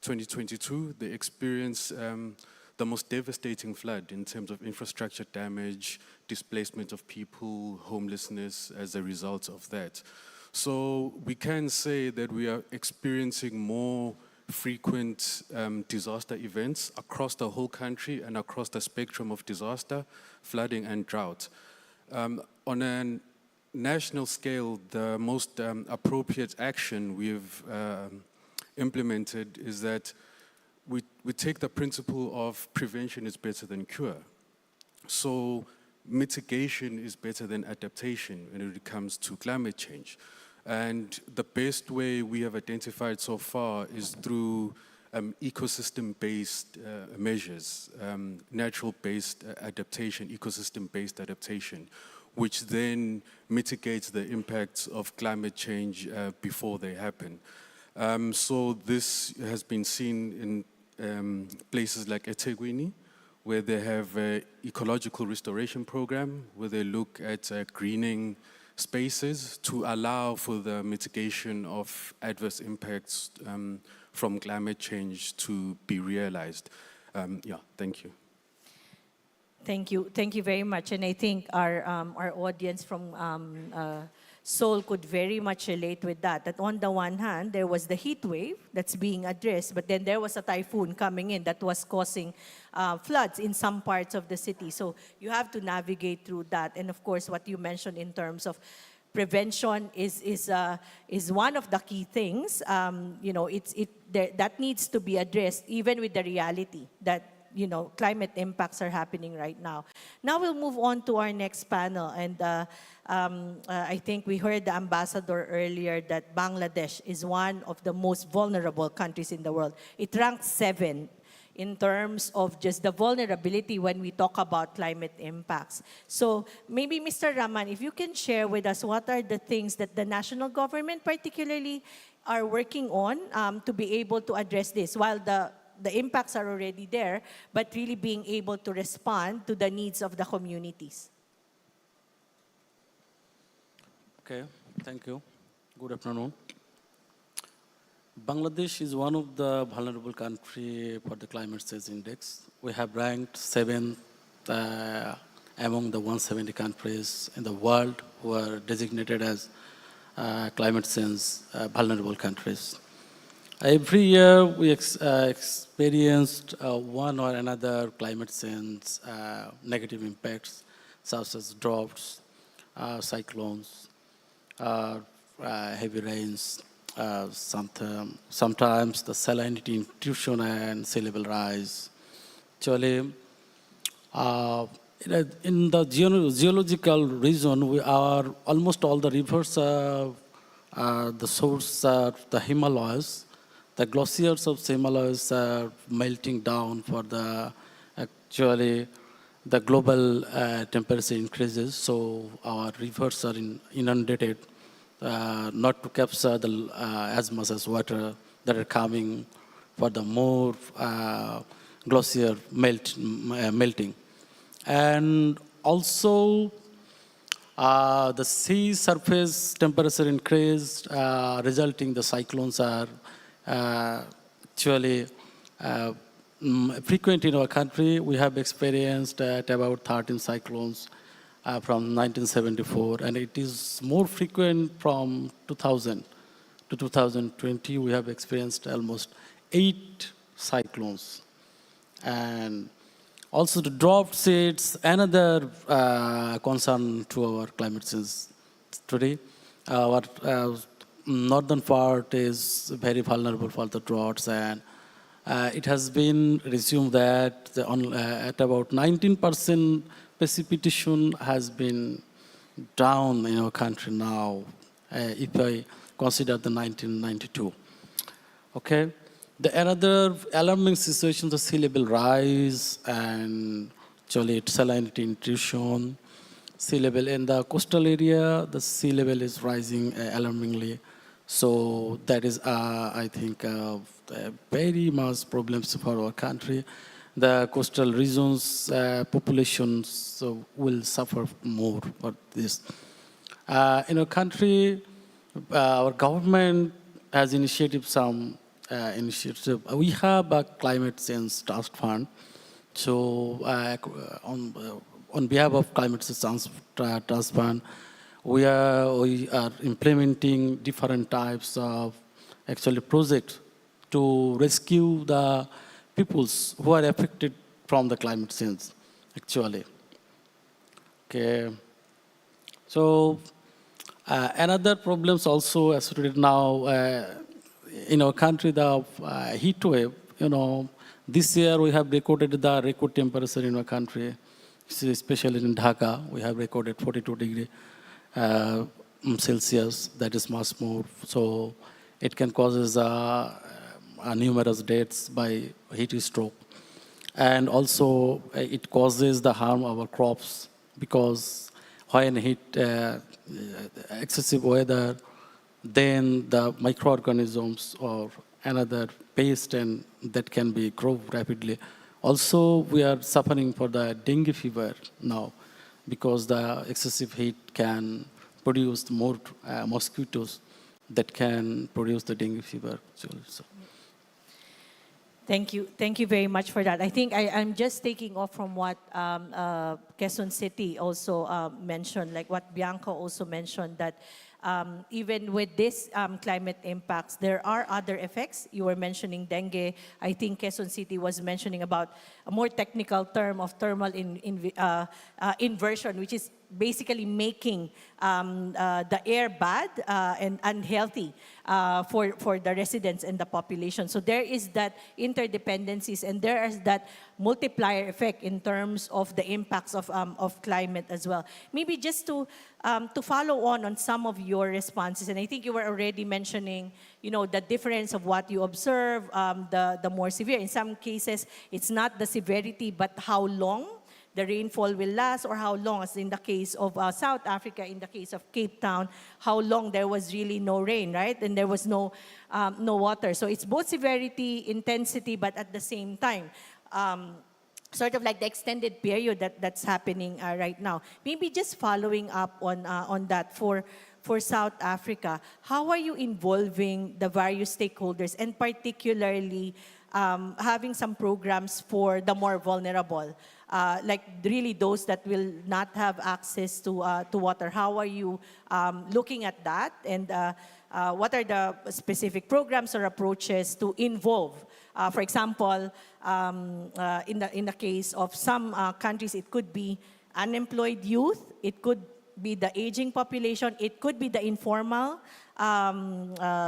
2022, they experienced the most devastating flood in terms of infrastructure damage, displacement of people, homelessness as a result of that. So we can say that we are experiencing more frequent disaster events across the whole country and across the spectrum of disaster, flooding and drought. On a national scale, the most appropriate action we've implemented is that we take the principle of prevention is better than cure. So mitigation is better than adaptation when it comes to climate change. And the best way we have identified so far is through ecosystem-based measures, natural-based adaptation, ecosystem-based adaptation, which then mitigates the impacts of climate change before they happen. So this has been seen in places like eThekwini, where they have an ecological restoration program, where they look at greening spaces to allow for the mitigation of adverse impacts from climate change to be realized. Yeah, thank you. Thank you very much. And I think our audience from Seoul could very much relate with that. That on the one hand, there was the heat wave that's being addressed, but then there was a typhoon coming in that was causing floods in some parts of the city. So you have to navigate through that. And of course, what you mentioned in terms of prevention is one of the key things. That needs to be addressed, even with the reality that climate impacts are happening right now. Now we'll move on to our next panel. And I think we heard the ambassador earlier that Bangladesh is one of the most vulnerable countries in the world. It ranks 7 in terms of just the vulnerability when we talk about climate impacts. So maybe Mr. Rahman, if you can share with us what are the things that the national government particularly are working on to be able to address this, while the impacts are already there, but really being able to respond to the needs of the communities. Okay, thank you. Good afternoon. Bangladesh is one of the vulnerable countries for the climate change index. We have ranked 7th among the 170 countries in the world who are designated as climate change vulnerable countries. Every year we experienced one or another climate change negative impacts, such as droughts, cyclones, heavy rains, sometimes the salinity intrusion and sea level rise. Actually, in the geological region, we are almost all the rivers the source are the Himalayas. The glaciers of Himalayas are melting down for the the global temperature increases, so our rivers are inundated, not to capture as much as water that are coming for the more glacier melting. And also, the sea surface temperature increased, resulting the cyclones are actually frequent in our country. We have experienced at about 13 cyclones from 1974, and it is more frequent from 2000 to 2020. We have experienced almost 8 cyclones. And also the drought is another concern to our climate change today. Our northern part is very vulnerable for the droughts, and it has been resumed that at about 19% precipitation has been down in our country now, if I consider the 1992. Okay. The another alarming situation, the sea level rise and actually salinity intrusion. Sea level in the coastal area, the sea level is rising alarmingly. So that is, I think, very much problems for our country. The coastal regions, populations will suffer more for this. In our country, our government has initiated some initiative. We have a climate change trust fund. So on behalf of climate change trust fund, we are implementing different types of actually projects to rescue the peoples who are affected from the climate change, actually. Okay. So another problems also associated now in our country, the heat wave, this year we have recorded the record temperature in our country, especially in Dhaka. We have recorded 42 degrees Celsius. That is much more. So it can cause numerous deaths by heat stroke. And also it causes the harm of our crops, because when heat, excessive weather, then the microorganisms or another pest and that can be grow rapidly. Also, we are suffering for the dengue fever now, because the excessive heat can produce more mosquitoes that can produce the dengue fever. So. Thank you very much for that. I think I'm just taking off from what Quezon City also mentioned, like what Bianca also mentioned, that even with this climate impacts, there are other effects. You were mentioning dengue. I think Quezon City was mentioning about a more technical term of thermal inversion, which is basically making the air bad and unhealthy for the residents and the population. So there is that interdependencies, and there is that multiplier effect in terms of the impacts of climate as well. Maybe just to follow on some of your responses, and I think you were already mentioning, the difference of what you observe, the more severe. In some cases, it's not the severity, but how long the rainfall will last, or how long, as in the case of South Africa, in the case of Cape Town, how long there was really no rain, right? And there was no water. So it's both severity, intensity, but at the same time, sort of like the extended period that's happening right now. Maybe just following up on that for South Africa, how are you involving the various stakeholders, and particularly having some programs for the more vulnerable? Like really those that will not have access to water. How are you looking at that? And what are the specific programs or approaches to involve? For example, in the case of some countries, it could be unemployed youth, it could be the aging population, it could be the informal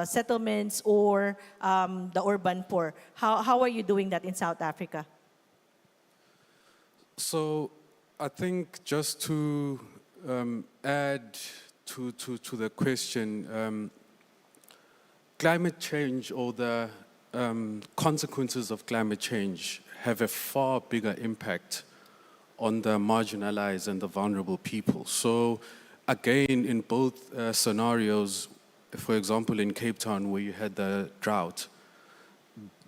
settlements, or the urban poor. How are you doing that in South Africa? So I think just to add to the question, climate change, or the consequences of climate change, have a far bigger impact on the marginalized and the vulnerable people. So again, in both scenarios, for example, in Cape Town, where you had the drought,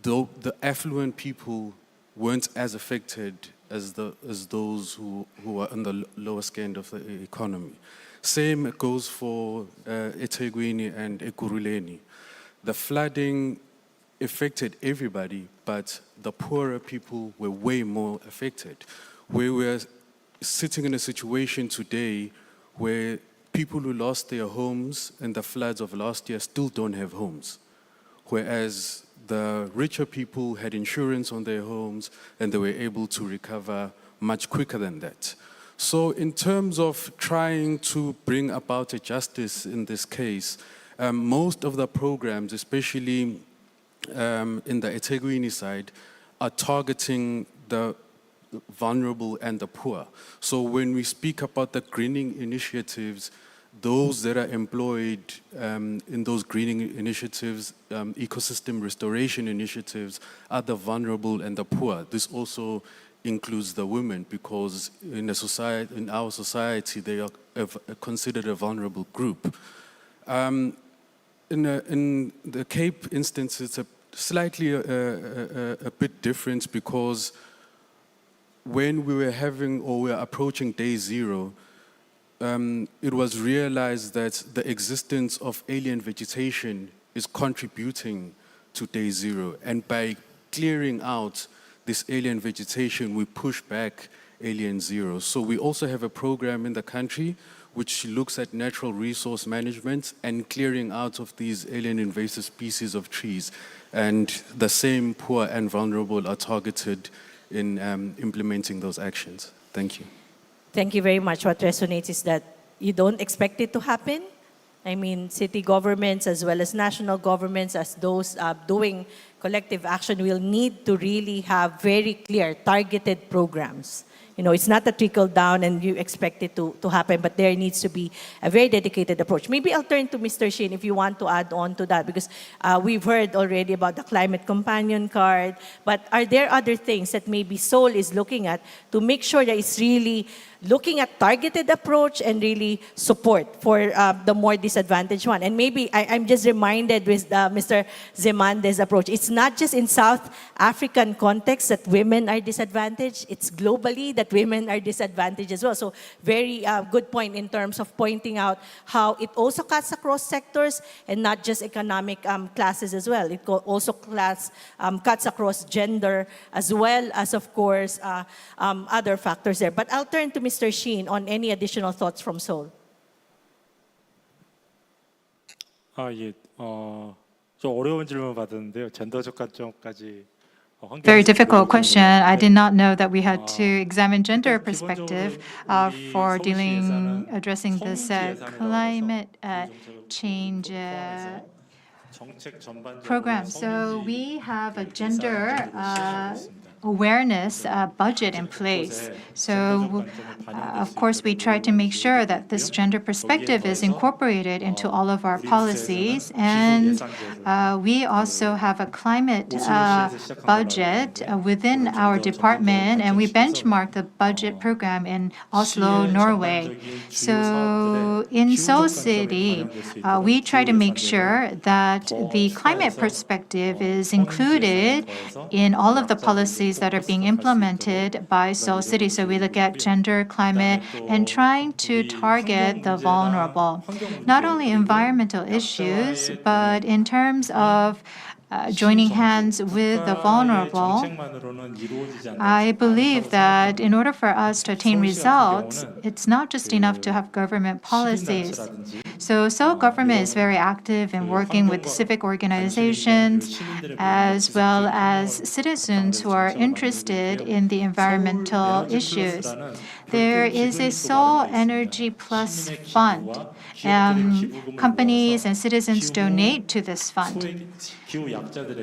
though the affluent people weren't as affected as those who are on the lowest end of the economy. Same goes for eThekwini and Ekurhuleni. The flooding affected everybody, but the poorer people were way more affected. We were sitting in a situation today where people who lost their homes in the floods of last year still don't have homes, whereas the richer people had insurance on their homes and they were able to recover much quicker than that. So in terms of trying to bring about a justice in this case, most of the programs, especially in the eThekwini side, are targeting the vulnerable and the poor. So when we speak about the greening initiatives, those that are employed in those greening initiatives, ecosystem restoration initiatives, are the vulnerable and the poor. This also includes the women, because in our society, they are considered a vulnerable group. In the Cape instance, it's slightly a bit different, because when we were approaching day zero, it was realized that the existence of alien vegetation is contributing to day zero. And by clearing out this alien vegetation, we push back alien zero. So we also have a program in the country which looks at natural resource management and clearing out of these alien invasive species of trees. And the same poor and vulnerable are targeted in implementing those actions. Thank you. Thank you very much. What resonates is that you don't expect it to happen, I mean, city governments as well as national governments, as those doing collective action, will need to really have very clear, targeted programs. You know, it's not a trickle down and you expect it to happen, but there needs to be a very dedicated approach. Maybe I'll turn to Mr. Shin if you want to add on to that, because we've heard already about the climate companion card, but are there other things that maybe Seoul is looking at to make sure that it's really looking at targeted approach and really support for the more disadvantaged one? And maybe I'm just reminded with Mr. Zemande's approach. It's not just in South African context that women are disadvantaged. It's globally that women are disadvantaged as well. So very good point in terms of pointing out how it also cuts across sectors and not just economic classes as well. It also cuts across gender as well as, of course, other factors there. But I'll turn to Mr. Shin on any additional thoughts from Seoul. 예. 좀 어려운 질문 받았는데요. 젠더적 관점까지 Very difficult question. I did not know that we had to examine gender perspective for addressing this climate change program. So we have a gender awareness budget in place. So, of course, we try to make sure that this gender perspective is incorporated into all of our policies. And we also have a climate budget within our department, and we benchmark the budget program in Oslo, Norway. So in Seoul City, we try to make sure that the climate perspective is included in all of the policies that are being implemented by Seoul City. So we look at gender, climate, and trying to target the vulnerable. Not only environmental issues, but in terms of joining hands with the vulnerable, I believe that in order for us to attain results, it's not just enough to have government policies. So Seoul government is very active in working with civic organizations as well as citizens who are interested in the environmental issues. There is a Seoul Energy Plus fund. Companies and citizens donate to this fund.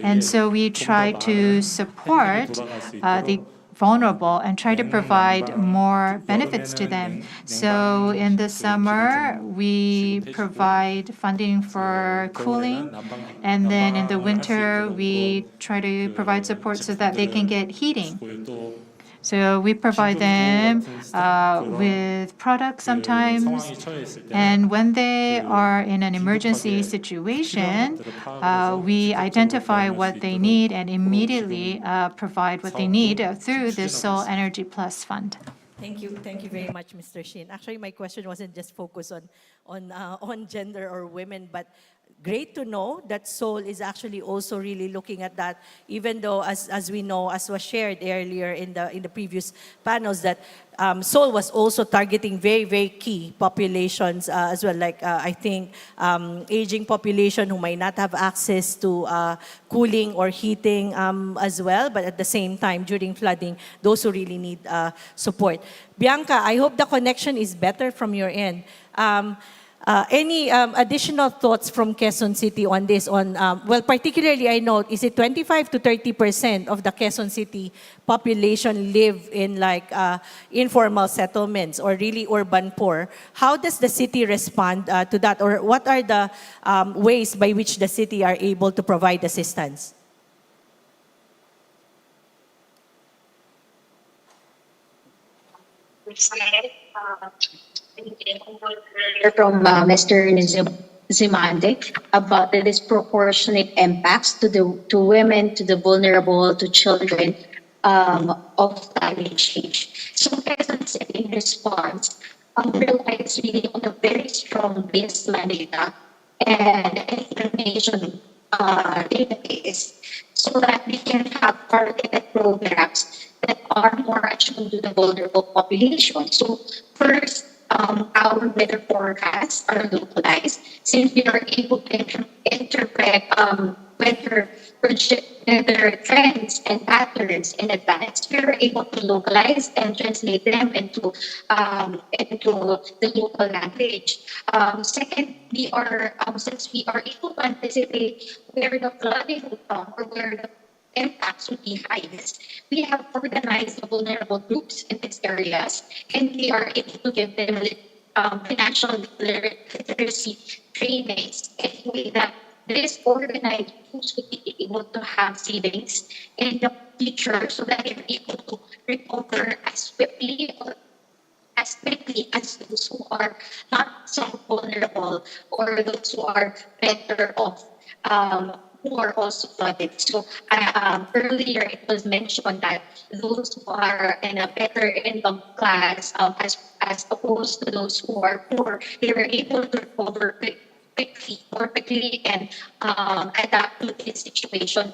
And so we try to support the vulnerable and try to provide more benefits to them. So in the summer, we provide funding for cooling. And then in the winter, we try to provide support so that they can get heating. So we provide them with products sometimes. And when they are in an emergency situation, we identify what they need and immediately provide what they need through the Seoul Energy Plus Fund. Thank you very much, Mr. Shin. Actually, my question wasn't just focused on gender or women, but great to know that Seoul is actually also really looking at that, even though, as we know, as was shared earlier in the previous panels, that Seoul was also targeting very, very key populations as well, like I think aging population who might not have access to cooling or heating as well, but at the same time, during flooding, those who really need support. Bianca, I hope the connection is better from your end. Any additional thoughts from Quezon City on this? Well, particularly I note, is it 25 to 30% of the Quezon City population live in like informal settlements or really urban poor? How does the city respond to that? Or what are the ways by which the city are able to provide assistance? From Mr. Zimande about the disproportionate impacts to women, to the vulnerable, to children of climate change. So Quezon City in response relies really on a very strong baseline data and information database so that we can have targeted programs that are more attuned to the vulnerable population. So first, our weather forecasts are localized since we are able to interpret weather trends and patterns in advance. We were able to localize and translate them into the local language. Second, since we are able to anticipate where the flooding will come or where the impacts would be highest, we have organized the vulnerable groups in these areas, and we are able to give them financial literacy trainings in a way that these organized groups would be able to have savings in the future so that they're able to recover as quickly or as quickly as those who are not so vulnerable or those who are better off, who are also flooded. So earlier it was mentioned that those who are in a better income class, as opposed to those who are poor, they were able to recover more quickly and adapt to this situation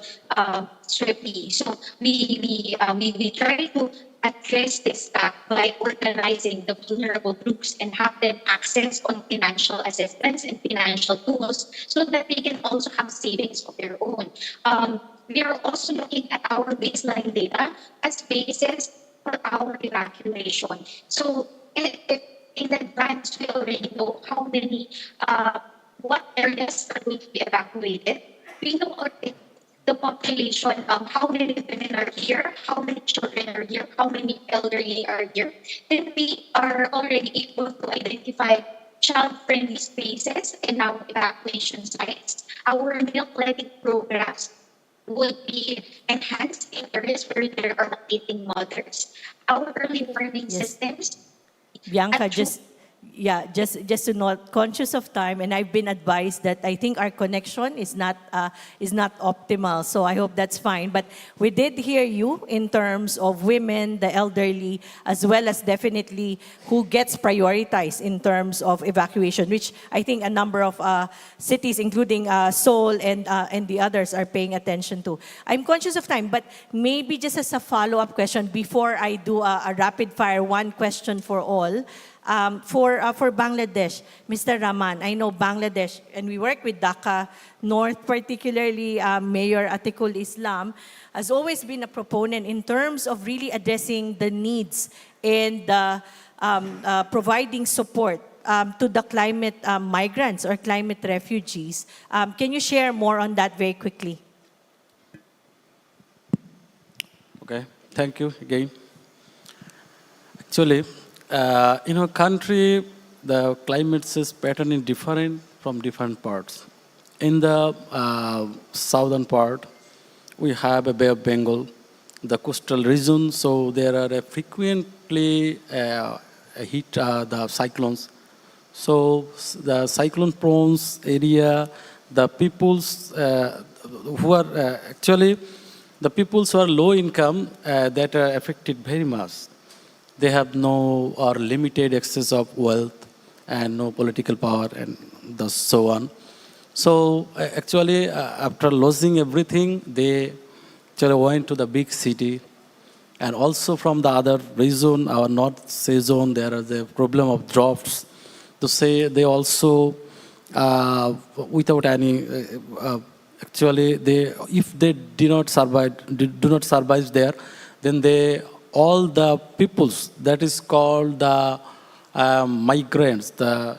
swiftly. So we try to address this gap by organizing the vulnerable groups and have them access on financial assistance and financial tools so that they can also have savings of their own. We are also looking at our baseline data as basis for our evacuation. So in advance, we already know how many, what areas are going to be evacuated. We know already the population, how many women are here, how many children are here, how many elderly are here. Then we are already able to identify child-friendly spaces in our evacuation sites. Our meal planning programs would be enhanced in areas where there are lactating mothers. Our early warning systems. Bianca, just to note, conscious of time, and I've been advised that I think our connection is not optimal. So I hope that's fine. But we did hear you in terms of women, the elderly, as well as definitely who gets prioritized in terms of evacuation, which I think a number of cities, including Seoul and the others, are paying attention to. I'm conscious of time, but maybe just as a follow-up question before I do a rapid fire, one question for all. For Bangladesh, Mr. Rahman, I know Bangladesh, and we work with Dhaka North, particularly Mayor Atikul Islam, has always been a proponent in terms of really addressing the needs and providing support to the climate migrants or climate refugees. Can you share more on that very quickly? Okay, thank you again. Actually, in our country, the climate pattern is different from different parts. In the southern part, we have a Bay of Bengal, the coastal region, so there are frequently hit the cyclones. So the cyclone-prone area, the peoples who are actually the peoples who are low income that are affected very much. They have no or limited access of wealth and no political power and so on. So actually, after losing everything, they actually went to the big city. And also from the other region, our North Sea zone, there is a problem of droughts. To say they also, without any, actually, if they do not survive there, then all the peoples, that is called the migrants, the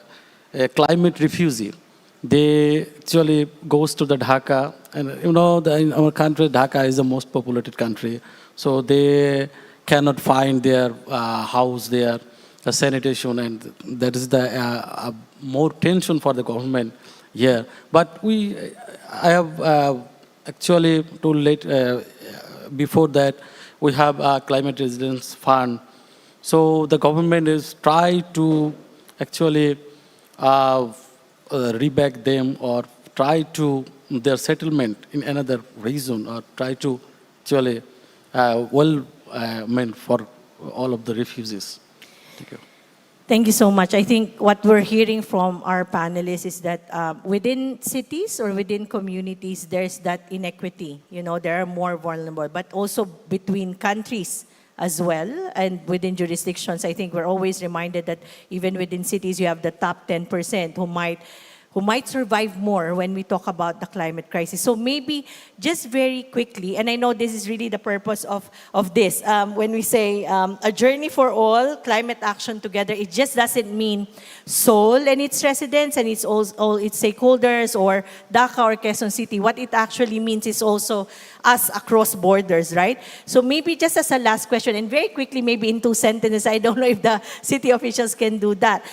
climate refugee, they actually goes to the Dhaka. And you know, in our country, Dhaka is the most populated country. So they cannot find their house there, the sanitation, and that is the more tension for the government here. But I have actually told before that, we have a climate resilience fund. So the government is trying to actually reback them or try to their settlement in another region or try to actually meant for all of the refugees. Thank you. Thank you so much. I think what we're hearing from our panelists is that within cities or within communities, there's that inequity. You know, there are more vulnerable, but also between countries as well and within jurisdictions. I think we're always reminded that even within cities, you have the top 10% who might survive more when we talk about the climate crisis. So maybe just very quickly, and I know this is really the purpose of this, when we say a journey for all, climate action together, it just doesn't mean Seoul and its residents and all its stakeholders or Dhaka or Quezon City. What it actually means is also us across borders, right? So maybe just as a last question, and very quickly, maybe in 2 sentences, I don't know if the city officials can do that.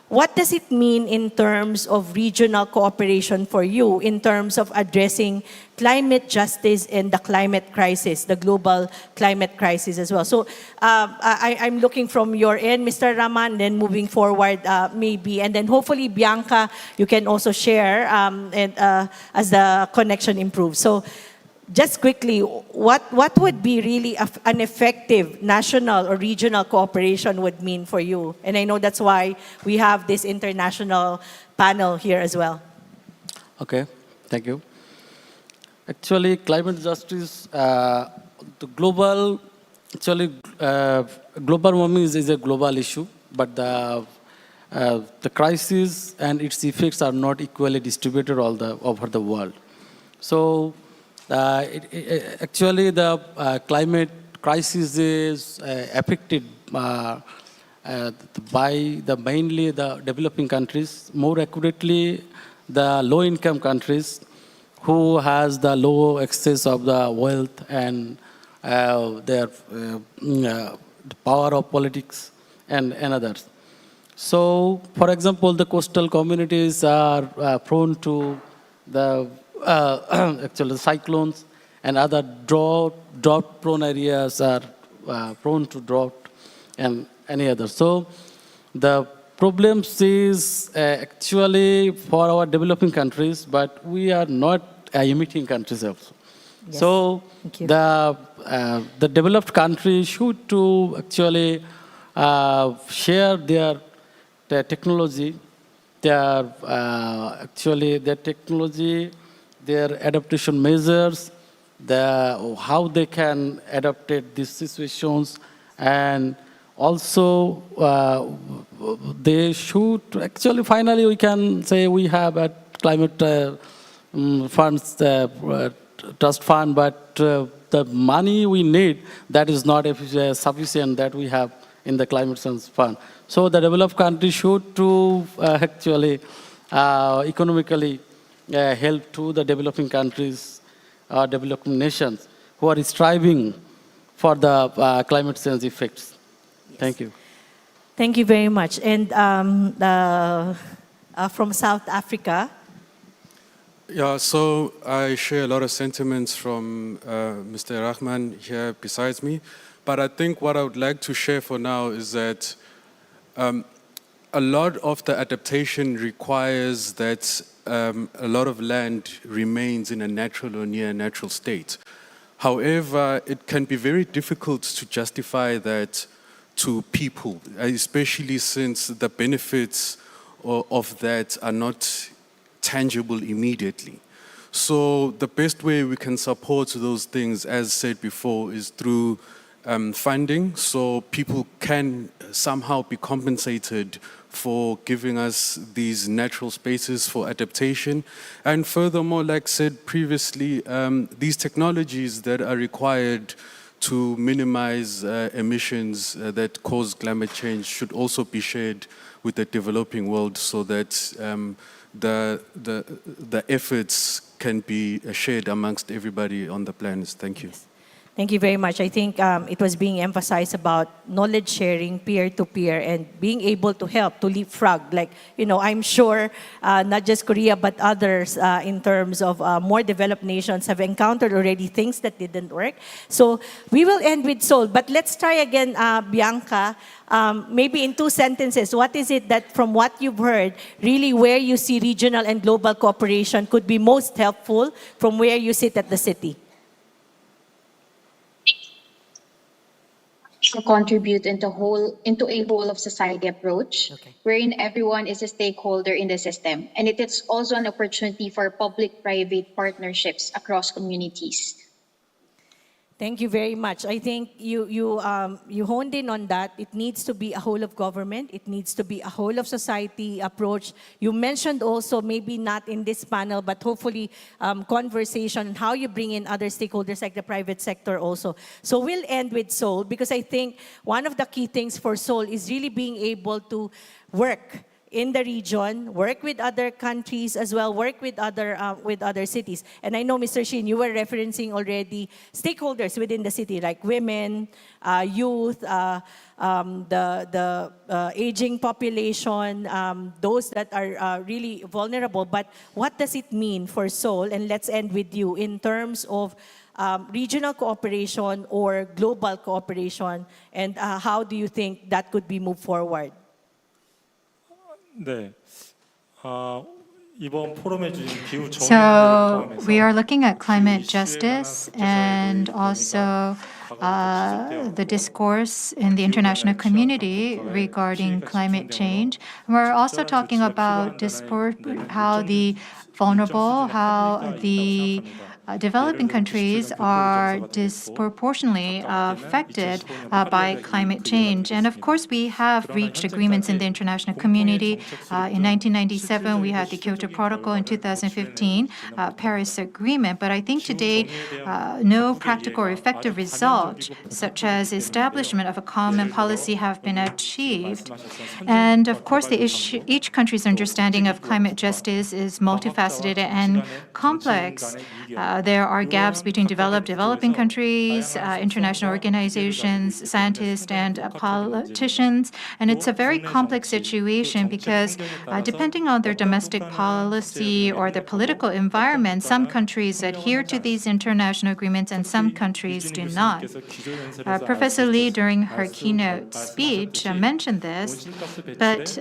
What does it mean in terms of regional cooperation for you, in terms of addressing climate justice and the climate crisis, the global climate crisis as well? So I'm looking from your end, Mr. Raman, then moving forward maybe, and then hopefully, Bianca, you can also share as the connection improves. So just quickly, what would be really an effective national or regional cooperation would mean for you? And I know that's why we have this international panel here as well. Okay, thank you. Actually, climate justice, the global, global warming is a global issue, but the crisis and its effects are not equally distributed over the world. So, actually, the climate crisis is affected by mainly the developing countries, more accurately, the low-income countries who has the low excess of the wealth and their power of politics and others. So, for example, the coastal communities are prone to the actually cyclones, and other drought-prone areas are prone to drought and any other. So the problem is actually for our developing countries, but we are not emitting countries also. Yes. So the developed countries should to actually share their technology, their technology, their adaptation measures, how they can adapt these situations, and also they should actually, finally we can say we have a climate funds, trust fund, but the money we need, that is not sufficient that we have in the climate change fund. So the developed countries should to actually economically help to the developing countries, developing nations who are striving for the climate change effects. Yes. Thank you. Thank you very much. And from South Africa. Yeah, so I share a lot of sentiments from Mr. Rahman here besides me. But I think what I would like to share for now is that a lot of the adaptation requires that a lot of land remains in a natural or near natural state. However, it can be very difficult to justify that to people, especially since the benefits of that are not tangible immediately. So the best way we can support those things, as said before, is through funding, so people can somehow be compensated for giving us these natural spaces for adaptation. And furthermore, like said previously, these technologies that are required to minimize emissions that cause climate change should also be shared with the developing world, so that the efforts can be shared amongst everybody on the planet. Thank you. Thank you very much. I think it was being emphasized about knowledge sharing, peer-to-peer, and being able to help, to leapfrog. Like, I'm sure not just Korea, but others in terms of more developed nations have encountered already things that didn't work. So we will end with Seoul, but let's try again, Bianca. Maybe in 2 sentences, what is it that from what you've heard, really where you see regional and global cooperation could be most helpful from where you sit at the city? To contribute into a whole of society approach, wherein everyone is a stakeholder in the system, and it is also an opportunity for public-private partnerships across communities. Thank you very much. I think you honed in on that. It needs to be a whole of government. It needs to be a whole of society approach. You mentioned also, maybe not in this panel, but hopefully conversation on how you bring in other stakeholders like the private sector also. So we'll end with Seoul, because I think one of the key things for Seoul is really being able to work in the region, work with other countries as well, work with other cities. And I know, Mr. Shin, you were referencing already stakeholders within the city, like women, youth, the aging population, those that are really vulnerable. But what does it mean for Seoul? And let's end with you in terms of regional cooperation or global cooperation, and how do you think that could be moved forward? 네. 이번 포럼에 주신 기후 So we are looking at climate justice and also the discourse in the international community regarding climate change. We're also talking about how the vulnerable, how the developing countries are disproportionately affected by climate change. And of course, we have reached agreements in the international community. In 1997, we had the Kyoto Protocol. In 2015, Paris Agreement. But I think to date, no practical or effective result, such as establishment of a common policy, have been achieved. And of course, each country's understanding of climate justice is multifaceted and complex. There are gaps between developing countries, international organizations, scientists, and politicians. And it's a very complex situation because depending on their domestic policy or the political environment, some countries adhere to these international agreements and some countries do not. Professor Lee, during her keynote speech, mentioned this, but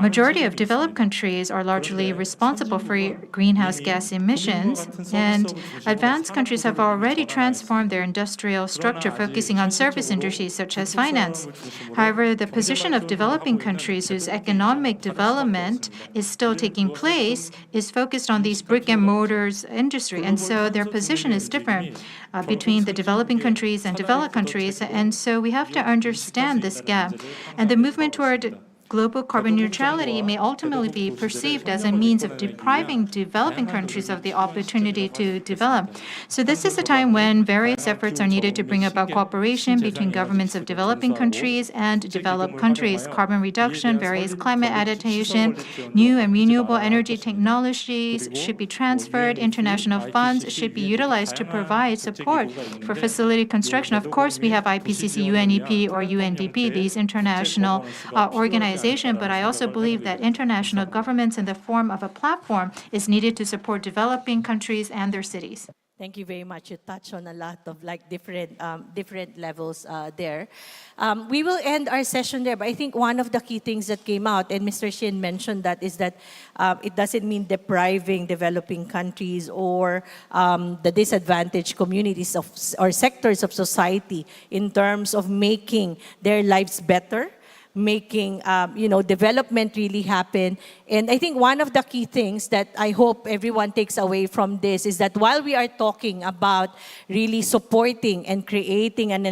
majority of developed countries are largely responsible for greenhouse gas emissions. And advanced countries have already transformed their industrial structure, focusing on service industries such as finance. However, the position of developing countries whose economic development is still taking place is focused on these brick and mortars industry. And so their position is different between the developing countries and developed countries. And so we have to understand this gap. And the movement toward global carbon neutrality may ultimately be perceived as a means of depriving developing countries of the opportunity to develop. So this is a time when various efforts are needed to bring about cooperation between governments of developing countries and developed countries. Carbon reduction, various climate adaptation, new and renewable energy technologies should be transferred. International funds should be utilized to provide support for facility construction. Of course, we have IPCC, UNEP, or UNDP, these international organizations. But I also believe that international governments in the form of a platform is needed to support developing countries and their cities. Thank you very much. You touched on a lot of different levels there. We will end our session there, but I think one of the key things that came out, and Mr. Shin mentioned that, is that it doesn't mean depriving developing countries or the disadvantaged communities or sectors of society in terms of making their lives better, making development really happen. And I think one of the key things that I hope everyone takes away from this is that while we are talking about really supporting and creating an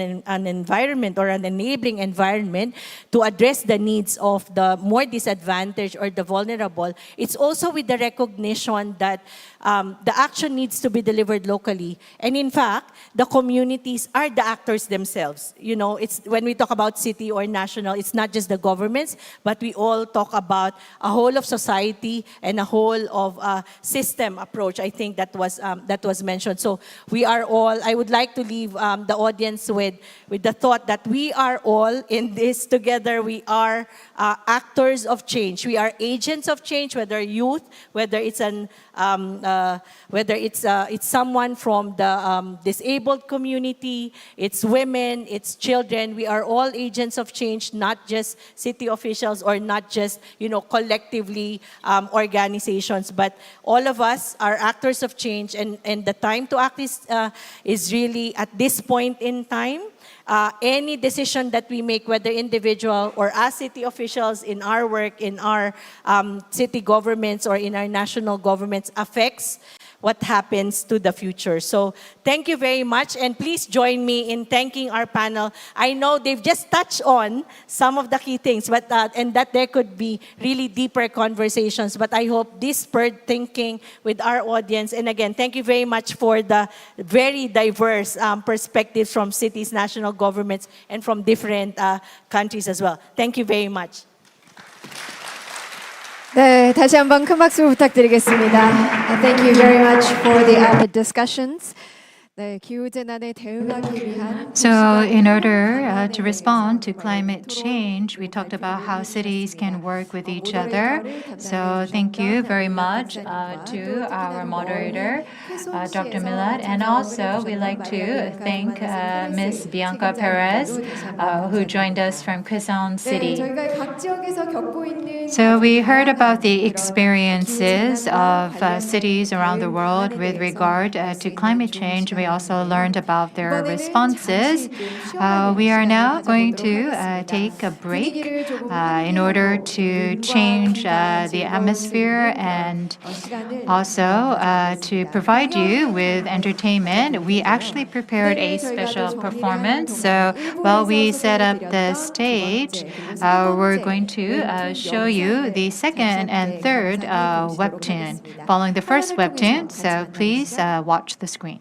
environment or an enabling environment to address the needs of the more disadvantaged or the vulnerable, it's also with the recognition that the action needs to be delivered locally. And in fact, the communities are the actors themselves. It's when we talk about city or national, it's not just the governments, but we all talk about a whole of society and a whole of system approach. I think that was mentioned. So we are all, I would like to leave the audience with the thought that we are all in this together. We are actors of change. We are agents of change, whether youth, whether it's it's someone from the disabled community, it's women, it's children. We are all agents of change, not just city officials or not just collectively organizations, but all of us are actors of change, and the time to act is really at this point in time. Any decision that we make, whether individual or as city officials in our work, in our city governments or in our national governments, affects what happens to the future. So thank you very much, and please join me in thanking our panel. I know they've just touched on some of the key things, but and that there could be really deeper conversations, but I hope this spurred thinking with our audience. And again, thank you very much for the very diverse perspectives from cities, national governments, and from different countries as well. Thank you very much. 네, 다시 한번 큰 박수 부탁드리겠습니다. Thank you very much for the added discussions. 네, 기후 재난에 대응하기 위한 So in order to respond to climate change, we talked about how cities can work with each other. So thank you very much to our moderator, Dr. Milad. And also we'd like to thank Ms. Bianca Perez, who joined us from Quezon City. 저희가 각 지역에서 겪고 있는 So we heard about the experiences of cities around the world with regard to climate change. We also learned about their responses. We are now going to take a break in order to change the atmosphere and also to provide you with entertainment. We actually prepared a special performance. So while we set up the stage, we're going to show you the second and third webtoon following the first webtoon. So please watch the screen.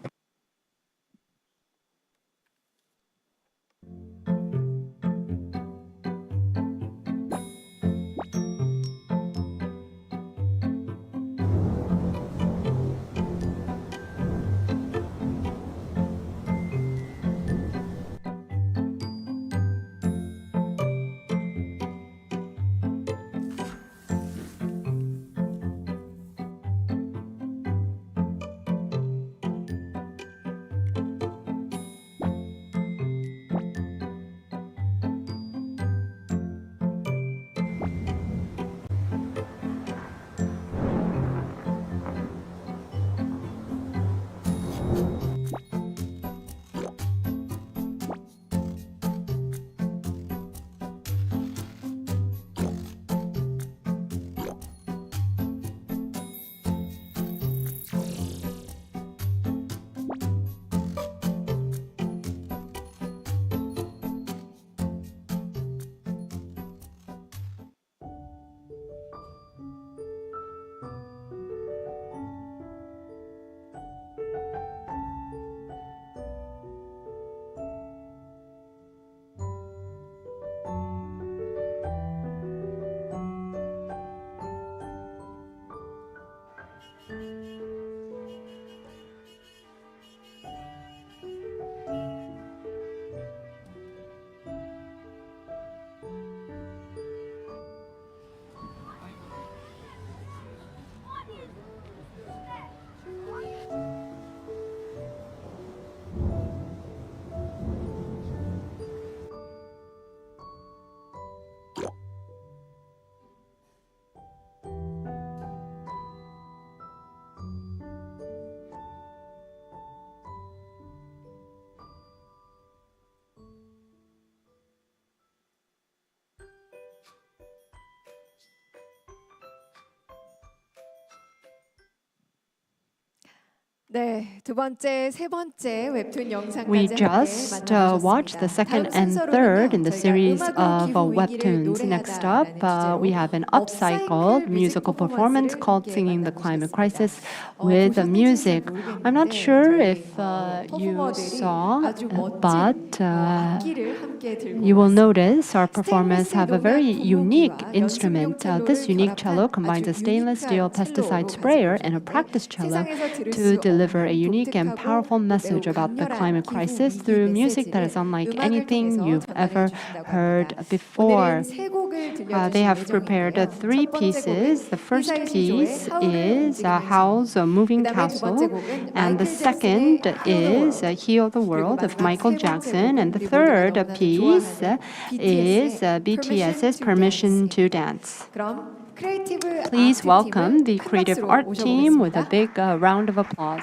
네, 두 번째, 세 번째 웹툰 영상까지 We 함께 just 만나보셨습니다. watched the second 다음 and 순서로는요, third in the 저희가 series 음악으로 of 기후 위기를 webtoons. Next up, 노래하다라는 we have an upcycled musical performance called Singing the Climate Crisis with music. I'm not sure if you saw, but you will notice our performers have a very unique instrument. This unique cello combines a stainless steel pesticide sprayer and a practice cello to deliver a unique and powerful message about the climate crisis through music that is unlike anything you've ever heard before. They have prepared three pieces. The first piece is Howl's Moving Castle, and the second is Heal the World of Michael Jackson, and the third piece is BTS's Permission to Dance. Please welcome the creative art team with a big round of applause.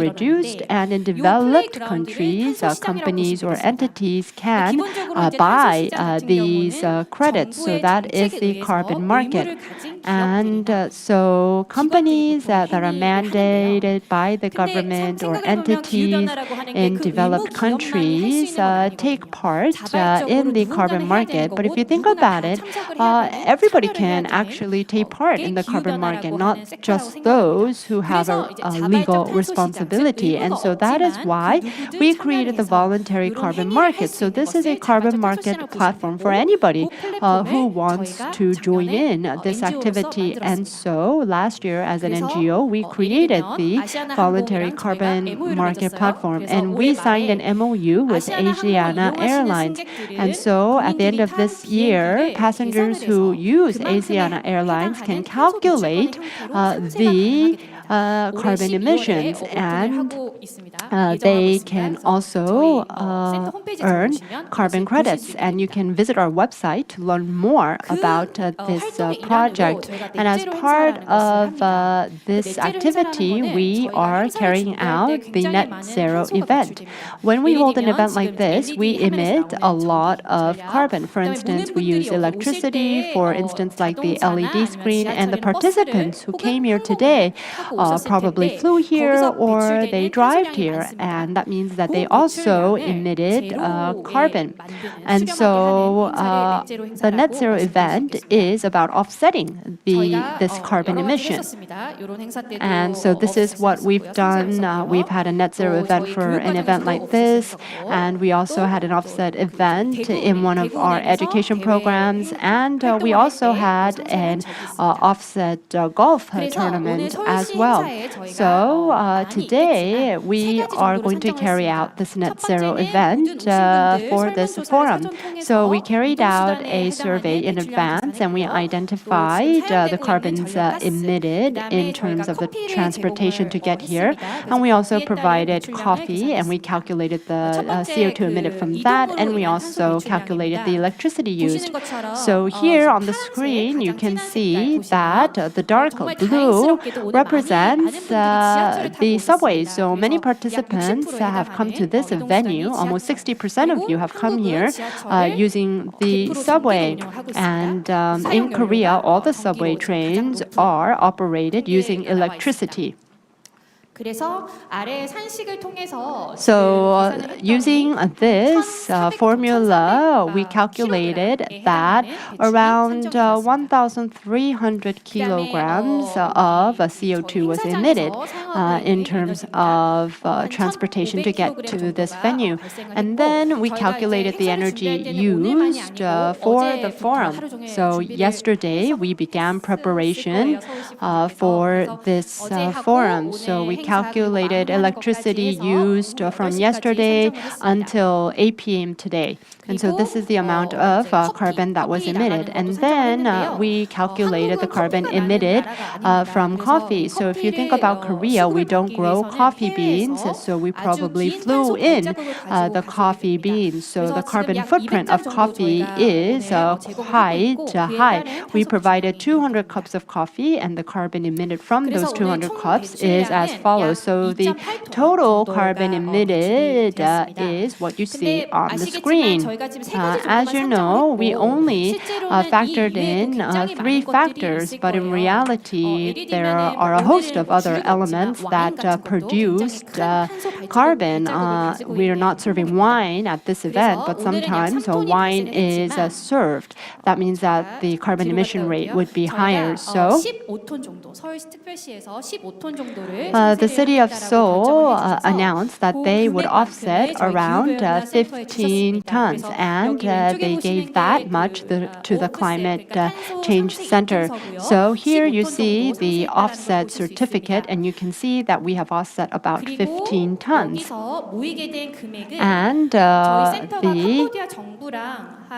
reduced, and in developed countries, companies or entities can buy these credits. So that is the carbon market. And so companies that are mandated by the government or entities in developed countries take part in the carbon market. But if you think about it, everybody can actually take part in the carbon market, not just those who have a legal responsibility. And so that is why we created the voluntary carbon market. So this is a carbon market platform for anybody who wants to join in this activity. And so last year as an NGO, we created the voluntary carbon market platform, and we signed an MOU with Asiana Airlines. And so at the end of this year, passengers who use Asiana Airlines can calculate the carbon emissions, and they can also earn carbon credits. And you can visit our website to learn more about this project. And as part of this activity, we are carrying out the net zero event. When we hold an event like this, we emit a lot of carbon. For instance, we use electricity, for instance, like the LED screen, and the participants who came here today probably flew here or they drive here, and that means that they also emitted carbon. And so the net zero event is about offsetting this carbon emission. And so this is what we've done. We've had a net zero event for an event like this, and we also had an offset event in one of our education programs, and we also had an offset golf tournament as well. So today we are going to carry out this net zero event for this forum. So we carried out a survey in advance, and we identified the carbons emitted in terms of the transportation to get here. And we also provided coffee, and we calculated the CO2 emitted from that, and we also calculated the electricity used. So here on the screen, you can see that the dark blue represents the subways. So many participants have come to this venue. Almost 60% of you have come here using the subway. And in Korea, all the subway trains are operated using electricity. So using this formula, we calculated that around 1,300 kilograms of CO2 was emitted in terms of transportation to get to this venue. And then we calculated the energy used for the forum. So yesterday, we began preparation for this forum. So we calculated electricity used from yesterday until 8 p.m. today. And so this is the amount of carbon that was emitted. And then we calculated the carbon emitted from coffee. So if you think about Korea, we don't grow coffee beans, so we probably flew in the coffee beans. So the carbon footprint of coffee is quite high. We provided 200 cups of coffee, and the carbon emitted from those 200 cups is as follows. So the total carbon emitted is what you see on the screen. As you know, we only factored in 3 factors, but in reality, there are a host of other elements that produced carbon. We are not serving wine at this event, but sometimes wine is served. That means that the carbon emission rate would be higher. So the city of Seoul announced that they would offset around 15 tons, and they gave that much to the Climate Change Center. So here you see the offset certificate, and you can see that we have offset about 15 tons. And the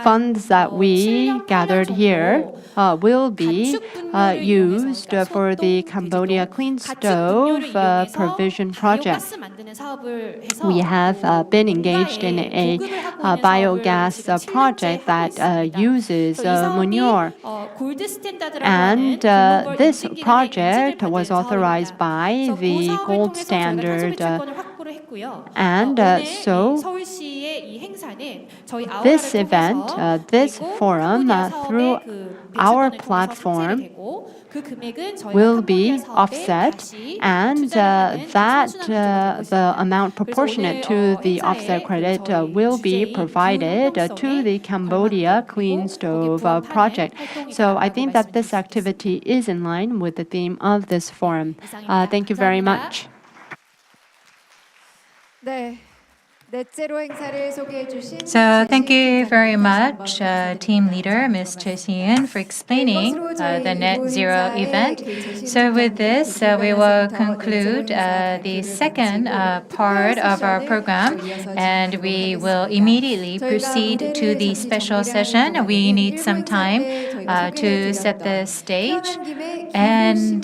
funds that we gathered here will be used for the Cambodia Clean Stove Provision Project. We have been engaged in a biogas project that uses manure. And this project was authorized by the gold standard. And so this event, this forum, through our platform will be offset, and the amount proportionate to the offset credit will be provided to the Cambodia Clean Stove project. So I think that this activity is in line with the theme of this forum. Thank you very much. So thank you very much, team leader, Ms. Choi Si-eun, for explaining the net zero event. So with this, we will conclude the second part of our program, and we will immediately proceed to the special session. We need some time to set the stage, and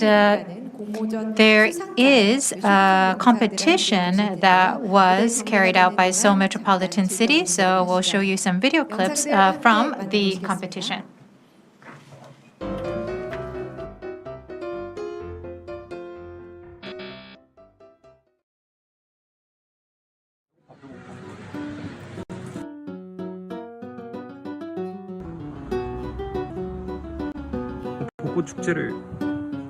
there is a competition that was carried out by Seoul Metropolitan City, so we'll show you some video clips from the competition. 벚꽃 축제를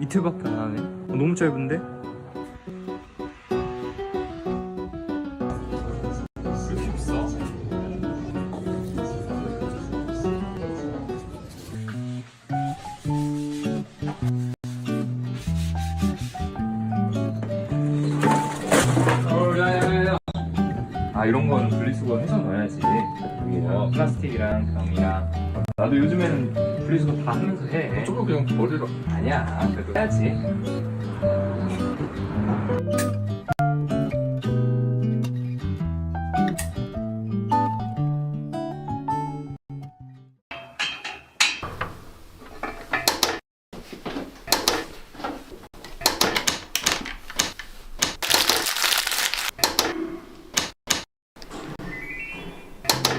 이틀밖에 안 하네. 너무 짧은데? 아, 이런 거는 분리수거 해서 넣어야지. 여기다 플라스틱이랑 병이랑. 나도 요즘에는 분리수거 다 하면서 해. 조금 그냥 버리러. 아니야, 그래도 해야지.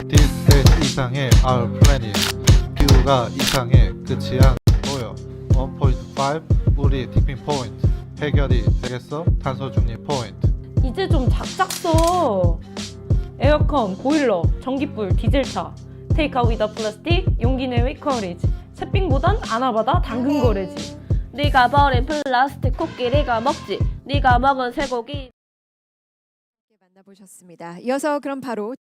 This stage 이상의 our planet 기후가 이상의 끝이 안 보여. 1.5 우리 티핑 포인트 해결이 되겠어? 탄소 중립 포인트. 이제 좀 작작 써. 에어컨, 보일러, 전기불, 디젤차, 테이크아웃 위더 플라스틱, 용기 내외 커리지. 새삥보단 아나바다 당근 거래지. 네가 버린 플라스틱 코끼리가 먹지. 네가 먹은 쇠고기. 만나보셨습니다. 이어서 그럼 바로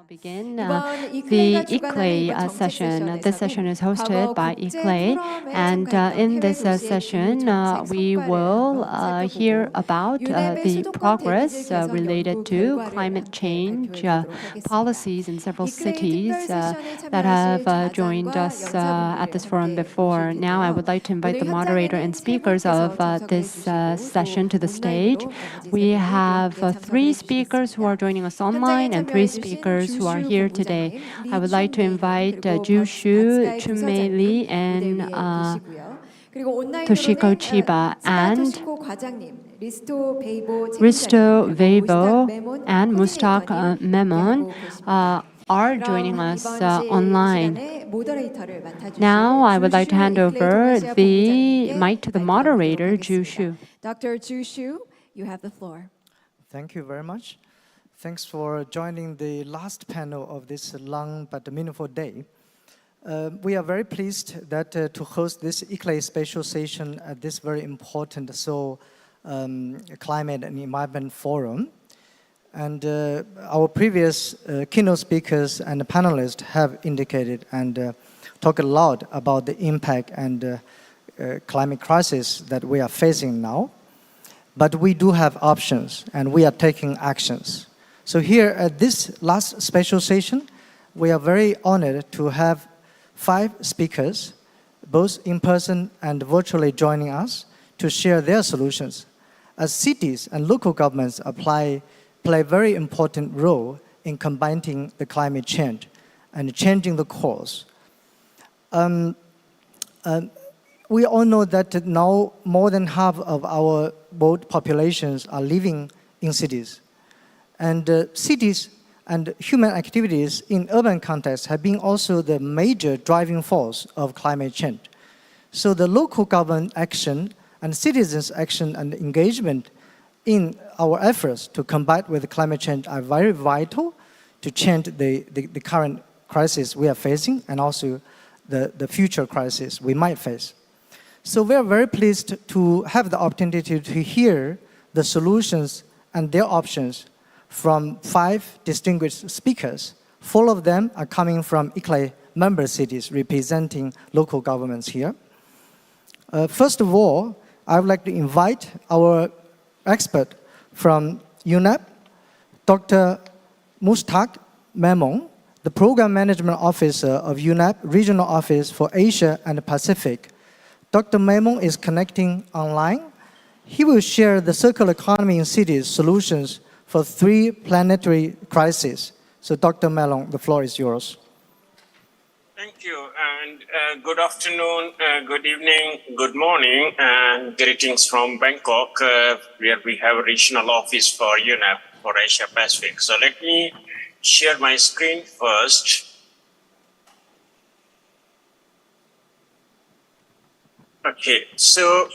begin the ICLEI session. This session is hosted by ICLEI, and in this session we will hear about the progress related to climate change policies in several cities that have joined us at this forum before. Now I would like to invite the moderator and speakers of this session to the stage. We have 3 speakers who are joining us online and 3 speakers who are here today. I would like to invite Ju Shu, Chun-Mei Lee, and Toshiko Chiba, and Risto Weibo and Mustaq Memon are joining us online. Now I would like to hand over the mic to the moderator, Ju Shu. Dr. Ju Shu, you have the floor. Thank you very much. Thanks for joining the last panel of this long but meaningful day. We are very pleased that to host this ICLEI special session at this very important Seoul Climate and Environment Forum. And our previous keynote speakers and panelists have indicated and talked a lot about the impact and climate crisis that we are facing now. But we do have options, and we are taking actions. So here at this last special session, we are very honored to have 5 speakers, both in person and virtually joining us to share their solutions. As cities and local governments play a very important role in combating the climate change and changing the course. We all know that now more than half of our world populations are living in cities. And cities and human activities in urban contexts have been also the major driving force of climate change. So the local government action and citizens' action and engagement in our efforts to combat with climate change are very vital to change the current crisis we are facing and also the future crisis we might face. So we are very pleased to have the opportunity to hear the solutions and their options from 5 distinguished speakers. 4 of them are coming from ICLEI member cities representing local governments here. First of all, I would like to invite our expert from UNEP, Dr. Mustak Memon, the Program Management Officer of UNEP Regional Office for Asia and the Pacific. Dr. Memon is connecting online. He will share the circular economy in cities solutions for 3 planetary crises. So Dr. Melon, the floor is yours. Thank you, and good afternoon, good evening, good morning, and greetings from Bangkok, where we have a regional office for UNEP for Asia Pacific. So let me share my screen first. Okay, so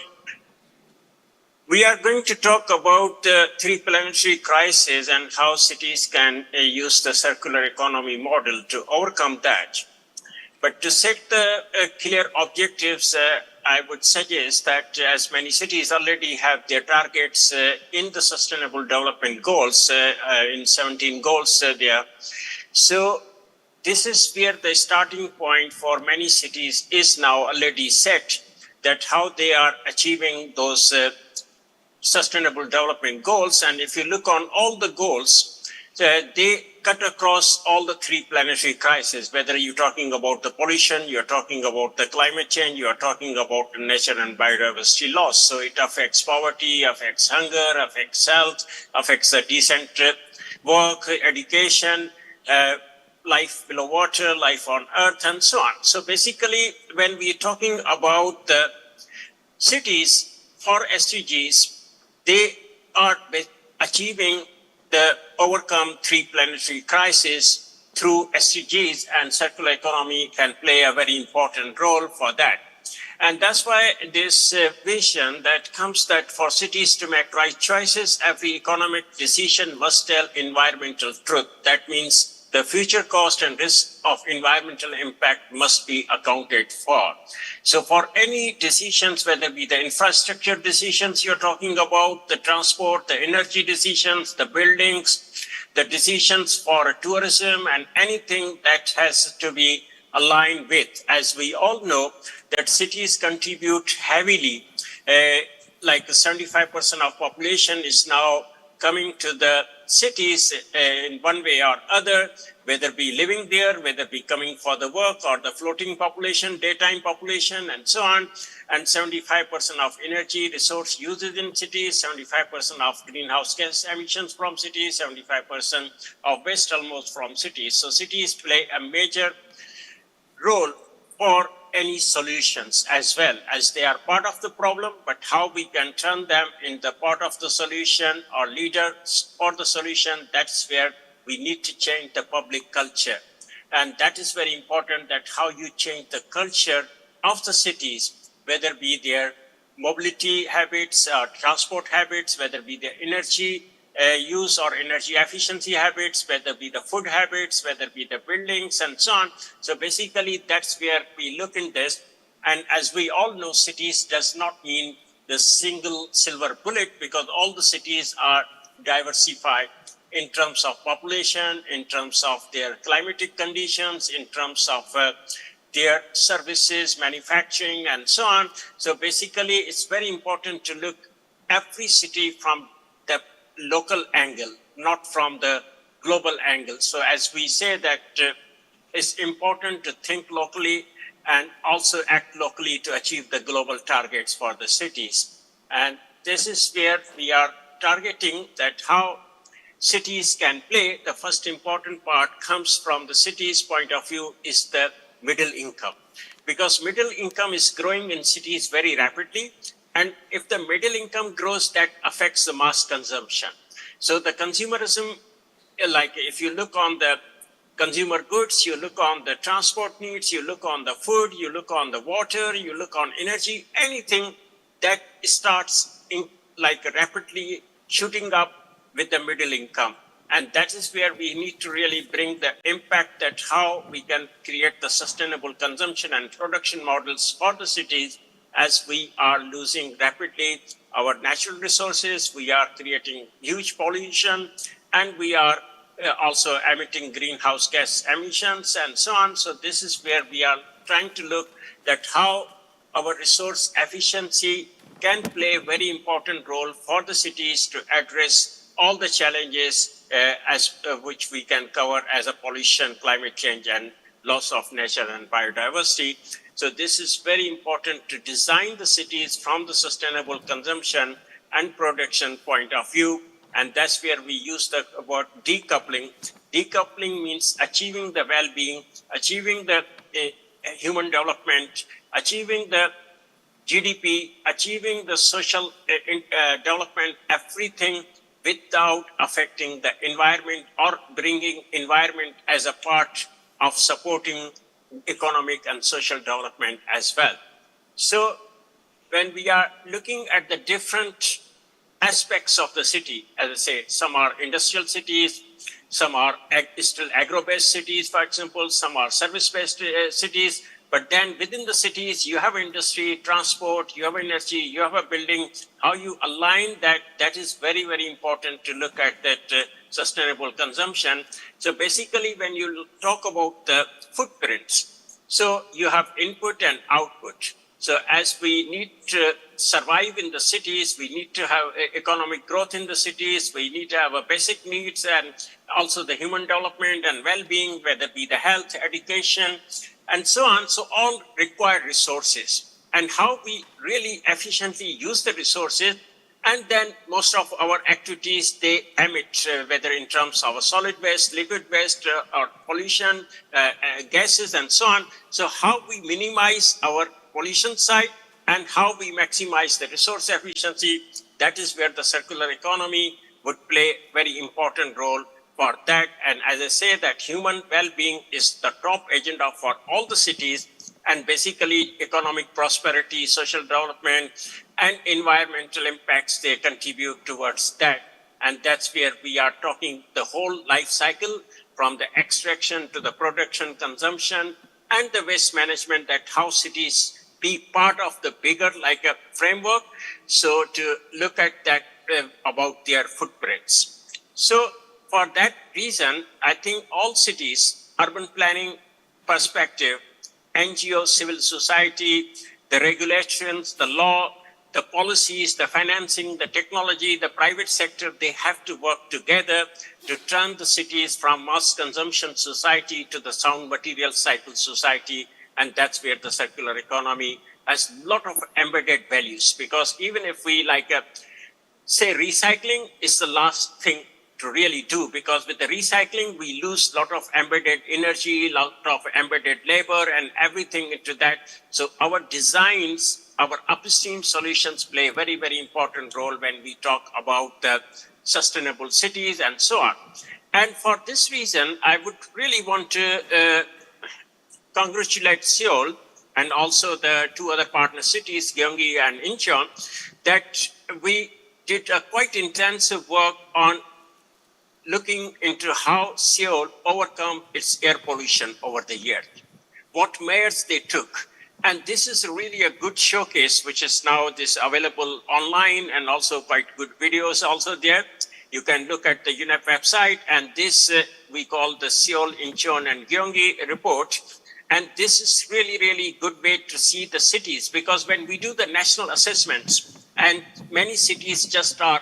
we are going to talk about the 3 planetary crises and how cities can use the circular economy model to overcome that. But to set the clear objectives, I would suggest that as many cities already have their targets in the Sustainable Development Goals, in 17 goals there. So this is where the starting point for many cities is now already set, that how they are achieving those Sustainable Development Goals. And if you look on all the goals, they cut across all the 3 planetary crises, whether you're talking about the pollution, you're talking about the climate change, you're talking about the nature and biodiversity loss. So it affects poverty, affects hunger, affects health, affects the decent work, education, life below water, life on earth, and so on. So basically, when we're talking about the cities for SDGs, they are achieving the overcome 3 planetary crises through SDGs, and circular economy can play a very important role for that. And that's why this vision that comes that for cities to make right choices, every economic decision must tell environmental truth. That means the future cost and risk of environmental impact must be accounted for. So for any decisions, whether it be the infrastructure decisions you're talking about, the transport, the energy decisions, the buildings, the decisions for tourism, and anything that has to be aligned with, as we all know, that cities contribute heavily, like 75% of population is now coming to the cities in one way or other, whether be living there, whether be coming for the work, or the floating population, daytime population, and so on. And 75% of energy resource uses in cities, 75% of greenhouse gas emissions from cities, 75% of waste almost from cities. So cities play a major role for any solutions, as well as they are part of the problem, but how we can turn them in the part of the solution or leaders for the solution, that's where we need to change the public culture. And that is very important, that how you change the culture of the cities, whether be their mobility habits or transport habits, whether be their energy use or energy efficiency habits, whether be the food habits, whether be the buildings, and so on. So basically, that's where we look in this. And as we all know, cities does not mean the single silver bullet, because all the cities are diversified in terms of population, in terms of their climatic conditions, in terms of their services, manufacturing, and so on. So basically, it's very important to look every city from the local angle, not from the global angle. So as we say that it's important to think locally and also act locally to achieve the global targets for the cities. And this is where we are targeting that how cities can play. The first important part comes from the city's point of view is the middle income, because middle income is growing in cities very rapidly. And if the middle income grows, that affects the mass consumption. So the consumerism, like if you look on the consumer goods, you look on the transport needs, you look on the food, you look on the water, you look on energy, anything that starts in like rapidly shooting up with the middle income. And that is where we need to really bring the impact that how we can create the sustainable consumption and production models for the cities as we are losing rapidly our natural resources, we are creating huge pollution, and we are also emitting greenhouse gas emissions and so on. So this is where we are trying to look at how our resource efficiency can play a very important role for the cities to address all the challenges which we can cover as a pollution, climate change, and loss of nature and biodiversity. So this is very important to design the cities from the sustainable consumption and production point of view. And that's where we use the word decoupling. Decoupling means achieving the well-being, achieving the human development, achieving the GDP, achieving the social development, everything without affecting the environment or bringing environment as a part of supporting economic and social development as well. So when we are looking at the different aspects of the city, as I say, some are industrial cities, some are still agro-based cities, for example, some are service-based cities, but then within the cities, you have industry, transport, you have energy, you have a building. How you align that, that is very, very important to look at that sustainable consumption. So basically, when you talk about the footprints, so you have input and output. So as we need to survive in the cities, we need to have economic growth in the cities, we need to have a basic needs and also the human development and well-being, whether it be the health, education, and so on. So all require resources. And how we really efficiently use the resources, and then most of our activities, they emit, whether in terms of a solid waste, liquid waste, or pollution, gases, and so on. So how we minimize our pollution side and how we maximize the resource efficiency, that is where the circular economy would play a very important role for that. And as I say, that human well-being is the top agenda for all the cities, and basically economic prosperity, social development, and environmental impacts, they contribute towards that. And that's where we are talking the whole life cycle, from the extraction to the production, consumption, and the waste management, that how cities be part of the bigger like a framework. So to look at that about their footprints. So for that reason, I think all cities, urban planning perspective, NGOs, civil society, the regulations, the law, the policies, the financing, the technology, the private sector, they have to work together to turn the cities from mass consumption society to the sound material cycle society. And that's where the circular economy has a lot of embedded values, because even if we say recycling is the last thing to really do, because with the recycling, we lose a lot of embedded energy, a lot of embedded labor and everything into that. So our designs, our upstream solutions play a very, very important role when we talk about sustainable cities and so on. And for this reason, I would really want to congratulate Seoul and also the two other partner cities, Gyeonggi and Incheon, that we did a quite intensive work on looking into how Seoul overcome its air pollution over the years, what measures they took. And this is really a good showcase, which is now available online, and also quite good videos also there. You can look at the UNEP website, and this we call the Seoul, Incheon, and Gyeonggi report. And this is really, really good way to see the cities, because when we do the national assessments, and many cities just are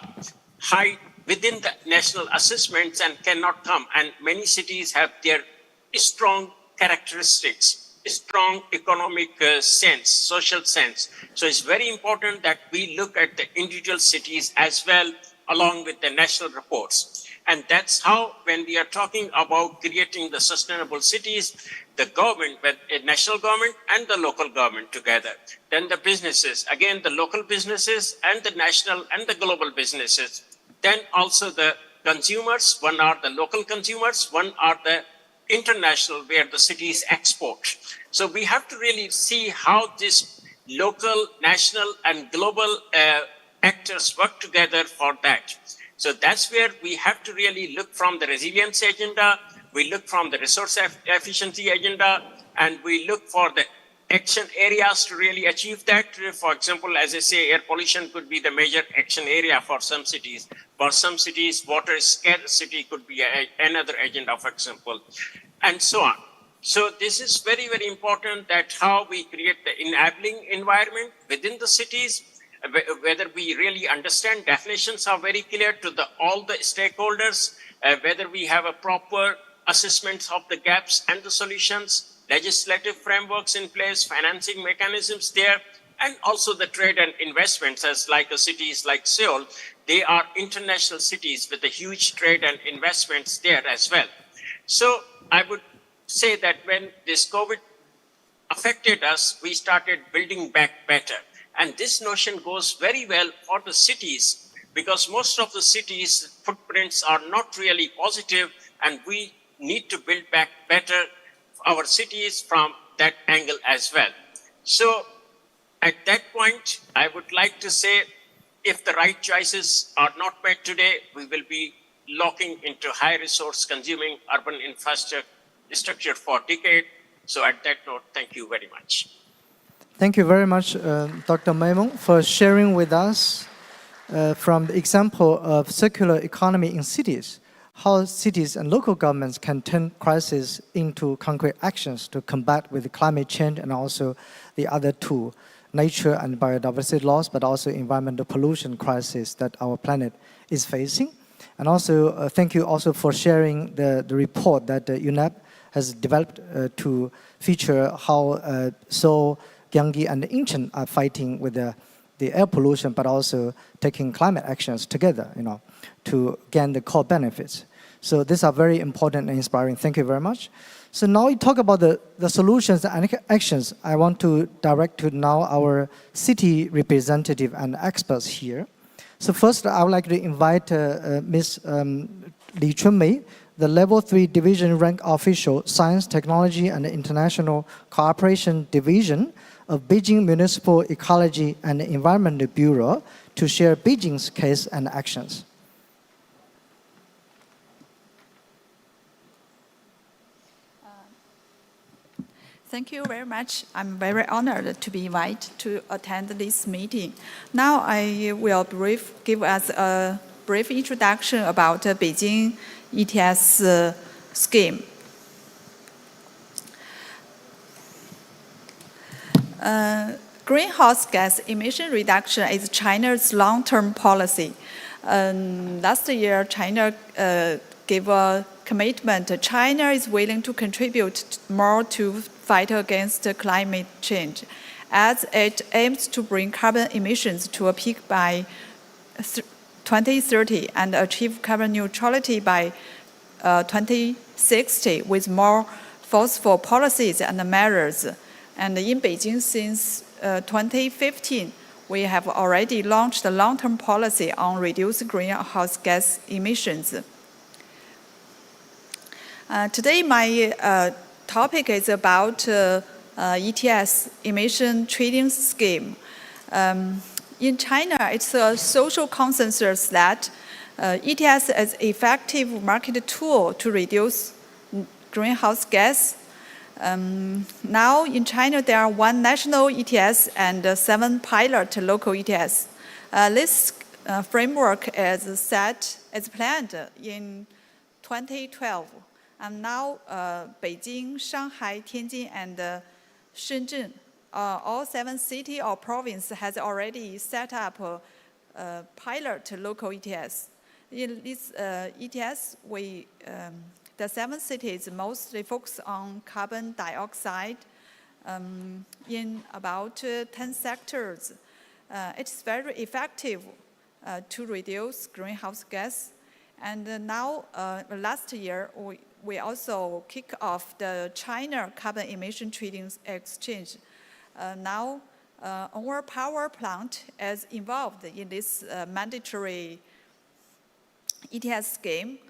high within the national assessments and cannot come. And many cities have their strong characteristics, strong economic sense, social sense. So it's very important that we look at the individual cities as well, along with the national reports. And that's how, when we are talking about creating the sustainable cities, the government, the national government and the local government together, then the businesses, again, the local businesses and the national and the global businesses, then also the consumers, one are the local consumers, one are the international, where the cities export. So we have to really see how this local, national, and global actors work together for that. So that's where we have to really look from the resilience agenda, we look from the resource efficiency agenda, and we look for the action areas to really achieve that. For example, as I say, air pollution could be the major action area for some cities. For some cities, water scarcity could be another agenda, for example, and so on. So this is very, very important, that how we create the enabling environment within the cities, whether we really understand definitions are very clear to all the stakeholders, whether we have a proper assessment of the gaps and the solutions, legislative frameworks in place, financing mechanisms there, and also the trade and investments, as like cities like Seoul, they are international cities with a huge trade and investments there as well. So I would say that when this COVID affected us, we started building back better. And this notion goes very well for the cities, because most of the cities' footprints are not really positive, and we need to build back better our cities from that angle as well. So at that point, I would like to say, if the right choices are not made today, we will be locking into high resource consuming urban infrastructure for decades. So at that note, thank you very much. Thank you very much, Dr. Maimon, for sharing with us from the example of circular economy in cities, how cities and local governments can turn crises into concrete actions to combat with climate change and also the other two, nature and biodiversity loss, but also environmental pollution crisis that our planet is facing. And also, thank you also for sharing the report that UNEP has developed to feature how Seoul, Gyeonggi, and Incheon are fighting with the air pollution, but also taking climate actions together, to gain the core benefits. So these are very important and inspiring. Thank you very much. So now we talk about the solutions and actions. I want to direct to now our city representative and experts here. So first, I would like to invite Ms. Li Chunmei, the Level 3 Division Rank Official, Science, Technology, and International Cooperation Division of Beijing Municipal Ecology and Environment Bureau, to share Beijing's case and actions. Thank you very much. I'm very honored to be invited to attend this meeting. Now I will give us a brief introduction about Beijing ETS scheme. Greenhouse gas emission reduction is China's long-term policy. Last year, China gave a commitment. China is willing to contribute more to fight against climate change, as it aims to bring carbon emissions to a peak by 2030 and achieve carbon neutrality by 2060 with more forceful policies and measures. And in Beijing, since 2015, we have already launched a long-term policy on reducing greenhouse gas emissions. Today, my topic is about ETS, emission trading scheme. In China, it's a social consensus that ETS is an effective market tool to reduce greenhouse gas. Now in China, there are 1 national ETS and 7 pilot local ETS. This framework is planned in 2012. And now Beijing, Shanghai, Tianjin, and Shenzhen, all 7 cities or provinces has already set up a pilot local ETS. In this ETS, the 7 cities mostly focus on carbon dioxide in about 10 sectors. It's very effective to reduce greenhouse gas. And now, last year, we also kick off the China Carbon Emission Trading Exchange. Now, our power plant is involved in this mandatory ETS scheme,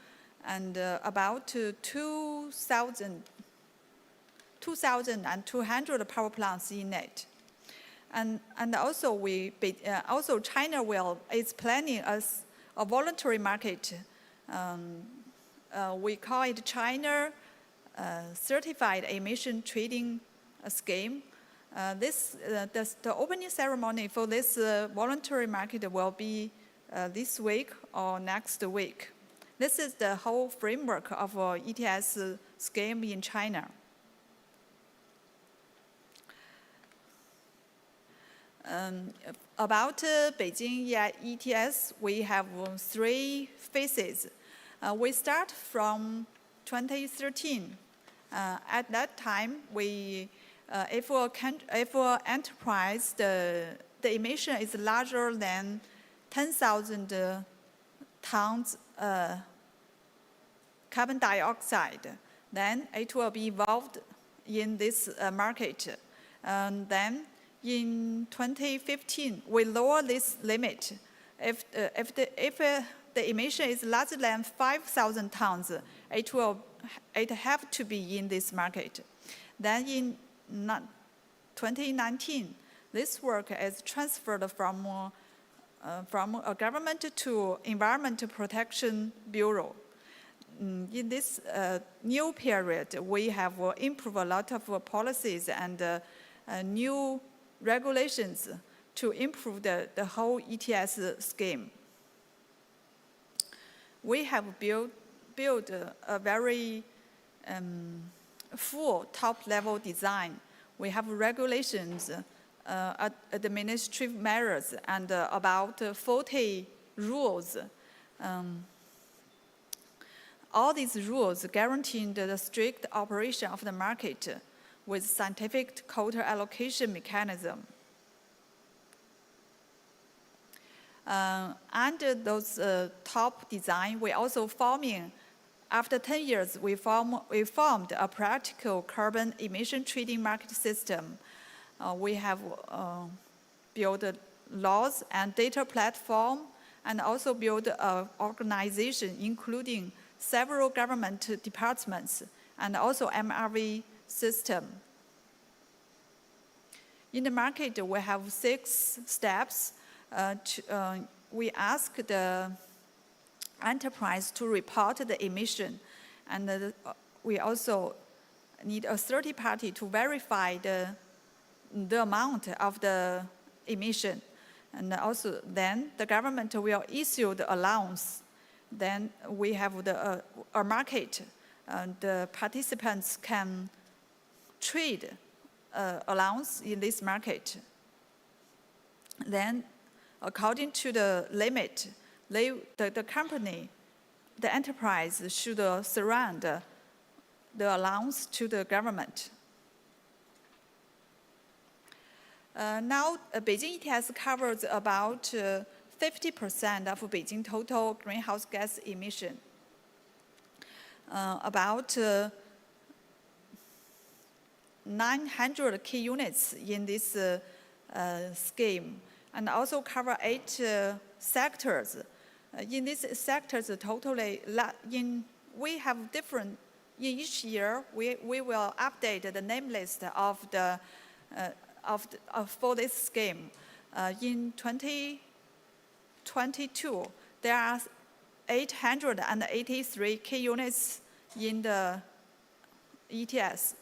and about 2,200 power plants in it. And also, China is planning a a voluntary market. We call it China Certified Emission Trading Scheme. The opening ceremony for this voluntary market will be this week or next week. This is the whole framework of ETS scheme in China. About Beijing ETS, we have 3 phases. We start from 2013. At that time, if an enterprise, the emission is larger than 10,000 tons carbon dioxide, then it will be involved in this market. And then in 2015, we lower this limit. If the emission is larger than 5,000 tons, it have to be in this market. Then in 2019, this work is transferred from a government to Environment Protection Bureau. In this new period, we have improved a lot of policies and new regulations to improve the whole ETS scheme. We have built a very full top-level design. We have regulations, administrative measures, and about 40 rules. All these rules guarantee the strict operation of the market with scientific quota allocation mechanism. Under those top design, we also forming, after 10 years, we formed a practical carbon emission trading market system. We have built laws and data platform, and also built an organization including several government departments and also MRV system. In the market, we have 6 steps. We ask the enterprise to report the emission, and we also need a third party to verify the amount of the emission. And also then the government will issue the allowance. Then we have a market, and the participants can trade allowance in this market. Then according to the limit, the company, the enterprise should surrender the allowance to the government. Now, Beijing ETS covers about 50% of Beijing total greenhouse gas emission. About 900 key units in this scheme, and also cover 8 sectors. In these sectors, totally, we have different. In each year, we will update the name list of for this scheme. In 2022, there are 883 key units in the ETS.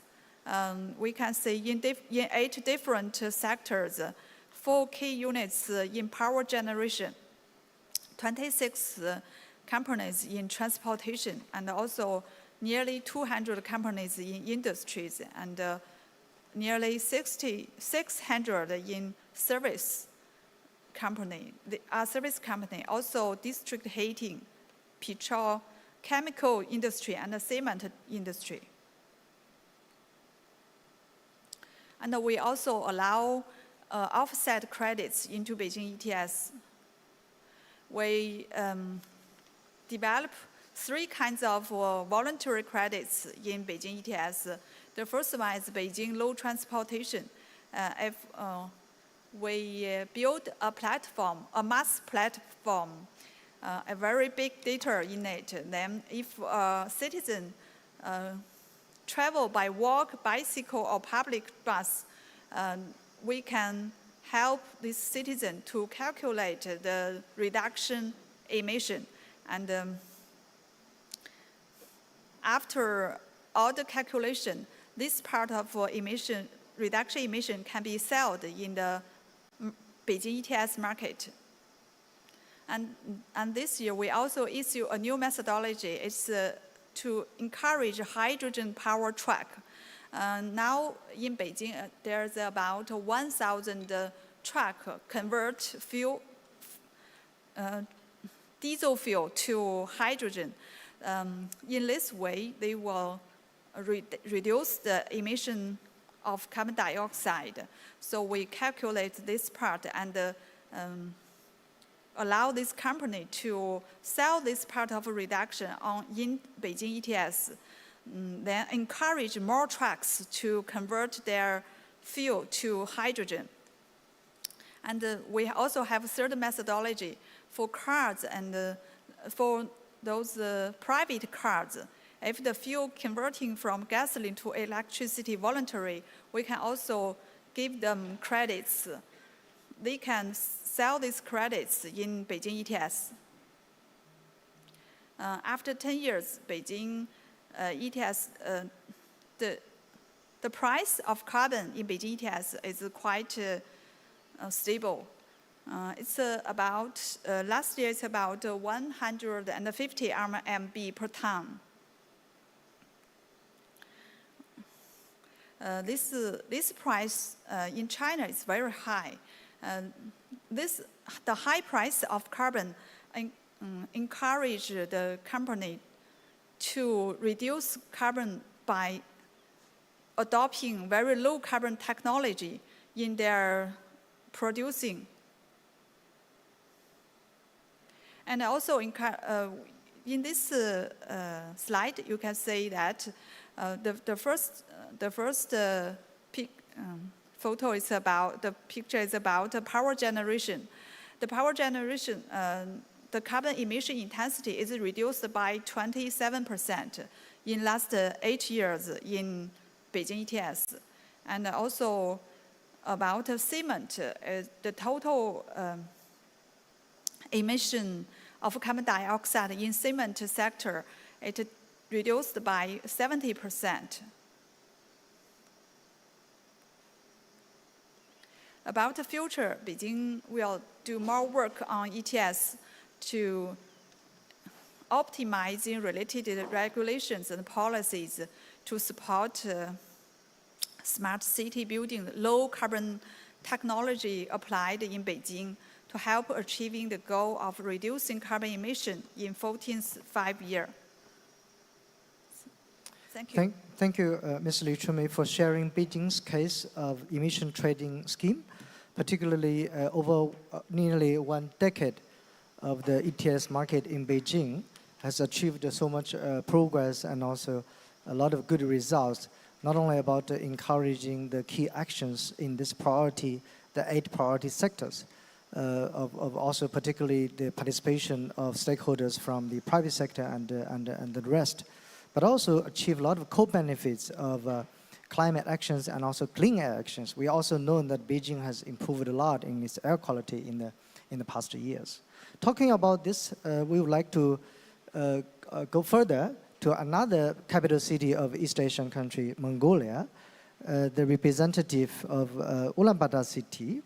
We can see in 8 different sectors, 4 key units in power generation, 26 companies in transportation, and also nearly 200 companies in industries, and nearly 600 in service company, also district heating, petrol, chemical industry, and the cement industry. And we also allow offset credits into Beijing ETS. We develop 3 kinds of voluntary credits in Beijing ETS. The first one is Beijing low transportation. If we build a platform, a mass platform, a very big data in it, then if a citizen travel by walk, bicycle, or public bus, we can help this citizen to calculate the reduction emission. And after all the calculation, this part of reduction emission can be sold in the Beijing ETS market. And this year, we also issue a new methodology. It's to encourage hydrogen power truck. Now in Beijing, there's about 1,000 truck convert diesel fuel to hydrogen. In this way, they will reduce the emission of carbon dioxide. So we calculate this part and allow this company to sell this part of reduction in Beijing ETS, then encourage more trucks to convert their fuel to hydrogen. And we also have a third methodology for cars and for those private cars. If the fuel converting from gasoline to electricity voluntary, we can also give them credits. They can sell these credits in Beijing ETS. After 10 years, Beijing ETS, the price of carbon in Beijing ETS is quite stable. It's about, last year it's about 150 RMB per ton. This price in China is very high. The high price of carbon encourage the company to reduce carbon by adopting very low carbon technology in their producing. And also in this slide, you can see that the first photo is about, the picture is about power generation. The power generation, the carbon emission intensity is reduced by 27% in last 8 years in Beijing ETS. And also about cement, the total emission of carbon dioxide in cement sector, it reduced by 70%. About the future, Beijing will do more work on ETS to optimizing related regulations and policies to support smart city building, low carbon technology applied in Beijing to help achieving the goal of reducing carbon emission in 14th five-year. Thank you. Thank you, Ms. Liu Chunmei, for sharing Beijing's case of emission trading scheme, particularly over nearly 1 decade of the ETS market in Beijing has achieved so much progress and also a lot of good results, not only about encouraging the key actions in this priority, the 8 priority sectors, of also particularly the participation of stakeholders from the private sector and the rest, but also achieve a lot of co-benefits of climate actions and also clean air actions. We also know that Beijing has improved a lot in its air quality in the past years. Talking about this, we would like to go further to another capital city of East Asian country, Mongolia, the representative of Ulaanbaatar city,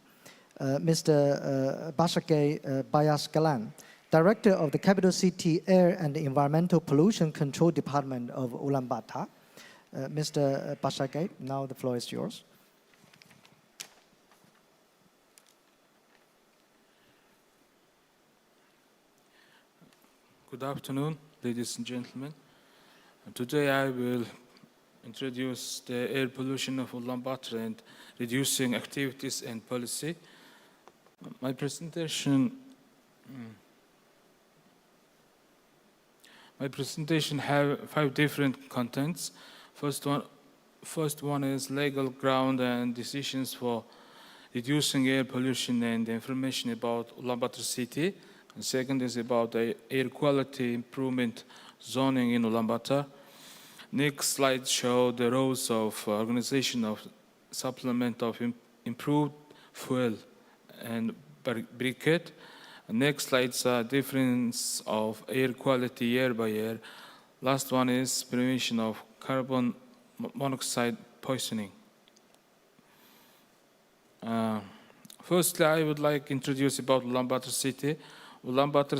Mr. Bashagay Bayashgalan, Director of the Capital City Air and Environmental Pollution Control Department of Ulaanbaatar. Mr. Bashagay, now the floor is yours. Good afternoon, ladies and gentlemen. Today I will introduce the air pollution of Ulaanbaatar and reducing activities and policy. My presentation have 5 different contents. First one is legal ground and decisions for reducing air pollution and information about Ulaanbaatar city. And second is about the air quality improvement zoning in Ulaanbaatar. Next slide shows the roles of organization of supplement of improved fuel and briquette. Next slide's difference of air quality year by year. Last one is prevention of carbon monoxide poisoning. Firstly, I would like to introduce about Ulaanbaatar city. Ulaanbaatar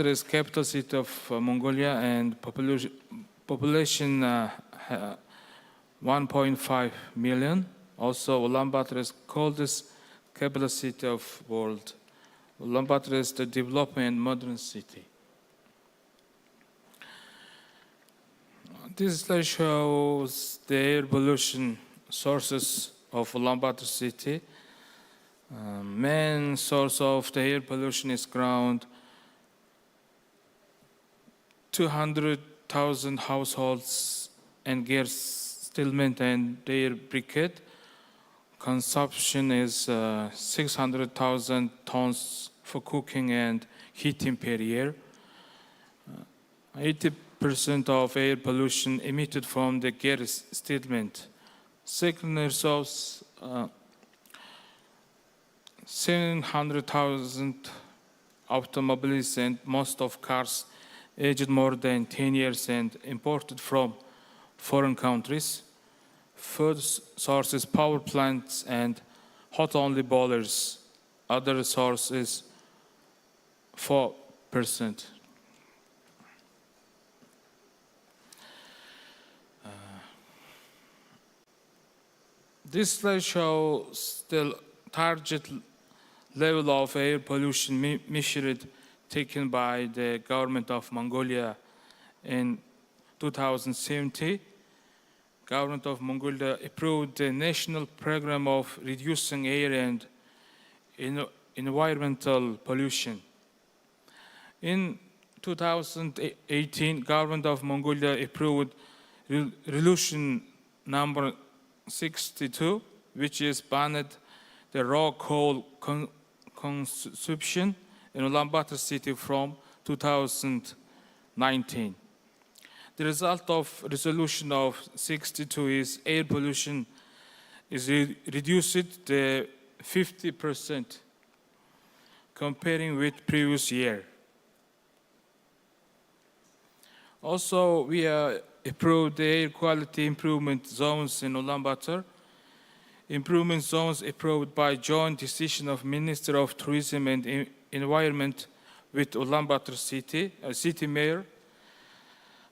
is capital city of Mongolia and population 1.5 million. Also, Ulaanbaatar is coldest capital city of world. Ulaanbaatar is the developing modern city. This slide shows the air pollution sources of Ulaanbaatar city. Main source of the air pollution is ground. 200,000 households and gears still maintain their briquette. Consumption is 600,000 tons for cooking and heating per year. 80% of air pollution emitted from the gas settlement. Secondary source, 700,000 automobiles and most of cars aged more than 10 years and imported from foreign countries. Third source is power plants and hot-only boilers. Other source is 4%. This slide shows the target level of air pollution measured taken by the government of Mongolia in 2017. Government of Mongolia approved the national program of reducing air and environmental pollution. In 2018, government of Mongolia approved resolution number 62, which is banned the raw coal consumption in Ulaanbaatar city from 2019. The result of resolution of 62 is air pollution is reduced to 50% comparing with previous year. Also, we approved the air quality improvement zones in Ulaanbaatar. Improvement zones approved by joint decision of Minister of Tourism and Environment with Ulaanbaatar city mayor.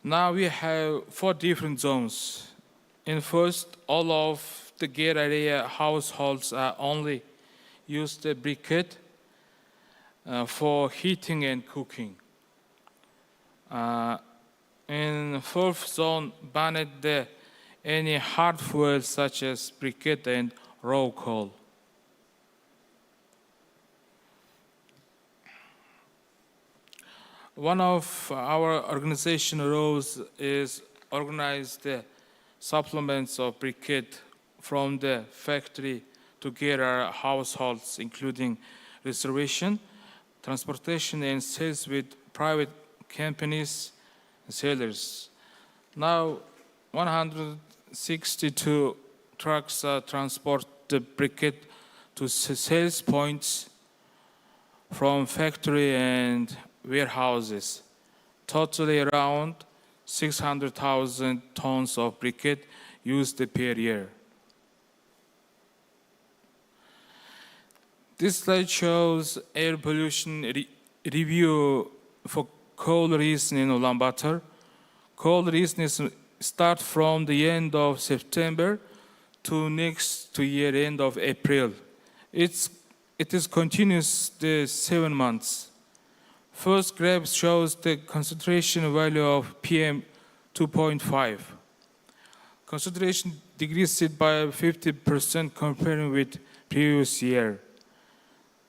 Now we have 4 different zones. In first, all of the Ger area households are only use the briquette for heating and cooking. In fourth zone, banned any hard fuels such as briquette and raw coal. One of our organization roles is organize the supplements of briquette from the factory to get our households, including reservation, transportation, and sales with private companies and sellers. Now, 162 trucks transport the briquette to sales points from factory and warehouses. Totally around 600,000 tons of briquette used per year. This slide shows air pollution review for coal region in Ulaanbaatar. Coal region start from the end of September to next to year end of April. It is continuous the 7 months. First graph shows the concentration value of PM 2.5. Concentration decreased by 50% comparing with previous year.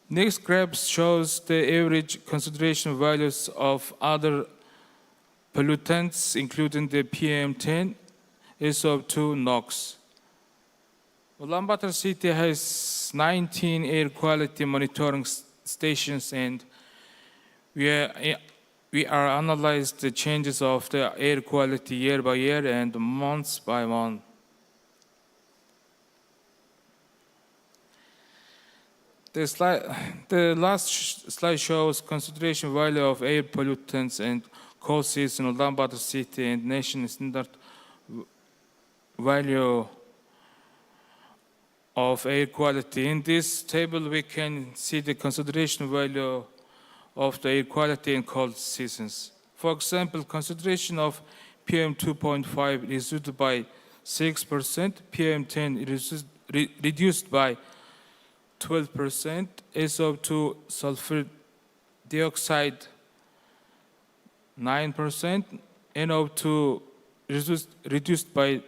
Next graph shows the average concentration values of other pollutants, including the PM10, SO2, NOx. Ulaanbaatar city has 19 air quality monitoring stations, and we are analyzed the changes of the air quality year by year and month by month. The last slide shows consideration value of air pollutants and coal season in Ulaanbaatar city and nation standard value of air quality. In this table, we can see the consideration value of the air quality in cold seasons. For example, consideration of PM 2.5 reduced by 6%, PM 10 reduced by 12%, SO2 sulfur dioxide 9%, NO2 reduced by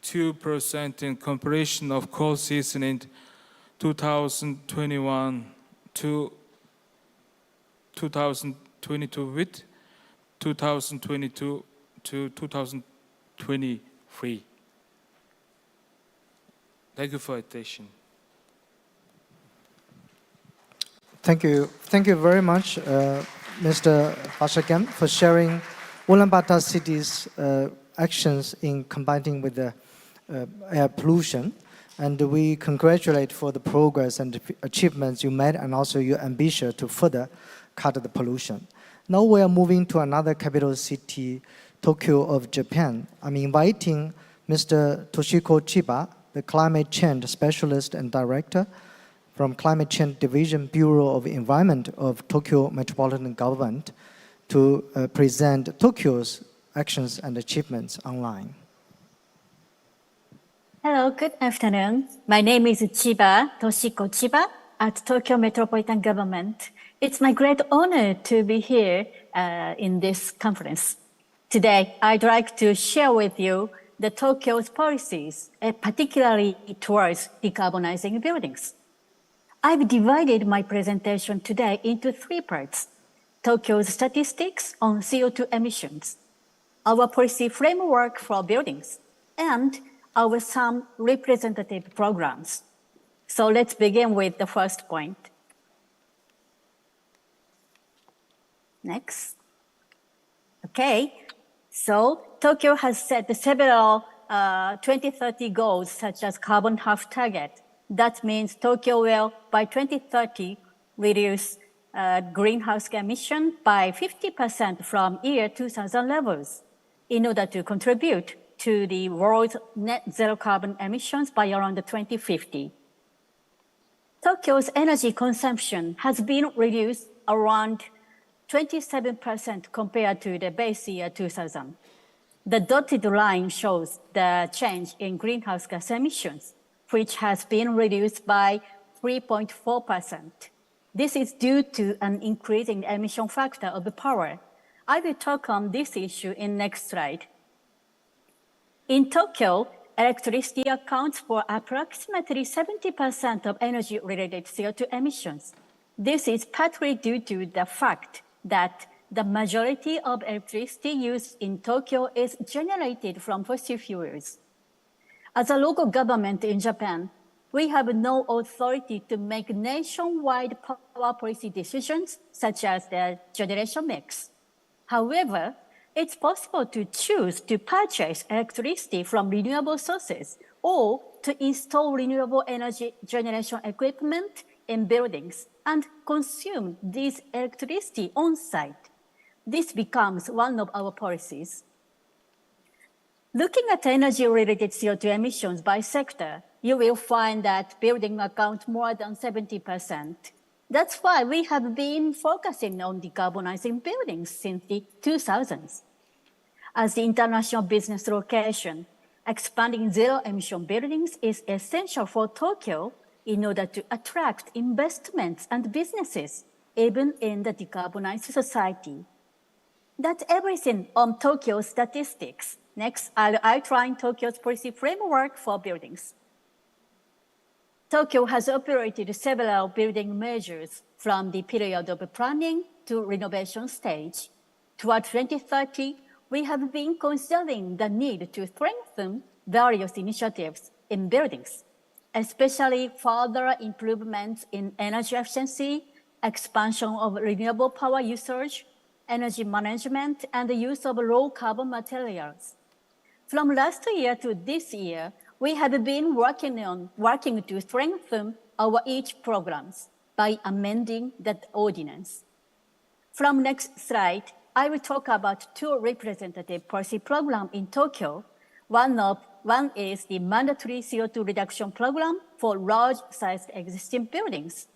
2% in comparison of cold season in 2021 to 2022 with 2022 to 2023. Thank you for your attention. Thank you very much, Mr. Pashakem, for sharing Ulaanbaatar city's actions in combating with the air pollution. And we congratulate for the progress and achievements you made and also your ambition to further cut the pollution. Now we are moving to another capital city, Tokyo of Japan. I'm inviting Mr. Toshiko Chiba, the climate change specialist and director from Climate Change Division Bureau of Environment of Tokyo Metropolitan Government, to present Tokyo's actions and achievements online. Hello, good afternoon. My name is Toshiko Chiba at Tokyo Metropolitan Government. It's my great honor to be here in this conference. Today, I'd like to share with you the Tokyo's policies, particularly towards decarbonizing buildings. I've divided my presentation today into 3 parts: Tokyo's statistics on CO2 emissions, our policy framework for buildings, and our some representative programs. So let's begin with the first point. Next. Okay, so Tokyo has set several 2030 goals, such as carbon half target. That means Tokyo will, by 2030, reduce greenhouse gas emission by 50% from year 2000 levels in order to contribute to the world's net zero carbon emissions by around 2050. Tokyo's energy consumption has been reduced around 27% compared to the base year 2000. The dotted line shows the change in greenhouse gas emissions, which has been reduced by 3.4%. This is due to an increase in emission factor of the power. I will talk on this issue in next slide. In Tokyo, electricity accounts for approximately 70% of energy-related CO2 emissions. This is partly due to the fact that the majority of electricity used in Tokyo is generated from fossil fuels. As a local government in Japan, we have no authority to make nationwide power policy decisions, such as the generation mix. However, it's possible to choose to purchase electricity from renewable sources or to install renewable energy generation equipment in buildings and consume this electricity on site. This becomes one of our policies. Looking at energy-related CO2 emissions by sector, you will find that buildings account more than 70%. That's why we have been focusing on decarbonizing buildings since the 2000s. As the international business location, expanding zero-emission buildings is essential for Tokyo in order to attract investments and businesses, even in the decarbonized society. That's everything on Tokyo statistics. Next, I'll outline Tokyo's policy framework for buildings. Tokyo has operated several building measures from the period of planning to renovation stage. Toward 2030, we have been considering the need to strengthen various initiatives in buildings, especially further improvements in energy efficiency, expansion of renewable power usage, energy management, and the use of low carbon materials. From last year to this year, we have been working to strengthen our each programs by amending that ordinance. From next slide, I will talk about two representative policy programs in Tokyo. One is the mandatory CO2 reduction program for large-sized existing buildings.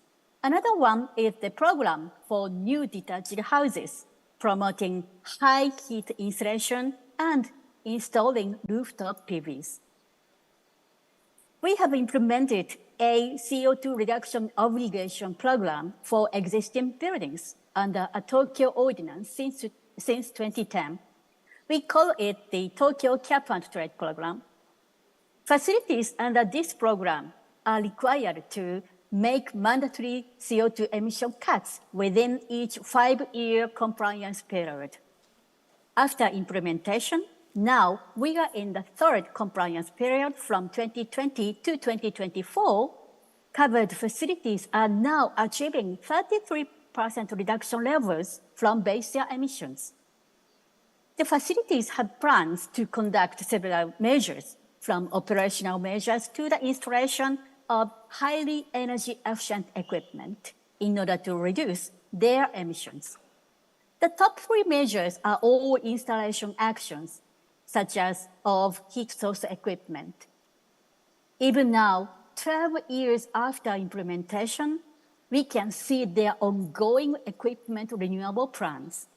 Another one is the program for new detached houses, promoting high heat insulation and installing rooftop PVs. We have implemented a CO2 reduction obligation program for existing buildings under a Tokyo ordinance since 2010. We call it the Tokyo Cap and Trade program. Facilities under this program are required to make mandatory CO2 emission cuts within each 5-year compliance period. After implementation, now we are in the third compliance period from 2020 to 2024. Covered facilities are now achieving 33% reduction levels from base year emissions. The facilities have plans to conduct several measures, from operational measures to the installation of highly energy efficient equipment in order to reduce their emissions. The top 3 measures are all installation actions, such as of heat source equipment. Even now, 12 years after implementation, we can see their ongoing equipment renewable plans.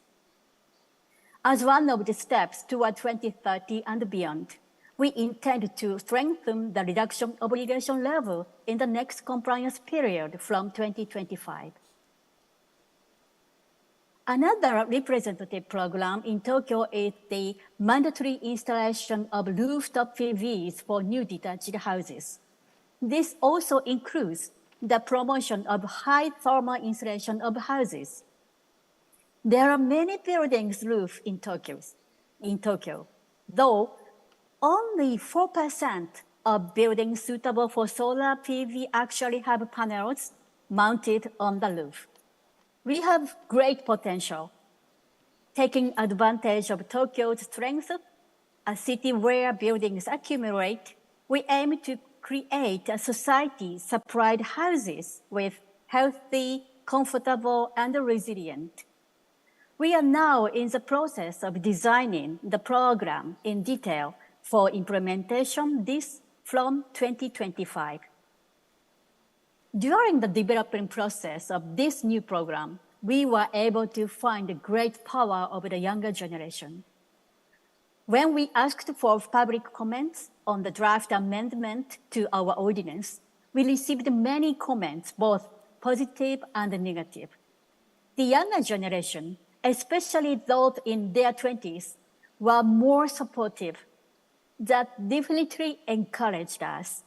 As one of the steps toward 2030 and beyond, we intend to strengthen the reduction obligation level in the next compliance period from 2025. Another representative program in Tokyo is the mandatory installation of rooftop PVs for new detached houses. This also includes the promotion of high thermal insulation of houses. There are many buildings' roofs in Tokyo, though only 4% of buildings suitable for solar PV actually have panels mounted on the roof. We have great potential. Taking advantage of Tokyo's strength, a city where buildings accumulate, we aim to create a society supplied houses with healthy, comfortable, and resilient. We are now in the process of designing the program in detail for implementation from 2025. During the development process of this new program, we were able to find the great power of the younger generation. When we asked for public comments on the draft amendment to our ordinance, we received many comments, both positive and negative. The younger generation, especially those in their 20s, were more supportive. That definitely encouraged us.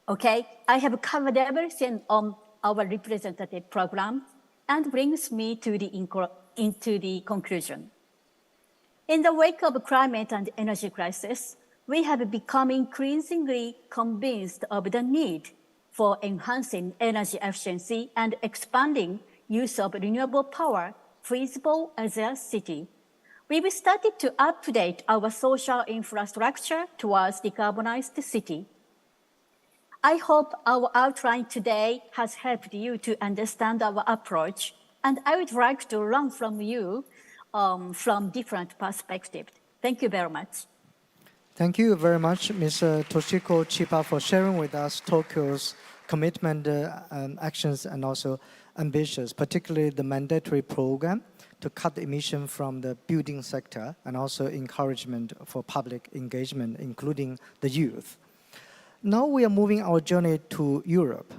Okay, I have covered everything on our representative program and brings me to into the conclusion. In the wake of climate and energy crisis, we have become increasingly convinced of the need for enhancing energy efficiency and expanding use of renewable power feasible as a city. We've started to update our social infrastructure towards decarbonized city. I hope our outline today has helped you to understand our approach, and I would like to learn from you from different perspectives. Thank you very much. Thank you very much, Ms. Toshiko Chiba, for sharing with us Tokyo's commitment actions and also ambitions, particularly the mandatory program to cut emission from the building sector and also encouragement for public engagement, including the youth. Now we are moving our journey to Europe.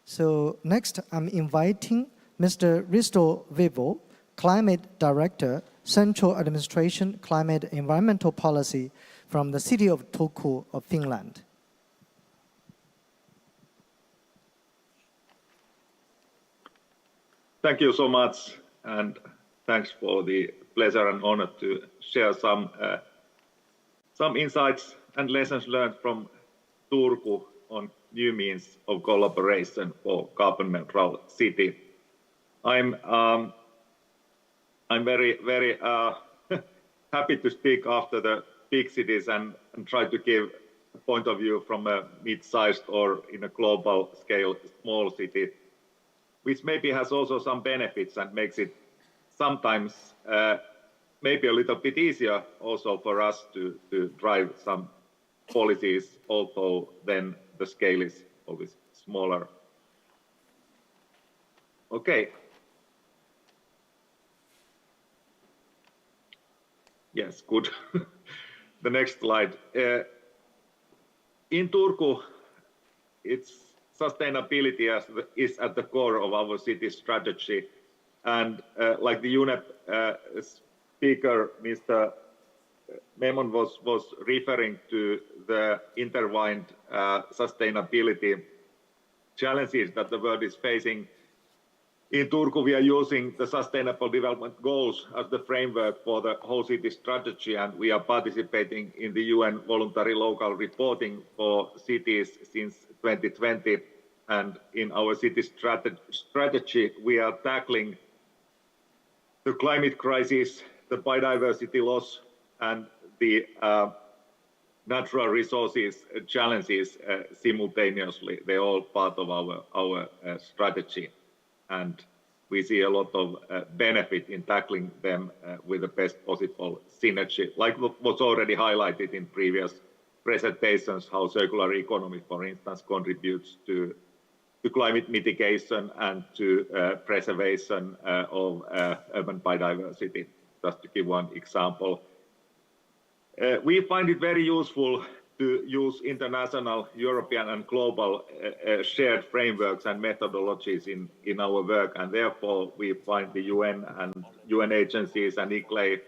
So next, I'm inviting Mr. Risto Vivo, Climate Director, Central Administration, Climate Environmental Policy from the city of Tuku of Finland. Thank you so much, and thanks for the pleasure and honor to share some insights and lessons learned from Turku on new means of collaboration for carbon neutral city. I'm very happy to speak after the big cities and try to give point of view from a mid-sized or in a global scale small city, which maybe has also some benefits and makes it sometimes maybe a little bit easier also for us to drive some policies, although then the scale is always smaller. Okay. Yes, good. The next slide. In Turku, it's sustainability is at the core of our city strategy. And like the UNEP speaker, Mr. Memon was referring to the intertwined sustainability challenges that the world is facing. In Turku, we are using the Sustainable Development Goals as the framework for the whole city strategy, and we are participating in the UN voluntary local reporting for cities since 2020. And in our city strategy, we are tackling the climate crisis, the biodiversity loss, and the natural resources challenges simultaneously. They're all part of our strategy. And we see a lot of benefit in tackling them with the best possible synergy, like was already highlighted in previous presentations, how circular economy, for instance, contributes to climate mitigation and to preservation of urban biodiversity, just to give one example. We find it very useful to use international, European and global shared frameworks and methodologies in our work, and therefore we find the UN and UN agencies and ICLEI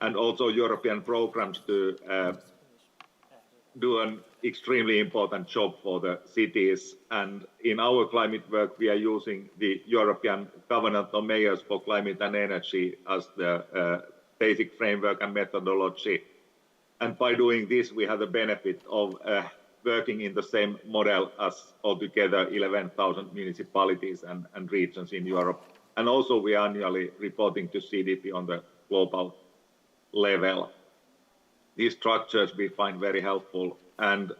and also European programs to do an extremely important job for the cities. And in our climate work, we are using the European Covenant of Mayors for Climate and Energy as the basic framework and methodology. And by doing this, we have the benefit of working in the same model as altogether 11,000 municipalities and regions in Europe. And also we are annually reporting to CDP on the global level. These structures we find very helpful, and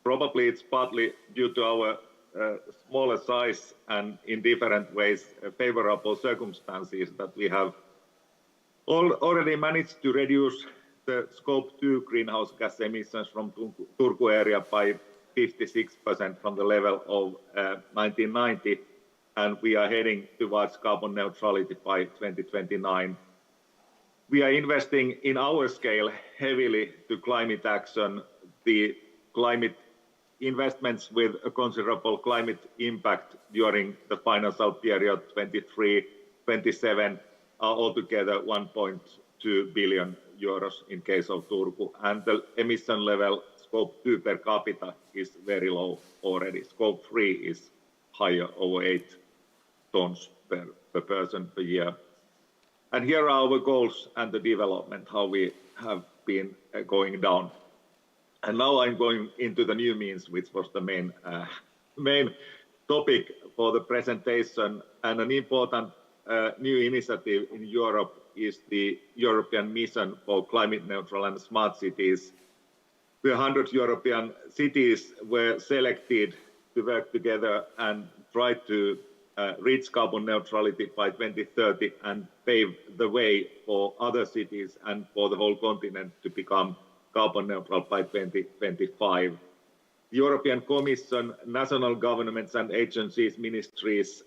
probably it's partly due to our smaller size and in different ways favorable circumstances that we have already managed to reduce the Scope 2 greenhouse gas emissions from Turku area by 56% from the level of 1990, and we are heading towards carbon neutrality by 2029. We are investing in our scale heavily to climate action. The climate investments with a considerable climate impact during the financial period 23-27 are altogether 1.2 billion euros in case of Turku, and the emission level Scope 2 per capita is very low already. Scope 3 is higher, over 8 tons per person per year. And here are our goals and the development, how we have been going down. And now I'm going into the new means, which was the main topic for the presentation. And an important new initiative in Europe is the European Mission for Climate Neutral and Smart Cities. The 100 European cities were selected to work together and try to reach carbon neutrality by 2030 and pave the way for other cities and for the whole continent to become carbon neutral by 2025. The European Commission, national governments and agencies, ministries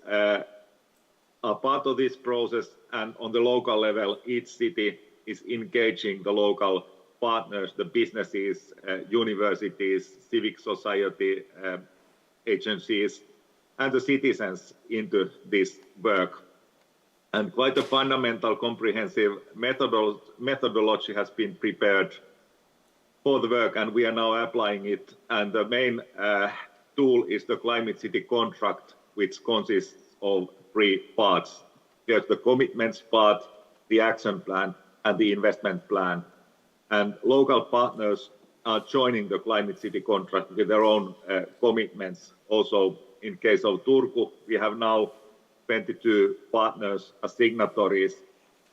are part of this process, and on the local level, each city is engaging the local partners, the businesses, universities, civic society agencies, and the citizens into this work. And quite a fundamental, comprehensive methodology has been prepared for the work, and we are now applying it. And the main tool is the Climate City Contract, which consists of 3 parts. There's the commitments part, the action plan, and the investment plan. And local partners are joining the Climate City Contract with their own commitments. Also, in case of Turku, we have now 22 partners as signatories,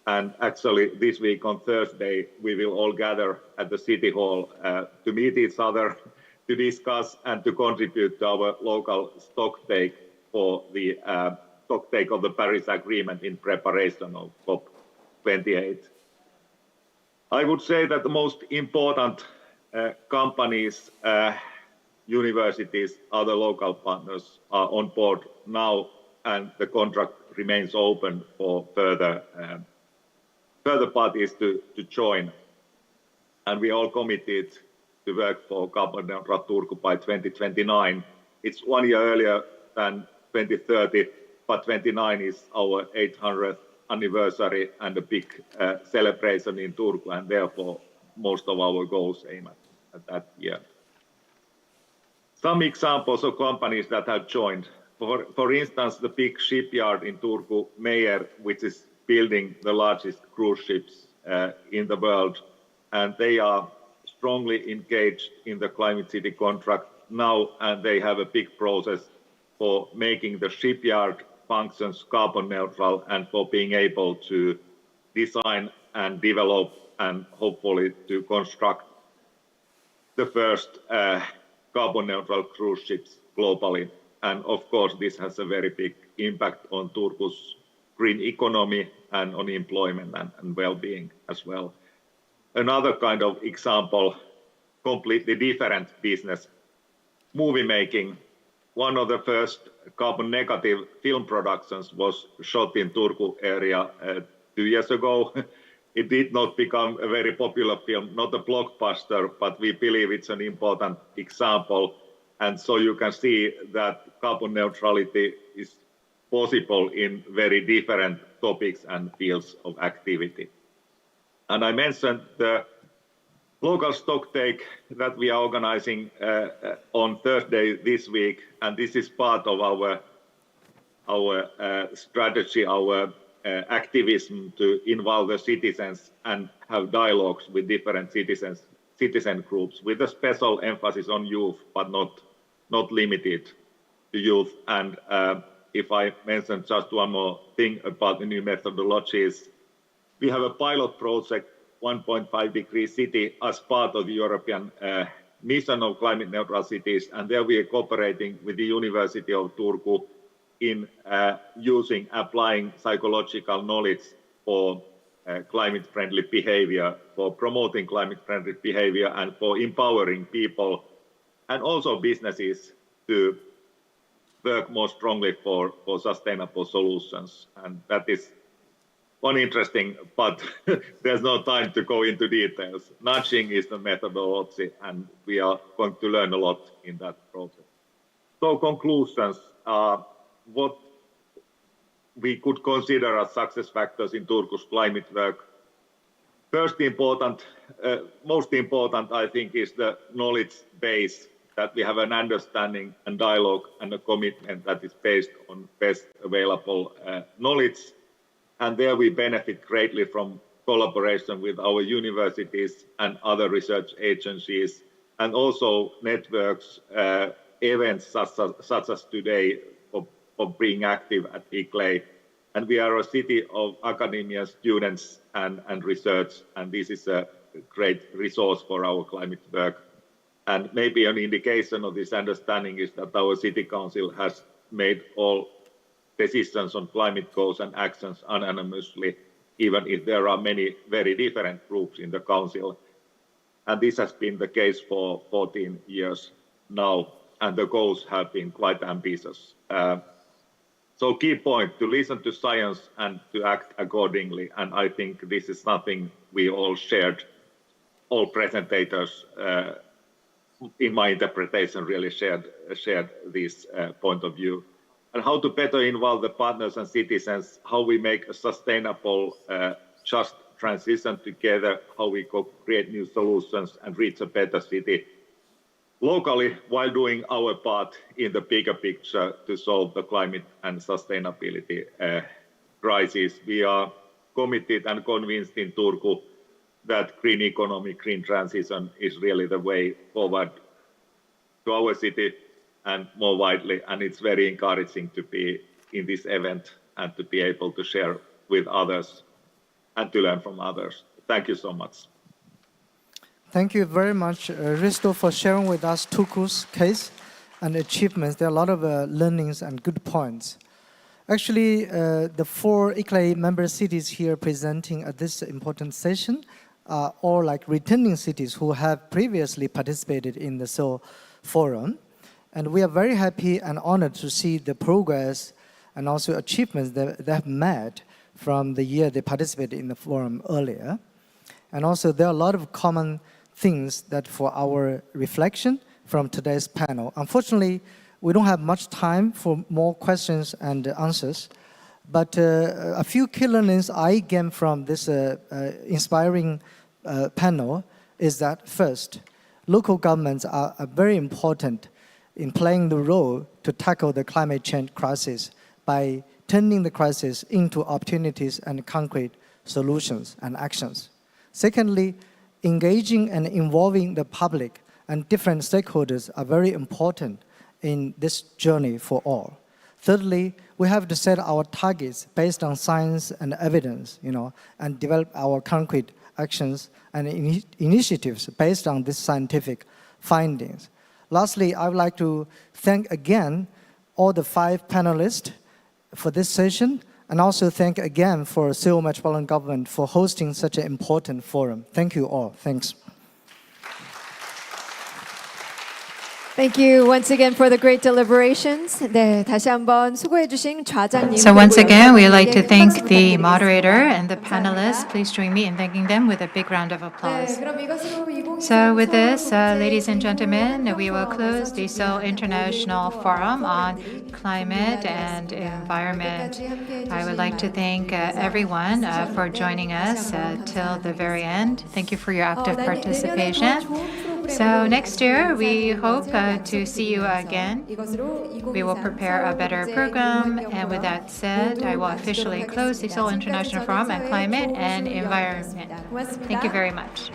And actually, this week on Thursday, we will all gather at the City Hall to meet each other, to discuss and to contribute to our local stocktake for the stocktake of the Paris Agreement in preparation of COP28. I would say that the most important companies, universities, other local partners are on board now, and the contract remains open for further parties to join. And we all committed to work for carbon neutral Turku by 2029. It's 1 year earlier than 2030, but 29 is our 800th anniversary and a big celebration in Turku, and therefore most of our goals aim at that year. Some examples of companies that have joined. For instance, the big shipyard in Turku, Meyer, which is building the largest cruise ships in the world, and they are strongly engaged in the Climate City contract now, and they have a big process for making the shipyard functions carbon neutral and for being able to design and develop and hopefully to construct the first carbon neutral cruise ships globally. And of course, this has a very big impact on Turku's green economy and on employment and well-being as well. Another kind of example, completely different business, movie making. One of the first carbon negative film productions was shot in Turku area 2 years ago. It did not become a very popular film, not a blockbuster, but we believe it's an important example. And so you can see that carbon neutrality is possible in very different topics and fields of activity. And I mentioned the local stocktake that we are organizing on Thursday this week, and this is part of our strategy, our activism to involve the citizens and have dialogues with different citizen groups, with a special emphasis on youth, but not limited to youth. And if I mention just one more thing about the new methodologies, we have a pilot project, 1.5 degree city, as part of the European mission of climate neutral cities, and there we are cooperating with the University of Turku in applying psychological knowledge for climate-friendly behavior, for promoting climate-friendly behavior, and for empowering people and also businesses to work more strongly for sustainable solutions. And that is one interesting, but there's no time to go into details. Nudging is the methodology, and we are going to learn a lot in that process. So conclusions are what we could consider as success factors in Turku's climate work. Most important, I think, is the knowledge base, that we have an understanding and dialogue and a commitment that is based on best available knowledge. And there we benefit greatly from collaboration with our universities and other research agencies, and also networks, events such as today of being active at ICLEI. And we are a city of academia, students, and research, and this is a great resource for our climate work. And maybe an indication of this understanding is that our city council has made all decisions on climate goals and actions anonymously, even if there are many very different groups in the council. And this has been the case for 14 years now, and the goals have been quite ambitious. So key point, to listen to science and to act accordingly. And I think this is something we all shared, all presentators, in my interpretation, really shared this point of view. And how to better involve the partners and citizens, how we make a sustainable, just transition together, how we create new solutions and reach a better city locally, while doing our part in the bigger picture to solve the climate and sustainability crisis. We are committed and convinced in Turku that green economy, green transition is really the way forward to our city and more widely. And it's very encouraging to be in this event and to be able to share with others and to learn from others. Thank you so much. Thank you very much, Risto, for sharing with us Tuku's case and achievements. There are a lot of learnings and good points. Actually, the 4 ICLEI member cities here presenting at this important session are all like returning cities who have previously participated in the Seoul Forum. And we are very happy and honored to see the progress and also achievements that they have made from the year they participated in the forum earlier. And also there are a lot of common things that for our reflection from today's panel. Unfortunately, we don't have much time for more questions and answers, but a few key learnings I gained from this inspiring panel is that first, local governments are very important in playing the role to tackle the climate change crisis by turning the crisis into opportunities and concrete solutions and actions. Secondly, engaging and involving the public and different stakeholders are very important in this journey for all. Thirdly, we have to set our targets based on science and evidence, and develop our concrete actions and initiatives based on these scientific findings. Lastly, I would like to thank again all the 5 panelists for this session, and also thank again for Seoul Metropolitan Government for hosting such an important forum. Thank you all. Thanks. Thank you once again for the great deliberations. 네, 다시 한번 수고해 주신 좌장님. So once again, we'd like to thank the moderator and the panelists. Please join me in thanking them with a big round of applause. So with this, ladies and gentlemen, we will close the Seoul International Forum on Climate and Environment. I would like to thank everyone for joining us till the very end. Thank you for your active participation. So next year, we hope to see you again. We will prepare a better program. And with that said, I will officially close the Seoul International Forum on Climate and Environment. Thank you very much.